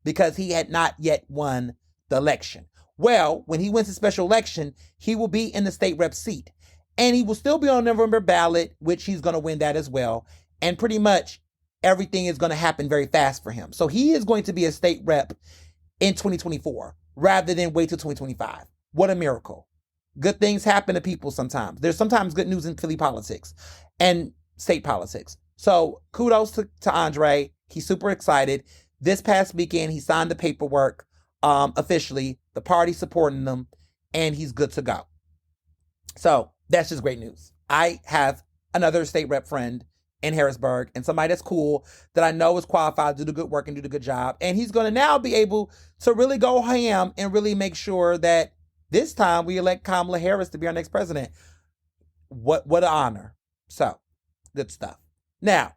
because he had not yet won the election. Well, when he wins the special election, he will be in the state rep seat, and he will still be on the November ballot, which he's going to win that as well. And pretty much everything is going to happen very fast for him. So he is going to be a state rep in 2024 rather than wait till 2025. What a miracle. Good things happen to people sometimes. There's sometimes good news in Philly politics and state politics. So kudos to Andre. He's super excited. This past weekend, he signed the paperwork officially. The party supporting him, and he's good to go. So that's just great news. I have another state rep friend in Harrisburg, and somebody that's cool, that I know is qualified to do the good work and do the good job. And he's going to now be able to really go ham and really make sure that this time we elect Kamala Harris to be our next president. What an honor. So, good stuff. Now,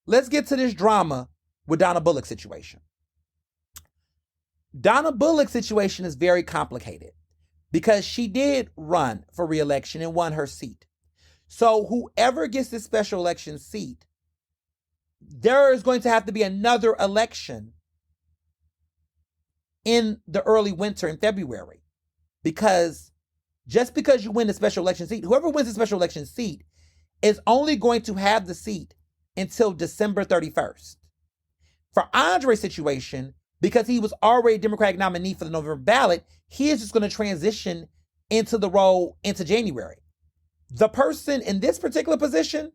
let's get to this drama with Donna Bullock's situation. Donna Bullock's situation is very complicated because she did run for re-election and won her seat. So whoever gets this special election seat, there is going to have to be another election in the early winter in February. Because just because you win the special election seat, whoever wins the special election seat is only going to have the seat until December 31st. For Andre's situation, because he was already a Democratic nominee for the November ballot, he is just going to transition into the role into January. The person in this particular position,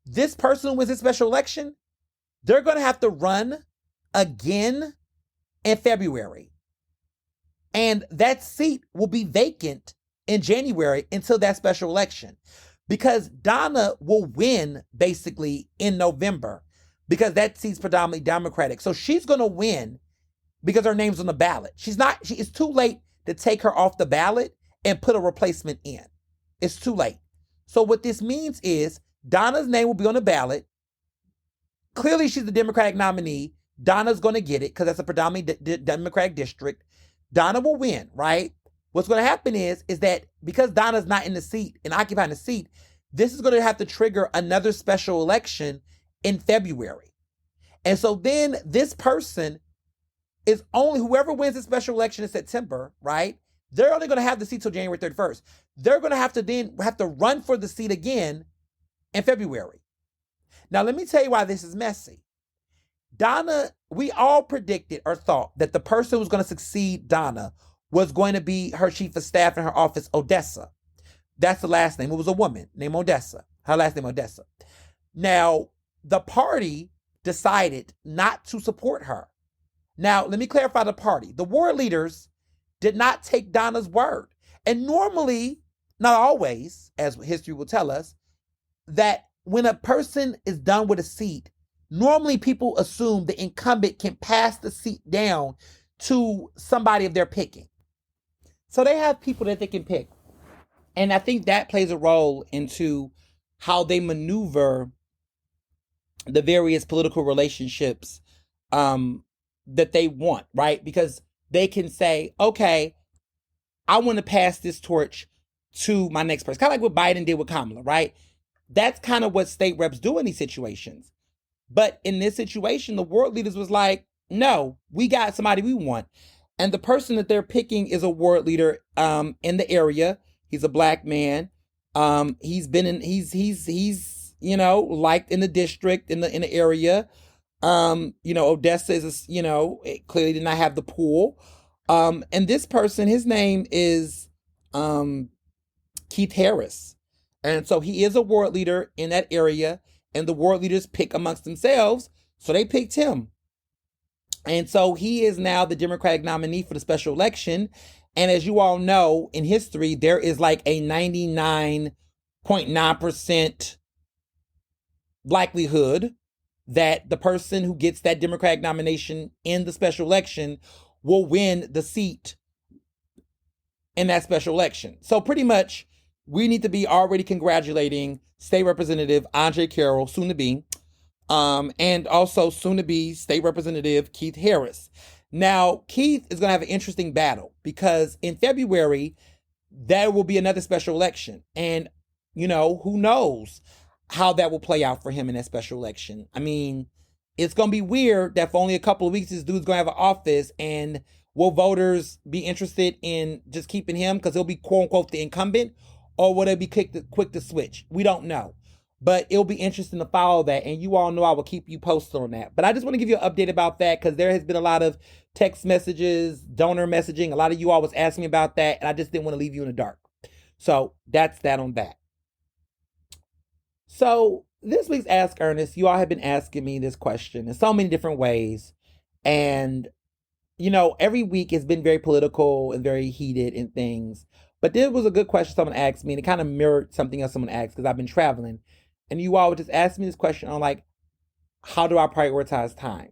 this person who wins this special election, they're going to have to run again in February. And that seat will be vacant in January until that special election, because Donna will win basically in November because that seat's predominantly Democratic. So she's going to win because her name's on the ballot. It's too late to take her off the ballot and put a replacement in. It's too late. So what this means is Donna's name will be on the ballot. Clearly, she's the Democratic nominee. Donna's going to get it because that's a predominantly Democratic district. Donna will win, right? What's going to happen is that because Donna's not in the seat and occupying the seat, this is going to have to trigger another special election in February. And so then this person is only, whoever wins the special election in September, right? They're only going to have the seat till January 31st. They're going to have to run for the seat again in February. Now, let me tell you why this is messy. Donna, we all predicted or thought that the person who was going to succeed Donna was going to be her chief of staff in her office, Odessa. That's the last name. It was a woman named Odessa. Her last name, Odessa. Now, the party decided not to support her. Now, let me clarify the party. The ward leaders did not take Donna's word. And normally, not always, as history will tell us, that when a person is done with a seat, Normally, people assume the incumbent can pass the seat down to somebody of their picking. So they have people that they can pick. And I think that plays a role into how they maneuver the various political relationships that they want, right? Because they can say, okay, I want to pass this torch to my next person. Kind of like what Biden did with Kamala, right? That's kind of what state reps do in these situations. But in this situation, the world leaders was like, no, we got somebody we want. And the person that they're picking is a ward leader in the area. He's a black man. He's been in he's liked in the district in the area. Odessa is it clearly did not have the pool. And this person, his name is Keith Harris. And so he is a ward leader in that area, and the ward leaders pick amongst themselves. So they picked him. And so he is now the Democratic nominee for the special election. And as you all know, in history, there is like a 99.9% likelihood that the person who gets that Democratic nomination in the special election will win the seat in that special election. So pretty much, we need to be already congratulating State Representative Andre Carroll, soon to be, and also soon to be State Representative Keith Harris. Now, Keith is going to have an interesting battle because in February, there will be another special election. And, who knows how that will play out for him in that special election. I mean, it's going to be weird that for only a couple of weeks, this dude's going to have an office, and will voters be interested in just keeping him because he'll be quote unquote the incumbent, or will they be quick to switch? We don't know. But it'll be interesting to follow that. And you all know I will keep you posted on that. But I just want to give you an update about that because there has been a lot of text messages, donor messaging. A lot of you all was asking me about that. And I just didn't want to leave you in the dark. So that's that on that. So this week's Ask Ernest, you all have been asking me this question in so many different ways. And, every week has been very political and very heated and things. But there was a good question someone asked me, and it kind of mirrored something else someone asked because I've been traveling. And you all would just ask me this question on like, how do I prioritize time?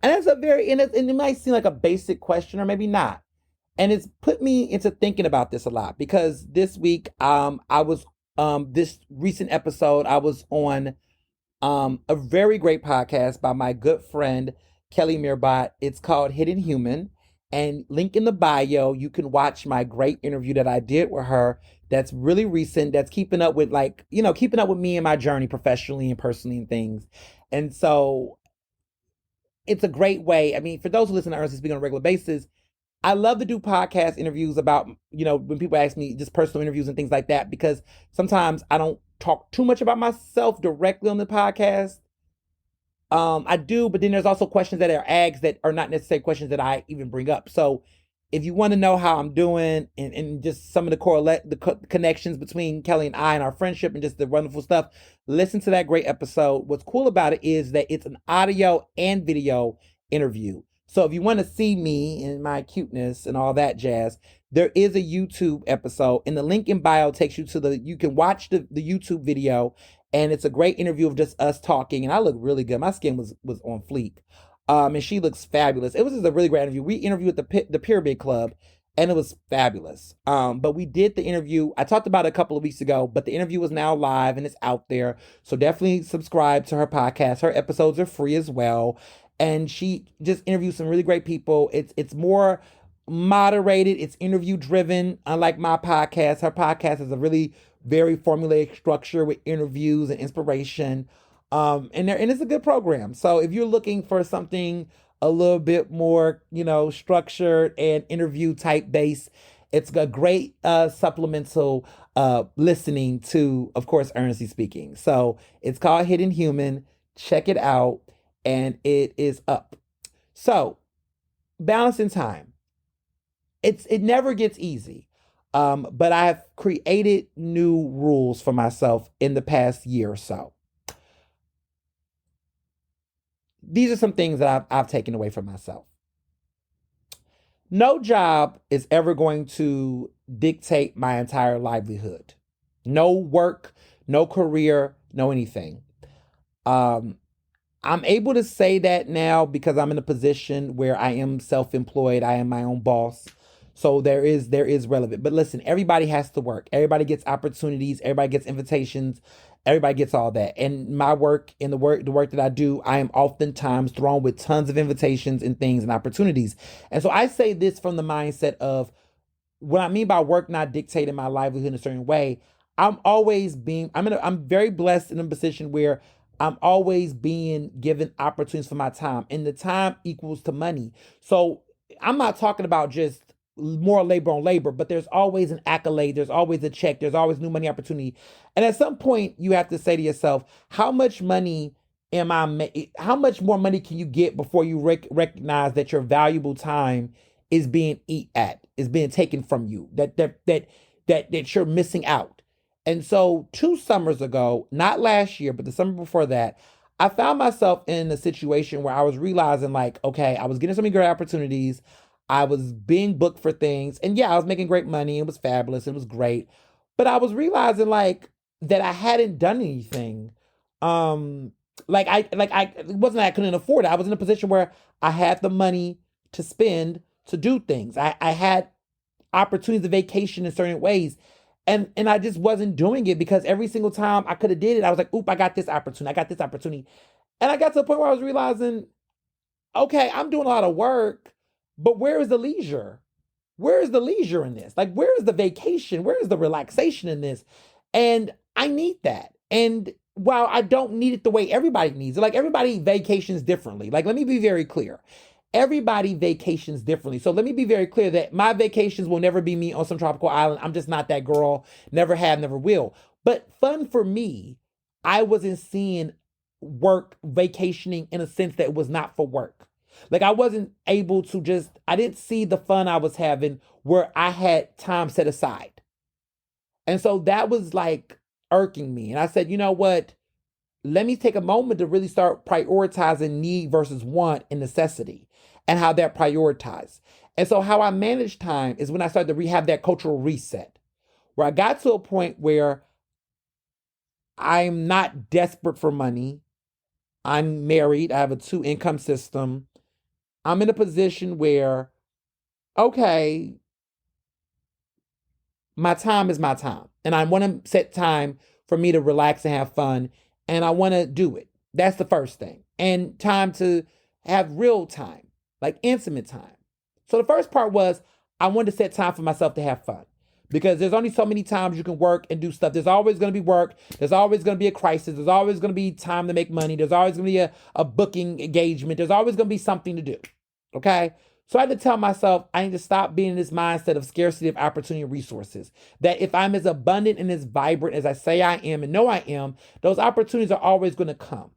And that's and it might seem like a basic question or maybe not. And it's put me into thinking about this a lot because this week, I was, this recent episode, I was on a very great podcast by my good friend, Kelly Mirbot. It's called Hidden Human. And link in the bio, you can watch my great interview that I did with her. That's really recent. That's keeping up with me and my journey professionally and personally and things. And so it's a great way. I mean, for those who listen to Ernestly speak on a regular basis, I love to do podcast interviews about, when people ask me just personal interviews and things like that, because sometimes I don't talk too much about myself directly on the podcast. I do, but then there's also questions that are asked that are not necessarily questions that I even bring up. So if you want to know how I'm doing and just some of the connections between Kelly and I and our friendship and just the wonderful stuff, listen to that great episode. What's cool about it is that it's an audio and video interview. So if you want to see me and my cuteness and all that jazz, there is a YouTube episode, and the link in bio takes you to you can watch the YouTube video. And it's a great interview of just us talking. And I look really good. My skin was on fleek. And she looks fabulous. It was just a really great interview. We interviewed at the Pyramid Club, and it was fabulous. But we did the interview. I talked about it a couple of weeks ago, but the interview is now live and it's out there. So definitely subscribe to her podcast. Her episodes are free as well. And she just interviews some really great people. It's more moderated. It's interview driven. Unlike my podcast, her podcast is a really very formulaic structure with interviews and inspiration. And it's a good program. So if you're looking for something a little bit more, structured and interview type based, it's a great supplemental listening to, of course, Ernestly speaking. So it's called Hidden Human. Check it out. And it is up. So balancing time. It never gets easy. But I have created new rules for myself in the past year or so. These are some things that I've taken away from myself. No job is ever going to dictate my entire livelihood. No work, no career, no anything. I'm able to say that now because I'm in a position where I am self-employed. I am my own boss. So there is relevant. But listen, everybody has to work. Everybody gets opportunities, everybody gets invitations, everybody gets all that. And my work and the work that I do, I am oftentimes thrown with tons of invitations and things and opportunities. And so I say this from the mindset of what I mean by work not dictating my livelihood in a certain way. I'm very blessed in a position where I'm always being given opportunities for my time, and the time equals to money. So I'm not talking about just more labor on labor, but there's always an accolade, there's always a check, there's always new money opportunity. And at some point you have to say to yourself, how much money how much more money can you get before you recognize that your valuable time is being is being taken from you, that you're missing out. And so 2 summers ago, not last year, but the summer before that, I found myself in a situation where I was realizing, like, okay, I was getting so many great opportunities. I was being booked for things. And yeah, I was making great money. It was fabulous. It was great. But I was realizing, like, that I hadn't done anything. Um, it wasn't that I couldn't afford it. I was in a position where I had the money to spend to do things. I had opportunities to vacation in certain ways. And I just wasn't doing it because every single time I could have did it, I was like, oop, I got this opportunity. I got this opportunity. And I got to a point where I was realizing, okay, I'm doing a lot of work, but where is the leisure? Where is the leisure in this? Like, where is the vacation? Where is the relaxation in this? And I need that. And while I don't need it the way everybody needs it, like everybody vacations differently. Like, let me be very clear. Everybody vacations differently. So let me be very clear that my vacations will never be me on some tropical island. I'm just not that girl. Never have, never will. But fun for me, I wasn't seeing work vacationing in a sense that it was not for work. Like, I wasn't able to I didn't see the fun I was having where I had time set aside. And so that was like irking me. And I said, you know what? Let me take a moment to really start prioritizing need versus want and necessity and how that prioritized. And so how I manage time is when I started to rehab that cultural reset, where I got to a point where I'm not desperate for money. I'm married. I have a 2 income system. I'm in a position where, okay, my time is my time. And I want to set time for me to relax and have fun. And I want to do it. That's the first thing. And time to have real time, like intimate time. So the first part was I wanted to set time for myself to have fun. Because there's only so many times you can work and do stuff. There's always going to be work. There's always going to be a crisis. There's always going to be time to make money. There's always going to be a booking engagement. There's always going to be something to do. Okay? So I had to tell myself I need to stop being in this mindset of scarcity of opportunity and resources. That if I'm as abundant and as vibrant as I say I am and know I am, those opportunities are always going to come.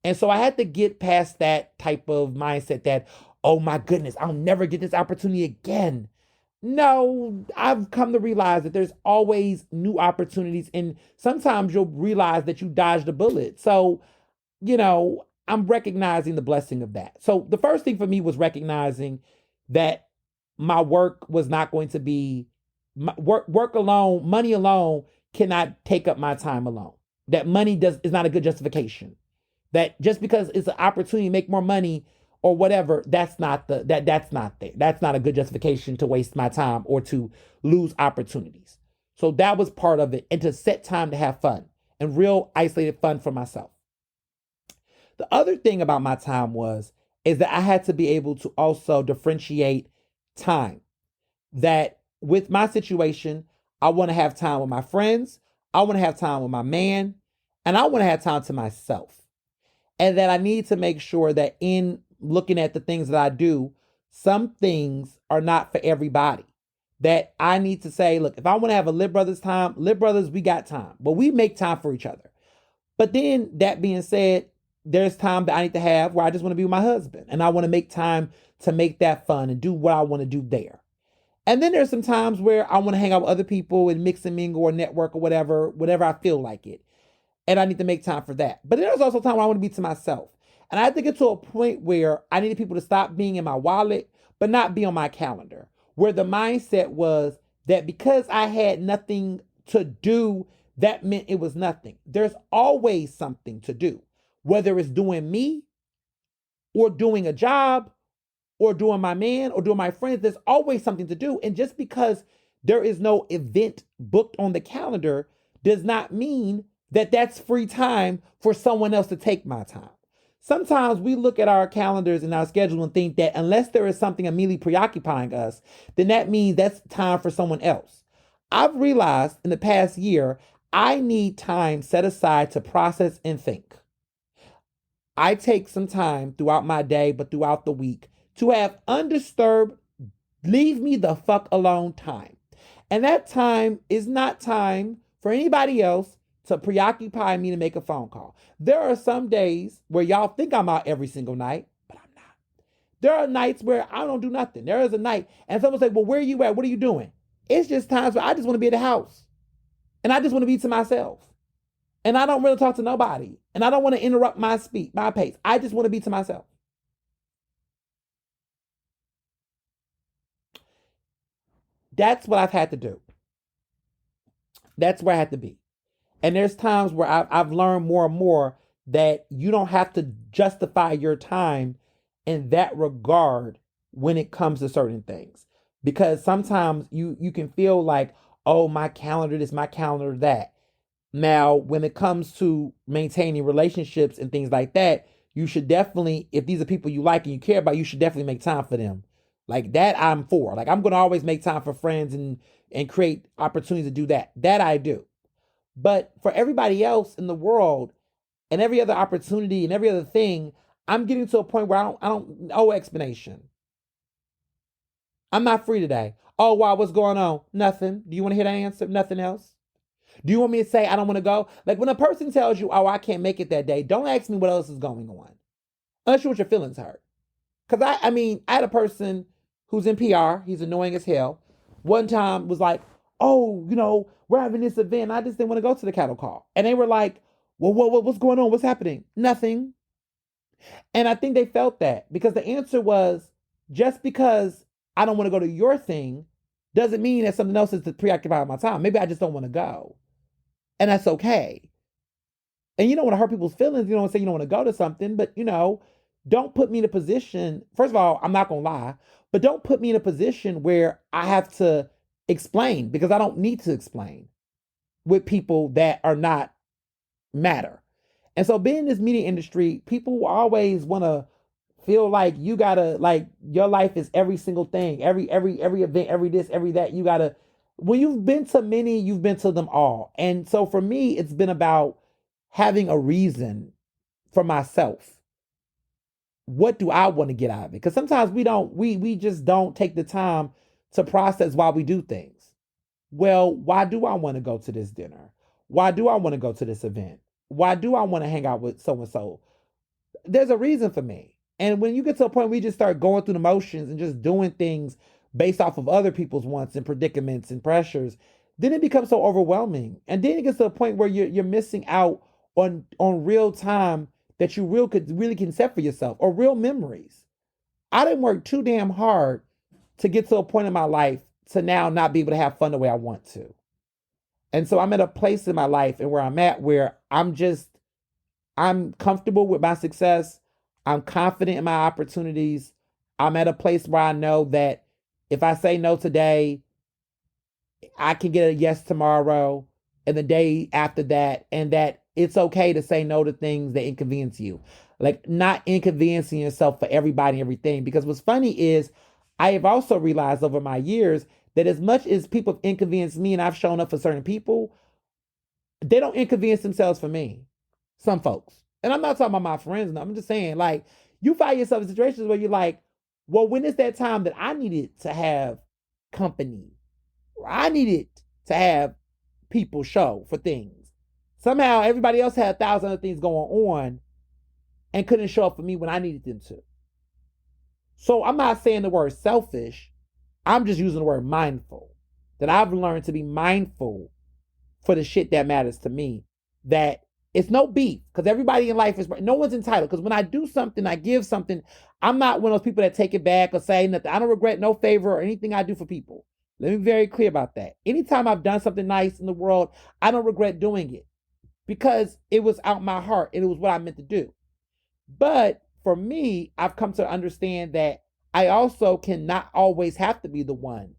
And so I had to get past that type of mindset that, oh my goodness, I'll never get this opportunity again. No, I've come to realize that there's always new opportunities. And sometimes you'll realize that you dodged a bullet. So, I'm recognizing the blessing of that. So the first thing for me was recognizing that my work was not going to be work alone, money alone cannot take up my time alone. That money is not a good justification. That just because it's an opportunity to make more money or whatever, that's not there. That's not a good justification to waste my time or to lose opportunities. So that was part of it, and to set time to have fun and real isolated fun for myself. The other thing about my time is that I had to be able to also differentiate time. That with my situation, I want to have time with my friends, I want to have time with my man, and I want to have time to myself. And that I need to make sure that in looking at the things that I do, some things are not for everybody. That I need to say, look, if I want to have a Lip Brothers time, Lip Brothers, we got time. But we make time for each other. But then that being said, there's time that I need to have where I just want to be with my husband. And I want to make time to make that fun and do what I want to do there. And then there's some times where I want to hang out with other people and mix and mingle or network or whatever I feel like it. And I need to make time for that. But there's also time where I want to be to myself. And I had to get to a point where I needed people to stop being in my wallet, but not be on my calendar. Where the mindset was that because I had nothing to do, that meant it was nothing. There's always something to do. whether it's doing me or doing a job or doing my man or doing my friends. There's always something to do. And just because there is no event booked on the calendar does not mean that that's free time for someone else to take my time. Sometimes we look at our calendars and our schedule and think that unless there is something immediately preoccupying us, then that means that's time for someone else. I've realized in the past year, I need time set aside to process and think. I take some time throughout my day, but throughout the week to have undisturbed, leave me the fuck alone time. And that time is not time for anybody else to preoccupy me to make a phone call. There are some days where y'all think I'm out every single night, but I'm not. There are nights where I don't do nothing. There is a night, and someone say, well, where are you at? What are you doing? It's just times where I just want to be at the house. And I just want to be to myself. And I don't really talk to nobody. And I don't want to interrupt my speech, my pace. I just want to be to myself. That's what I've had to do. That's where I had to be. And there's times where I've learned more and more that you don't have to justify your time in that regard when it comes to certain things. Because sometimes you can feel like, oh, my calendar this, my calendar that. Now, when it comes to maintaining relationships and things like that, you should definitely, if these are people you like and you care about, you should definitely make time for them. Like that, I'm for. Like I'm gonna always make time for friends and create opportunities to do that. That I do. But for everybody else in the world and every other opportunity and every other thing, I'm getting to a point where I don't owe explanation. I'm not free today. Oh wow, what's going on? Nothing. Do you want to hear the answer? Nothing else. Do you want me to say I don't want to go? Like when a person tells you, oh, I can't make it that day, don't ask me what else is going on. Unless you want your feelings hurt. Because I had a person who's in PR, he's annoying as hell. One time was like, oh, we're having this event. I just didn't want to go to the cattle call. And they were like, well, what's going on? What's happening? Nothing. And I think they felt that because the answer was just because I don't want to go to your thing doesn't mean that something else is preoccupied my time. Maybe I just don't want to go. And that's okay. And you don't want to hurt people's feelings. You don't want to say you don't want to go to something, but don't put me in a position. First of all, I'm not going to lie, but don't put me in a position where I have to explain because I don't need to explain with people that are not matter. And so being in this media industry, people always want to feel like you gotta like your life is every single thing, every event, every this, every that. You gotta when you've been to many, you've been to them all. And so for me, it's been about having a reason for myself. What do I want to get out of it? Because sometimes we just don't take the time to process why we do things. Well, why do I want to go to this dinner? Why do I want to go to this event? Why do I want to hang out with so and so? There's a reason for me. And when you get to a point where you just start going through the motions and just doing things based off of other people's wants and predicaments and pressures, then it becomes so overwhelming. And then it gets to a point where you're missing out on real time that you really can set for yourself or real memories. I didn't work too damn hard to get to a point in my life to now not be able to have fun the way I want to. And so I'm at a place in my life and where I'm at where I'm comfortable with my success. I'm confident in my opportunities. I'm at a place where I know that if I say no today, I can get a yes tomorrow and the day after that, and that it's okay to say no to things that inconvenience you. Like not inconveniencing yourself for everybody and everything. Because what's funny is I have also realized over my years that as much as people have inconvenienced me and I've shown up for certain people, they don't inconvenience themselves for me. Some folks. And I'm not talking about my friends. No, I'm just saying, like, you find yourself in situations where you're like, well, when is that time that I needed to have company? Or I needed to have people show for things. Somehow everybody else had 1,000 other things going on and couldn't show up for me when I needed them to. So I'm not saying the word selfish. I'm just using the word mindful. That I've learned to be mindful for the shit that matters to me. That it's no beef because everybody in life is, no one's entitled. Because when I do something, I give something, I'm not one of those people that take it back or say nothing. I don't regret no favor or anything I do for people. Let me be very clear about that. Anytime I've done something nice in the world, I don't regret doing it because it was out my heart and it was what I meant to do. But for me, I've come to understand that I also cannot always have to be the one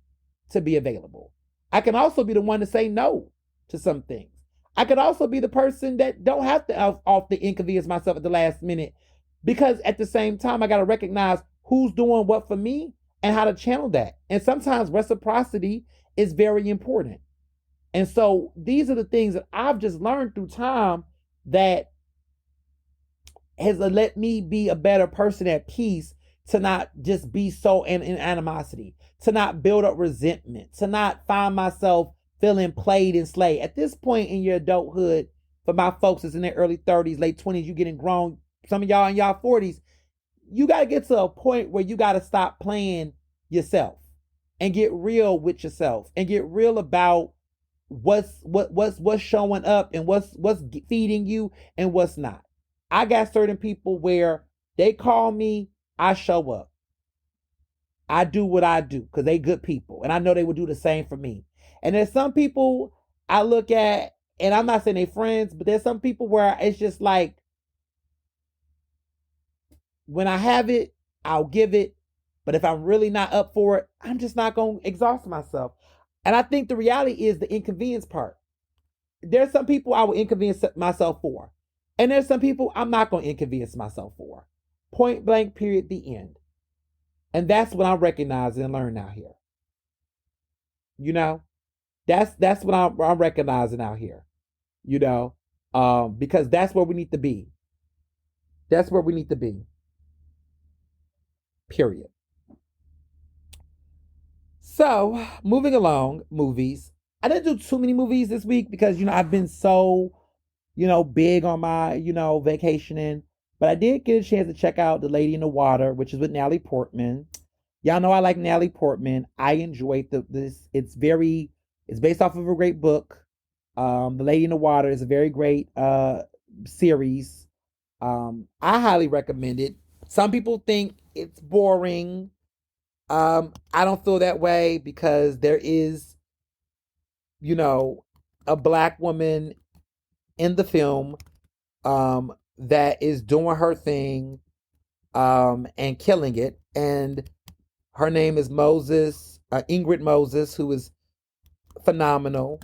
to be available. I can also be the one to say no to some things. I could also be the person that don't have to off the inconvenience myself at the last minute, because at the same time I got to recognize who's doing what for me and how to channel that. And sometimes reciprocity is very important. And so these are the things that I've just learned through time that has let me be a better person at peace, to not just be so in animosity, to not build up resentment, to not find myself feeling played and slayed. At this point in your adulthood, for my folks that's in their early 30s, late 20s, you getting grown, some of y'all in y'all 40s, you got to get to a point where you got to stop playing yourself and get real with yourself and get real about what's showing up and what's feeding you and what's not. I got certain people where they call me, I show up. I do what I do because they good people. And I know they will do the same for me. And there's some people I look at, and I'm not saying they friends, but there's some people where it's just like, when I have it, I'll give it. But if I'm really not up for it, I'm just not going to exhaust myself. And I think the reality is the inconvenience part. There's some people I will inconvenience myself for. And there's some people I'm not going to inconvenience myself for. Point blank, period, the end. And that's what I'm recognizing and learning out here. You know, that's what I'm recognizing out here. You know, because that's where we need to be. That's where we need to be. Period. So moving along, movies. I didn't do too many movies this week because I've been so big on my vacationing. But I did get a chance to check out The Lady in the Water, which is with Natalie Portman. Y'all know I like Natalie Portman. I enjoyed this. It's based off of a great book. The Lady in the Water is a very great series. I highly recommend it. Some people think it's boring. I don't feel that way because there is, a black woman in the film that is doing her thing and killing it. And her name is Ingrid Moses, who is phenomenal.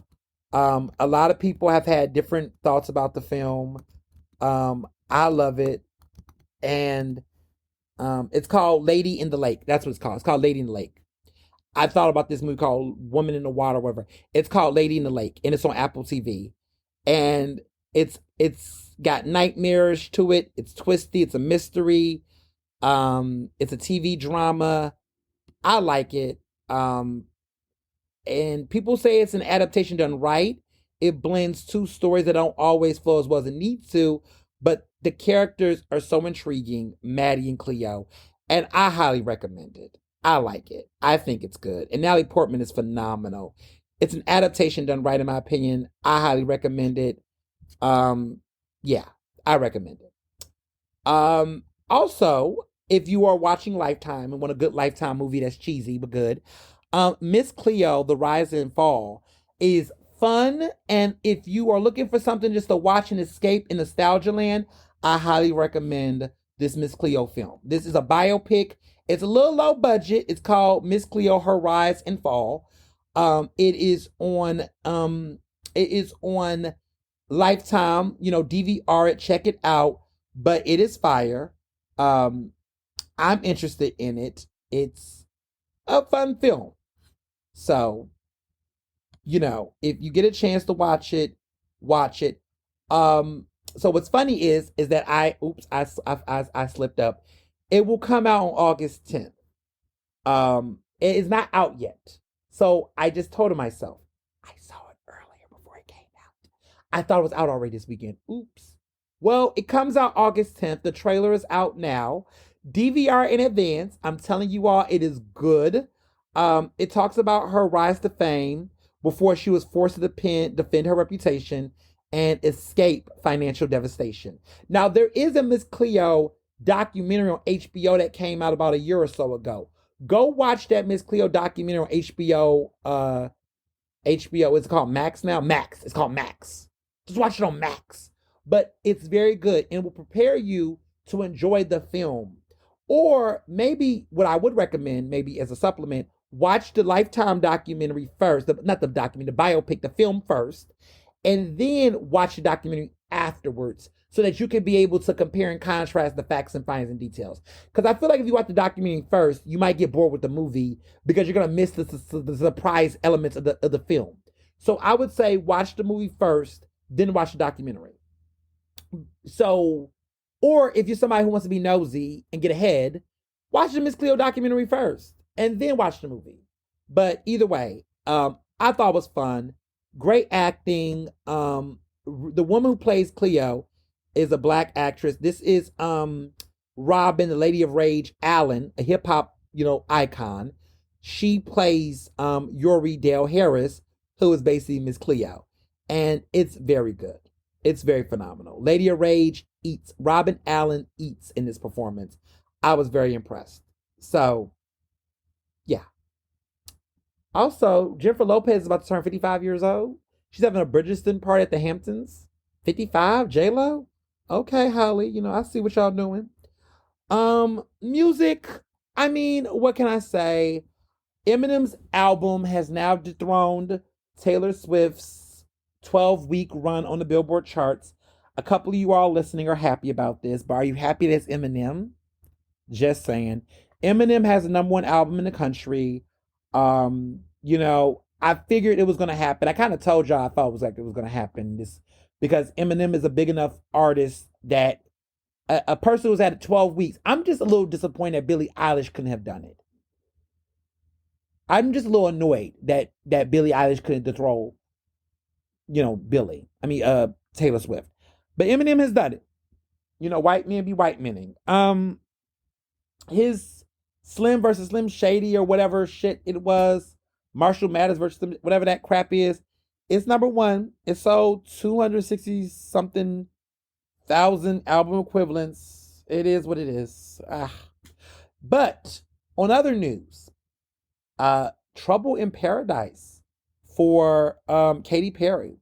A lot of people have had different thoughts about the film. I love it. And it's called Lady in the Lake. That's what it's called. It's called Lady in the Lake. I thought about this movie called Woman in the Water, whatever. It's called Lady in the Lake, and it's on Apple TV. And it's got nightmarish to it. It's twisty. It's a mystery. It's a TV drama. I like it. And people say it's an adaptation done right. It blends two stories that don't always flow as well as it needs to, but the characters are so intriguing, Maddie and Cleo, and I highly recommend it. I like it. I think it's good. And Natalie Portman is phenomenal. It's an adaptation done right, in my opinion. I highly recommend it. Yeah, I recommend it. Also, if you are watching Lifetime and want a good Lifetime movie that's cheesy but good, Miss Cleo, The Rise and Fall is fun. And if you are looking for something just to watch and escape in nostalgia land, I highly recommend this Miss Cleo film. This is a biopic. It's a little low budget. It's called Miss Cleo, Her Rise and Fall. It is on Lifetime. DVR it, check it out. But it is fire. I'm interested in it. It's a fun film. So, if you get a chance to watch it, watch it. So what's funny is that I slipped up. It will come out on August 10th. It is not out yet. So I just told myself, I saw it earlier before it came out. I thought it was out already this weekend. Oops. Well, it comes out August 10th. The trailer is out now. DVR in advance. I'm telling you all, it is good. It talks about her rise to fame before she was forced to defend her reputation and escape financial devastation. Now, there is a Miss Cleo documentary on HBO that came out about a year or so ago. Go watch that Miss Cleo documentary on HBO. HBO, it's called Max now? Max. It's called Max. Just watch it on Max. But it's very good and will prepare you to enjoy the film. Or maybe what I would recommend, maybe as a supplement, watch the Lifetime documentary first, not the documentary, the biopic, the film first, and then watch the documentary afterwards so that you can be able to compare and contrast the facts and findings and details. Because I feel like if you watch the documentary first, you might get bored with the movie because you're going to miss the surprise elements of the film. So I would say watch the movie first, then watch the documentary. So, or if you're somebody who wants to be nosy and get ahead, watch the Miss Cleo documentary first and then watch the movie. But either way, I thought it was fun. Great acting. The woman who plays Cleo is a black actress. This is Robin, the Lady of Rage, Allen, a hip hop, icon. She plays Yori Dale Harris, who is basically Miss Cleo. And it's very good. It's very phenomenal. Lady of Rage eats. Robin Allen eats in this performance. I was very impressed. So, yeah. Also, Jennifer Lopez is about to turn 55 years old. She's having a Bridgerton party at the Hamptons. 55, J-Lo? Okay, Holly, I see what y'all doing. Music, what can I say? Eminem's album has now dethroned Taylor Swift's 12-week run on the Billboard charts. A couple of you all listening are happy about this, but are you happy that it's Eminem? Just saying. Eminem has the number one album in the country. I figured it was going to happen. I kind of told y'all I thought it was going to happen. This because Eminem is a big enough artist that a person who's had 12 weeks. I'm just a little disappointed that Billie Eilish couldn't have done it. I'm just a little annoyed that Billie Eilish couldn't dethrone, Taylor Swift. But Eminem has done it. White men be white mening. His Slim versus Slim Shady or whatever shit it was, Marshall Mathers versus whatever that crap is, it's number one. It sold 260 something thousand album equivalents. It is what it is. But on other news, Trouble in Paradise for Katy Perry.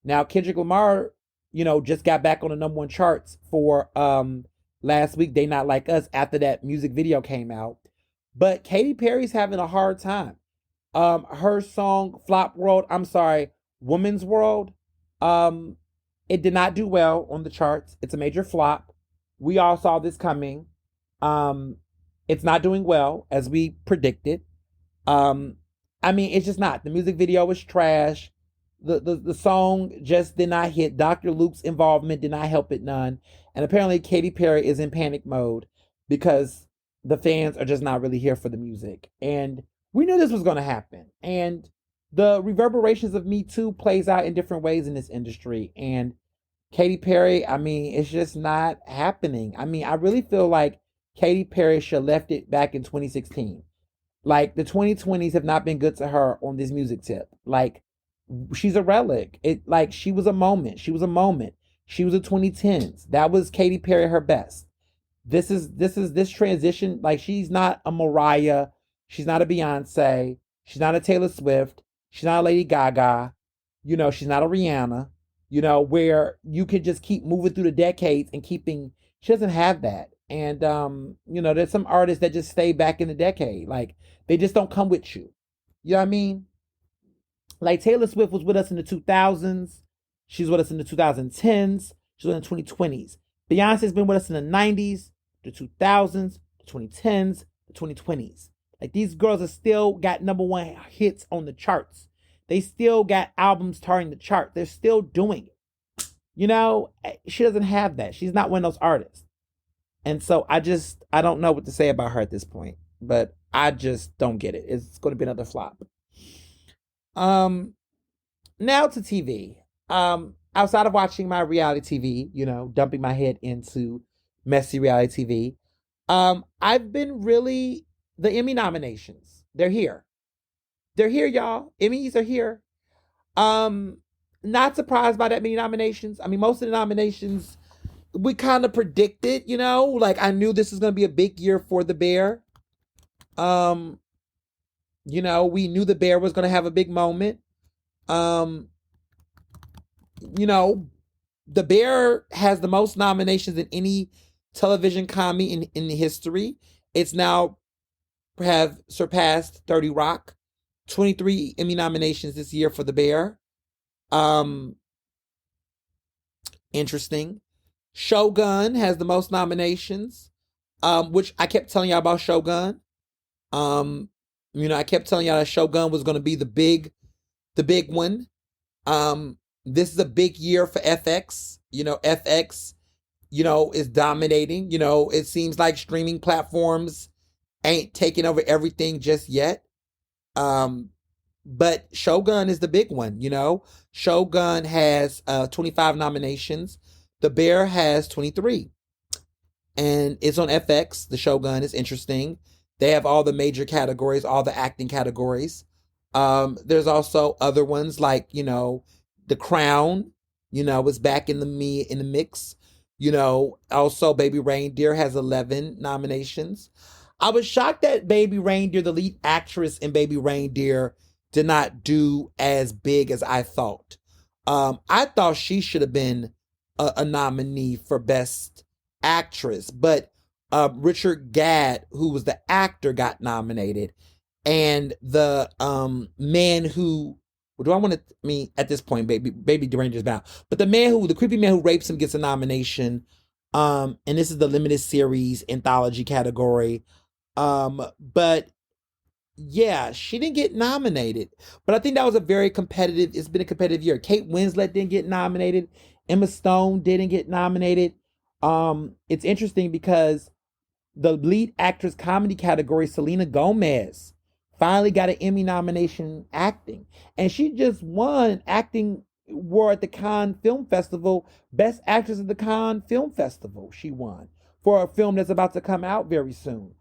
Now Kendrick Lamar, just got back on the number one charts for last week. They Not Like Us after that music video came out. But Katy Perry's having a hard time. Her song Woman's World, it did not do well on the charts. It's a major flop. We all saw this coming. It's not doing well as we predicted. It's just not. The music video was trash. The song just did not hit. Dr. Luke's involvement did not help it none. And apparently Katy Perry is in panic mode because the fans are just not really here for the music. And we knew this was going to happen. And the reverberations of Me Too plays out in different ways in this industry. And Katy Perry, it's just not happening. I really feel like Katy Perry should have left it back in 2016. Like, the 2020s have not been good to her on this music tip. Like, she's a relic. She was a moment. She was a 2010s. That was Katy Perry her best. This transition. Like, she's not a Mariah. She's not a Beyonce. She's not a Taylor Swift. She's not a Lady Gaga. She's not a Rihanna. Where you can just keep moving through the decades and keeping. She doesn't have that. And there's some artists that just stay back in the decade. Like, they just don't come with you. You know what I mean? Like, Taylor Swift was with us in the 2000s. She's with us in the 2010s. She's in the 2020s. Beyonce's been with us in the 90s, the 2000s, the 2010s, the 2020s. Like, these girls are still got number one hits on the charts. They still got albums touring the chart. They're still doing it. She doesn't have that. She's not one of those artists. And so I don't know what to say about her at this point. But I just don't get it. It's going to be another flop. Now to TV. Outside of watching my reality TV, dumping my head into messy reality TV, I've been the Emmy nominations. They're here. They're here, y'all. Emmys are here. Not surprised by that many nominations. Most of the nominations we kind of predicted, like, I knew this was going to be a big year for The Bear. We knew The Bear was going to have a big moment. The Bear has the most nominations than any television comedy in history. It's now have surpassed 30 Rock, 23 Emmy nominations this year for The Bear. Um, Interesting. Shogun has the most nominations, which I kept telling y'all about Shogun. Um, I kept telling y'all that Shogun was going to be the big one. This is a big year for FX. FX, is dominating. It seems like streaming platforms ain't taking over everything just yet. Um, but Shogun is the big one. Shogun has 25 nominations. The Bear has 23. And it's on FX. The Shogun is interesting. They have all the major categories, all the acting categories. There's also other ones like, The Crown, is back in the mix. Also Baby Reindeer has 11 nominations. I was shocked that Baby Reindeer, the lead actress in Baby Reindeer, did not do as big as I thought. I thought she should have been a nominee for Best Actress, but Richard Gadd, who was the actor, got nominated, and the man who do I want to? I mean, at this point, baby Ranger's bound, but the creepy man who rapes him gets a nomination. And this is the limited series anthology category. But yeah, she didn't get nominated. But I think that was it's been a competitive year. Kate Winslet didn't get nominated. Emma Stone didn't get nominated. It's interesting because the lead actress comedy category, Selena Gomez, finally got an Emmy nomination acting. And she just won acting award at the Cannes Film Festival, Best Actress at the Cannes Film Festival. She won for a film that's about to come out very soon.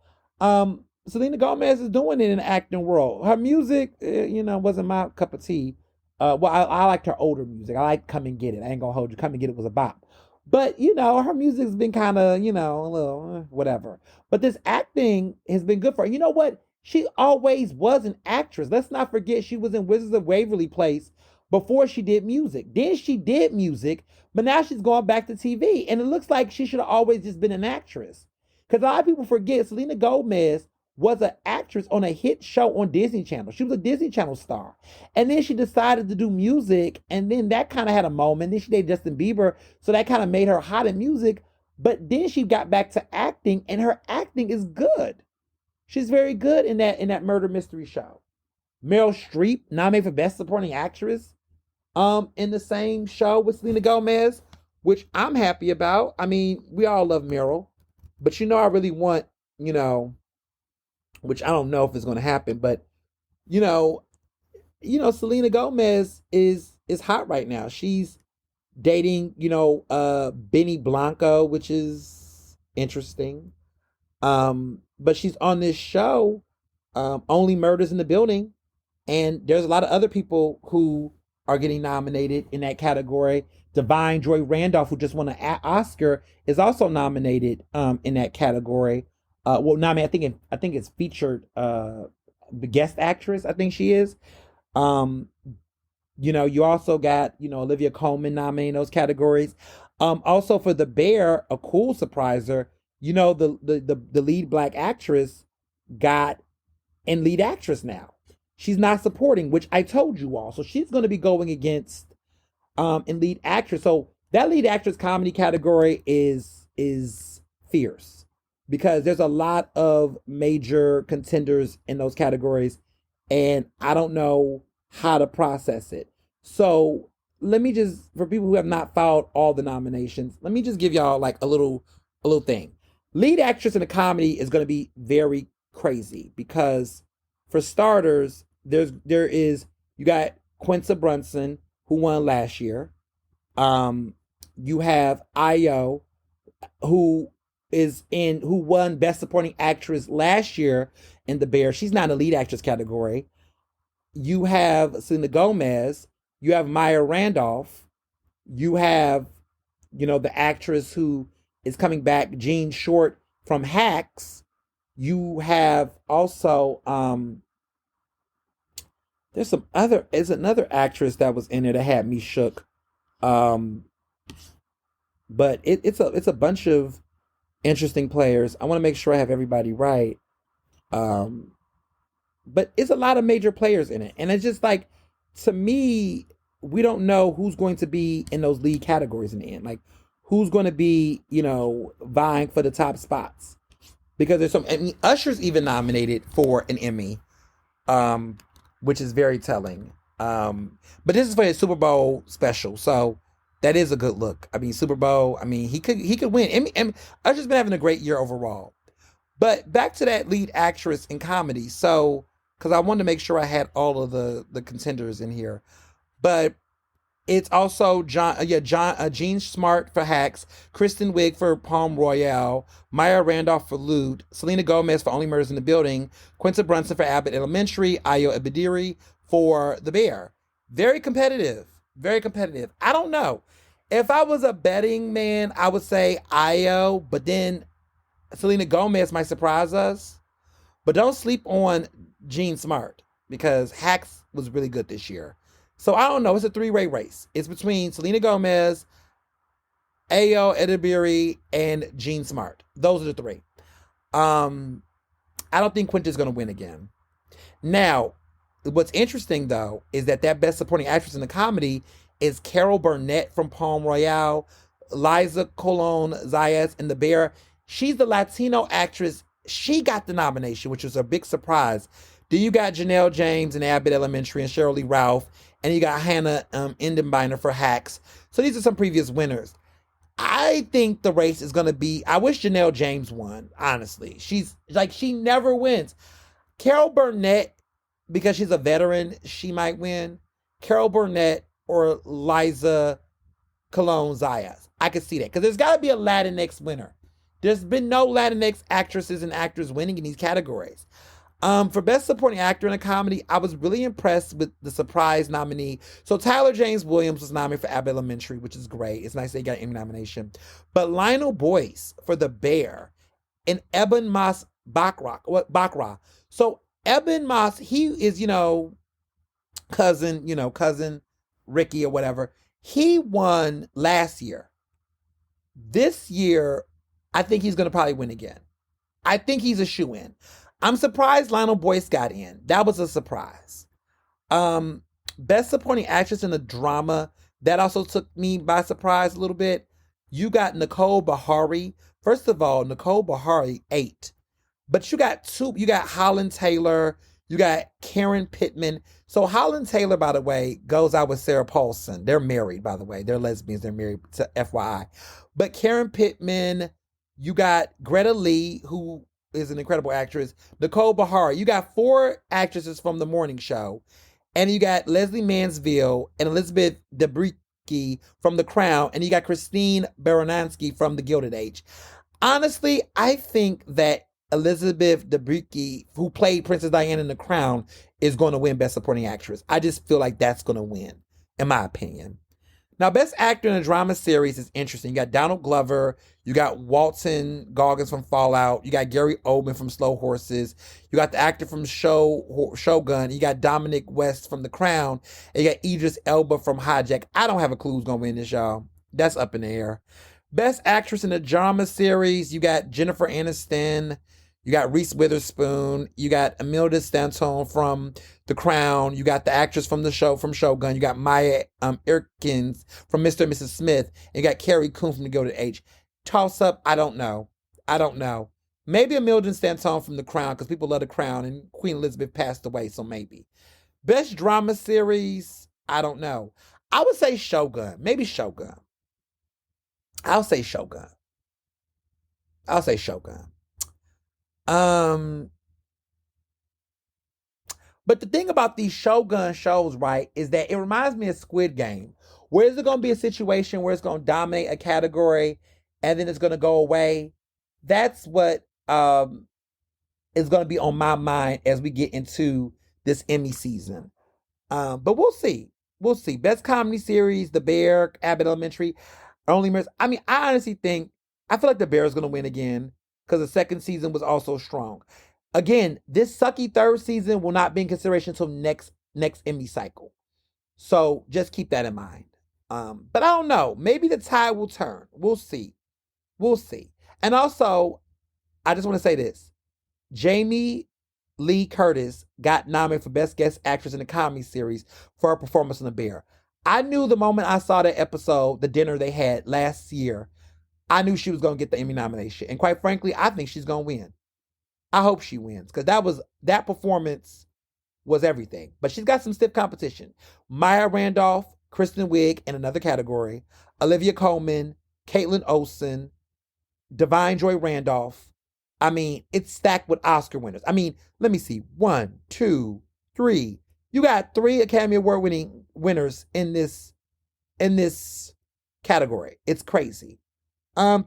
Selena Gomez is doing it in the acting world. Her music, wasn't my cup of tea. I liked her older music. I like Come and Get It. I ain't gonna hold you. Come and Get It was a bop. But, her music's been kind of, a little whatever. But this acting has been good for her. You know what? She always was an actress. Let's not forget she was in Wizards of Waverly Place before she did music. Then she did music, but now she's going back to TV. And it looks like she should have always just been an actress. Because a lot of people forget Selena Gomez was an actress on a hit show on Disney Channel. She was a Disney Channel star. And then she decided to do music, and then that kind of had a moment. Then she dated Justin Bieber, so that kind of made her hot in music. But then she got back to acting, and her acting is good. She's very good in that murder mystery show. Meryl Streep nominated for Best Supporting Actress in the same show with Selena Gomez, which I'm happy about. I mean, we all love Meryl, but I really want, which I don't know if it's going to happen, but Selena Gomez is hot right now. She's dating, Benny Blanco, which is interesting. But she's on this show, Only Murders in the Building, and there's a lot of other people who are getting nominated in that category. Divine Joy Randolph, who just won an Oscar, is also nominated in that category. I think it's featured guest actress. I think she is. You also got Olivia Colman nominated in those categories. Also for The Bear, a cool surpriser. The lead black actress got in lead actress now. She's not supporting, which I told you all. So she's going to be going against in lead actress. So that lead actress comedy category is fierce because there's a lot of major contenders in those categories, and I don't know how to process it. So let me just, for people who have not followed all the nominations, let me just give y'all like a little thing. Lead actress in a comedy is going to be very crazy because, for starters, you got Quinta Brunson, who won last year. You have Io, who won Best Supporting Actress last year in The Bear. She's not in the lead actress category. You have Selena Gomez. You have Maya Randolph. You have, the actress who is coming back, Jean Short from Hacks. You have also there's another actress that was in there that had me shook. But it's a bunch of interesting players. I want to make sure I have everybody right. Um, but it's a lot of major players in it, and it's just like, to me, we don't know who's going to be in those lead categories in the end. Like, who's going to be, vying for the top spots, because there's some. I mean, Usher's even nominated for an Emmy, um, which is very telling. But this is for a Super Bowl special, so that is a good look. I mean, Super Bowl. I mean, he could win. Emmy, Usher's been having a great year overall. But back to that lead actress in comedy. So, because I wanted to make sure I had all of the contenders in here, but it's also Gene Smart for Hacks, Kristen Wiig for Palm Royale, Maya Randolph for Loot, Selena Gomez for Only Murders in the Building, Quinta Brunson for Abbott Elementary, Ayo Ebadiri for The Bear. Very competitive. Very competitive. I don't know. If I was a betting man, I would say Ayo, but then Selena Gomez might surprise us. But don't sleep on Gene Smart, because Hacks was really good this year. So I don't know. It's a three-way race. It's between Selena Gomez, Ayo Edibiri, and Gene Smart. Those are the three. Um, I don't think Quinta's going to win again. Now, what's interesting though is that Best Supporting Actress in the Comedy is Carol Burnett from Palm Royale, Liza Colon Zayas in The Bear. She's the Latino actress. She got the nomination, which was a big surprise. Then you got Janelle James in Abbott Elementary and Sheryl Lee Ralph, and you got Hannah Endenbeiner for Hacks. So these are some previous winners. I think the race is going to be. I wish Janelle James won. Honestly, she's like, she never wins. Carol Burnett, because she's a veteran, she might win. Carol Burnett or Liza Colon Zayas. I could see that, because there's got to be a Latinx winner. There's been no Latinx actresses and actors winning in these categories. For Best Supporting Actor in a Comedy, I was really impressed with the surprise nominee. So Tyler James Williams was nominated for Abbott Elementary, which is great. It's nice they got an Emmy nomination. But Lionel Boyce for The Bear and Eben Moss Bacra. So Eben Moss, he is, cousin Ricky or whatever. He won last year. This year, I think he's going to probably win again. I think he's a shoe-in. I'm surprised Lionel Boyce got in. That was a surprise. Best Supporting Actress in a Drama, that also took me by surprise a little bit. You got Nicole Bahari. First of all, Nicole Bahari, 8. But you got Holland Taylor, you got Karen Pittman. So Holland Taylor, by the way, goes out with Sarah Paulson. They're married, by the way. They're lesbians. They're married, to FYI. But Karen Pittman, you got Greta Lee, who is an incredible actress. Nicole Bahari. You got 4 actresses from The Morning Show. And you got Leslie Mansville and Elizabeth Debicki from The Crown. And you got Christine Baranowski from The Gilded Age. Honestly, I think that Elizabeth Debicki, who played Princess Diana in The Crown, is going to win Best Supporting Actress. I just feel like that's going to win, in my opinion. Now, Best Actor in a Drama Series is interesting. You got Donald Glover, you got Walton Goggins from Fallout, you got Gary Oldman from Slow Horses, you got the actor from Shogun, you got Dominic West from The Crown, and you got Idris Elba from Hijack. I don't have a clue who's going to win this, y'all. That's up in the air. Best Actress in a Drama Series, you got Jennifer Aniston, you got Reese Witherspoon, you got Imelda Stanton from The Crown, you got the actress from the show from Shogun, you got Maya Erkins from Mr. and Mrs. Smith, and you got Carrie Coon from The Gilded Age. Toss up, I don't know. Maybe Imelda Stanton from The Crown, because people love The Crown, and Queen Elizabeth passed away, so maybe. Best Drama Series, I don't know. I would say Shogun. Maybe Shogun. I'll say Shogun. Um, but the thing about these Shogun shows, right, is that it reminds me of Squid Game. Where is it going to be a situation where it's going to dominate a category and then it's going to go away? That's what is going to be on my mind as we get into this Emmy season. But we'll see. Best Comedy Series, The Bear, Abbott Elementary, Only Murders. I mean, I feel like The Bear is going to win again, because the second season was also strong. Again, this sucky third season will not be in consideration until next Emmy cycle. So just keep that in mind. But I don't know. Maybe the tide will turn. We'll see. And also, I just want to say this: Jamie Lee Curtis got nominated for Best Guest Actress in a Comedy Series for her performance in The Bear. I knew the moment I saw that episode, the dinner they had last year, I knew she was going to get the Emmy nomination. And quite frankly, I think she's going to win. I hope she wins because that performance was everything. But she's got some stiff competition. Maya Randolph, Kristen Wiig in another category, Olivia Colman, Caitlin Olsen, Divine Joy Randolph. I mean, it's stacked with Oscar winners. I mean, let me see. One, two, three. You got three Academy Award winning winners in this category. It's crazy.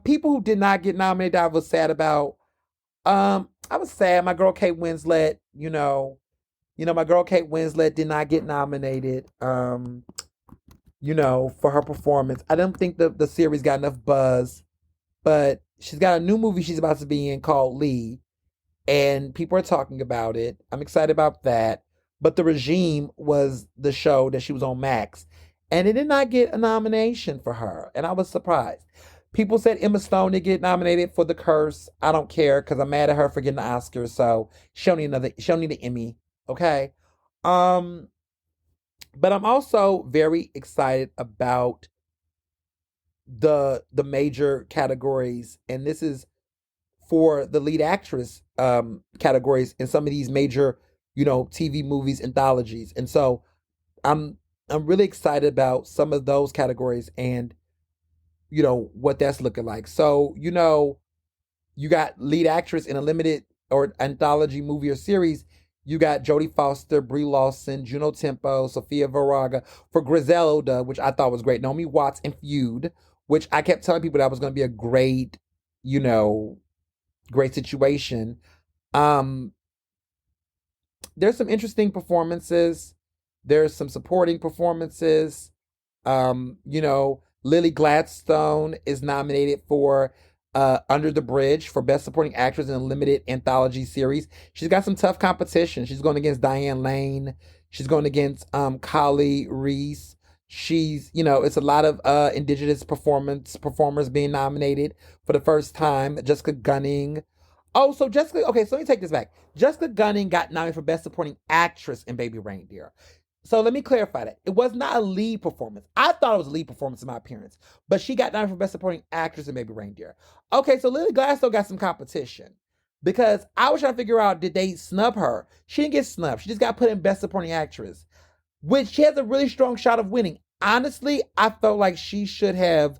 People who did not get nominated, I was sad about. I was sad. My girl Kate Winslet, my girl Kate Winslet did not get nominated. For her performance. I don't think the series got enough buzz, but she's got a new movie she's about to be in called Lee, and people are talking about it. I'm excited about that. But The Regime was the show that she was on Max, and it did not get a nomination for her, and I was surprised. People said Emma Stone did get nominated for The Curse. I don't care because I'm mad at her for getting the Oscar, so she'll need an Emmy. Okay. Um, but I'm also very excited about the major categories, and this is for the lead actress categories in some of these major, TV movies anthologies. And so I'm I'm really excited about some of those categories and what that's looking like. So, you got lead actress in a limited or anthology movie or series. You got Jodie Foster, Brie Larson, Juno Tempo, Sofia Vergara for Griselda, which I thought was great. Naomi Watts in Feud, which I kept telling people that was going to be a great, you know, great situation. Um, there's some interesting performances. There's some supporting performances. Lily Gladstone is nominated for Under the Bridge for Best Supporting Actress in a Limited Anthology Series. She's got some tough competition. She's going against Diane Lane. She's going against Kali Reese. It's a lot of indigenous performers being nominated for the first time. Jessica Gunning. Oh, so Jessica. Okay, so let me take this back. Jessica Gunning got nominated for Best Supporting Actress in Baby Reindeer. So let me clarify that. It was not a lead performance. I thought it was a lead performance in my appearance, but she got nominated for Best Supporting Actress in Baby Reindeer. Okay, so Lily Gladstone got some competition because I was trying to figure out, did they snub her? She didn't get snubbed. She just got put in Best Supporting Actress, which she has a really strong shot of winning. Honestly, I felt like she should have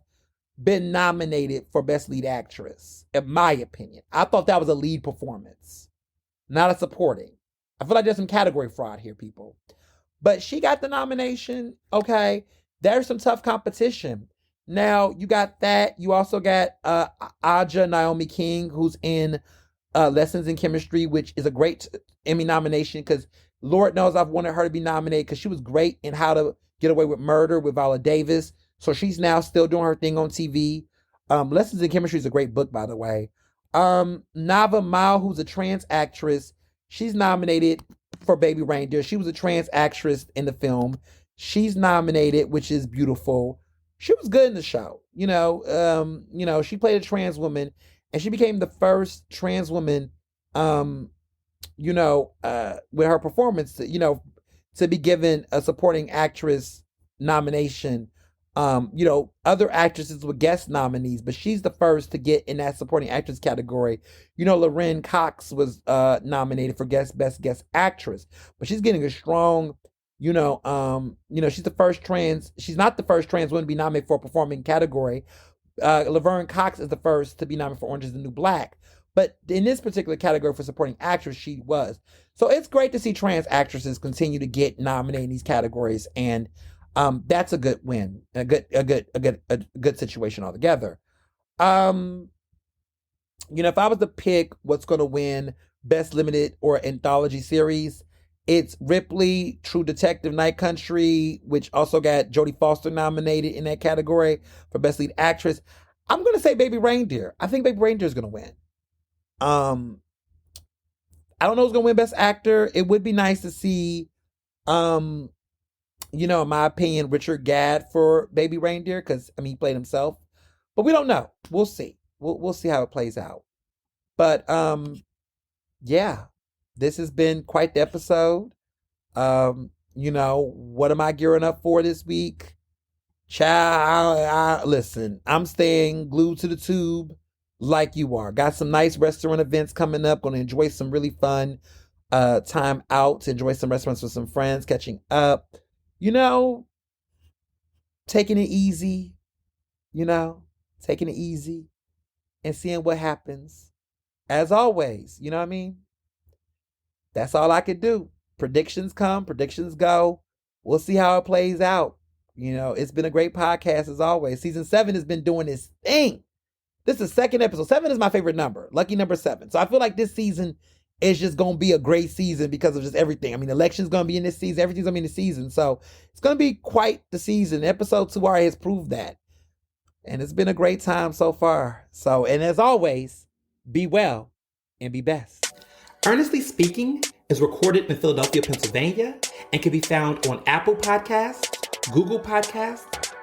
been nominated for Best Lead Actress, in my opinion. I thought that was a lead performance, not a supporting. I feel like there's some category fraud here, people. But she got the nomination. Okay. There's some tough competition. Now, you got that. You also got Aja Naomi King, who's in Lessons in Chemistry, which is a great Emmy nomination because Lord knows I've wanted her to be nominated because she was great in How to Get Away with Murder with Viola Davis. So she's now still doing her thing on TV. Lessons in Chemistry is a great book, by the way. Nava Mao, who's a trans actress, she's nominated for Baby Reindeer. She was a trans actress in the film. She's nominated, which is beautiful. She was good in the show. She played a trans woman, and she became the first trans woman, with her performance, to be given a supporting actress nomination. Other actresses were guest nominees, but she's the first to get in that supporting actress category. Lorraine Cox was nominated for best guest actress, but she's getting a strong, she's she's not the first trans woman to be nominated for a performing category. Laverne Cox is the first to be nominated for Orange is the New Black. But in this particular category for supporting actress, she was. So it's great to see trans actresses continue to get nominated in these categories, and that's a good win, a good situation altogether. Um, if I was to pick what's going to win Best Limited or Anthology Series, it's Ripley, True Detective Night Country, which also got Jodie Foster nominated in that category for Best Lead Actress. I'm going to say Baby Reindeer. I think Baby Reindeer is going to win. Um, I don't know who's going to win Best Actor. It would be nice to see, in my opinion, Richard Gadd for Baby Reindeer, because, he played himself. But we don't know. We'll see. we'll see how it plays out. But yeah, this has been quite the episode. What am I gearing up for this week? Child, listen, I'm staying glued to the tube like you are. Got some nice restaurant events coming up. Going to enjoy some really fun time out to enjoy some restaurants with some friends, catching up. You know, taking it easy. You know, taking it easy and seeing what happens. As always, you know what I mean? That's all I could do. Predictions come, predictions go. We'll see how it plays out. It's been a great podcast as always. Season 7 has been doing this thing. This is the second episode. 7 is my favorite number. Lucky number 7. So I feel like this season is just going to be a great season because of just everything. I mean, the election's going to be in this season. Everything's going to be in the season. So it's going to be quite the season. Episode 2 already has proved that. And it's been a great time so far. So, and as always, be well and be best. Ernestly Speaking is recorded in Philadelphia, Pennsylvania, and can be found on Apple Podcasts, Google Podcasts.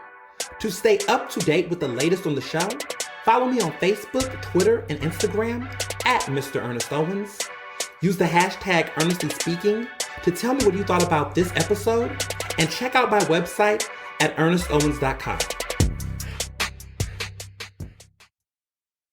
To stay up to date with the latest on the show, follow me on Facebook, Twitter, and Instagram at Mr. Ernest Owens. Use the hashtag Ernestly Speaking to tell me what you thought about this episode, and check out my website at ernestowens.com.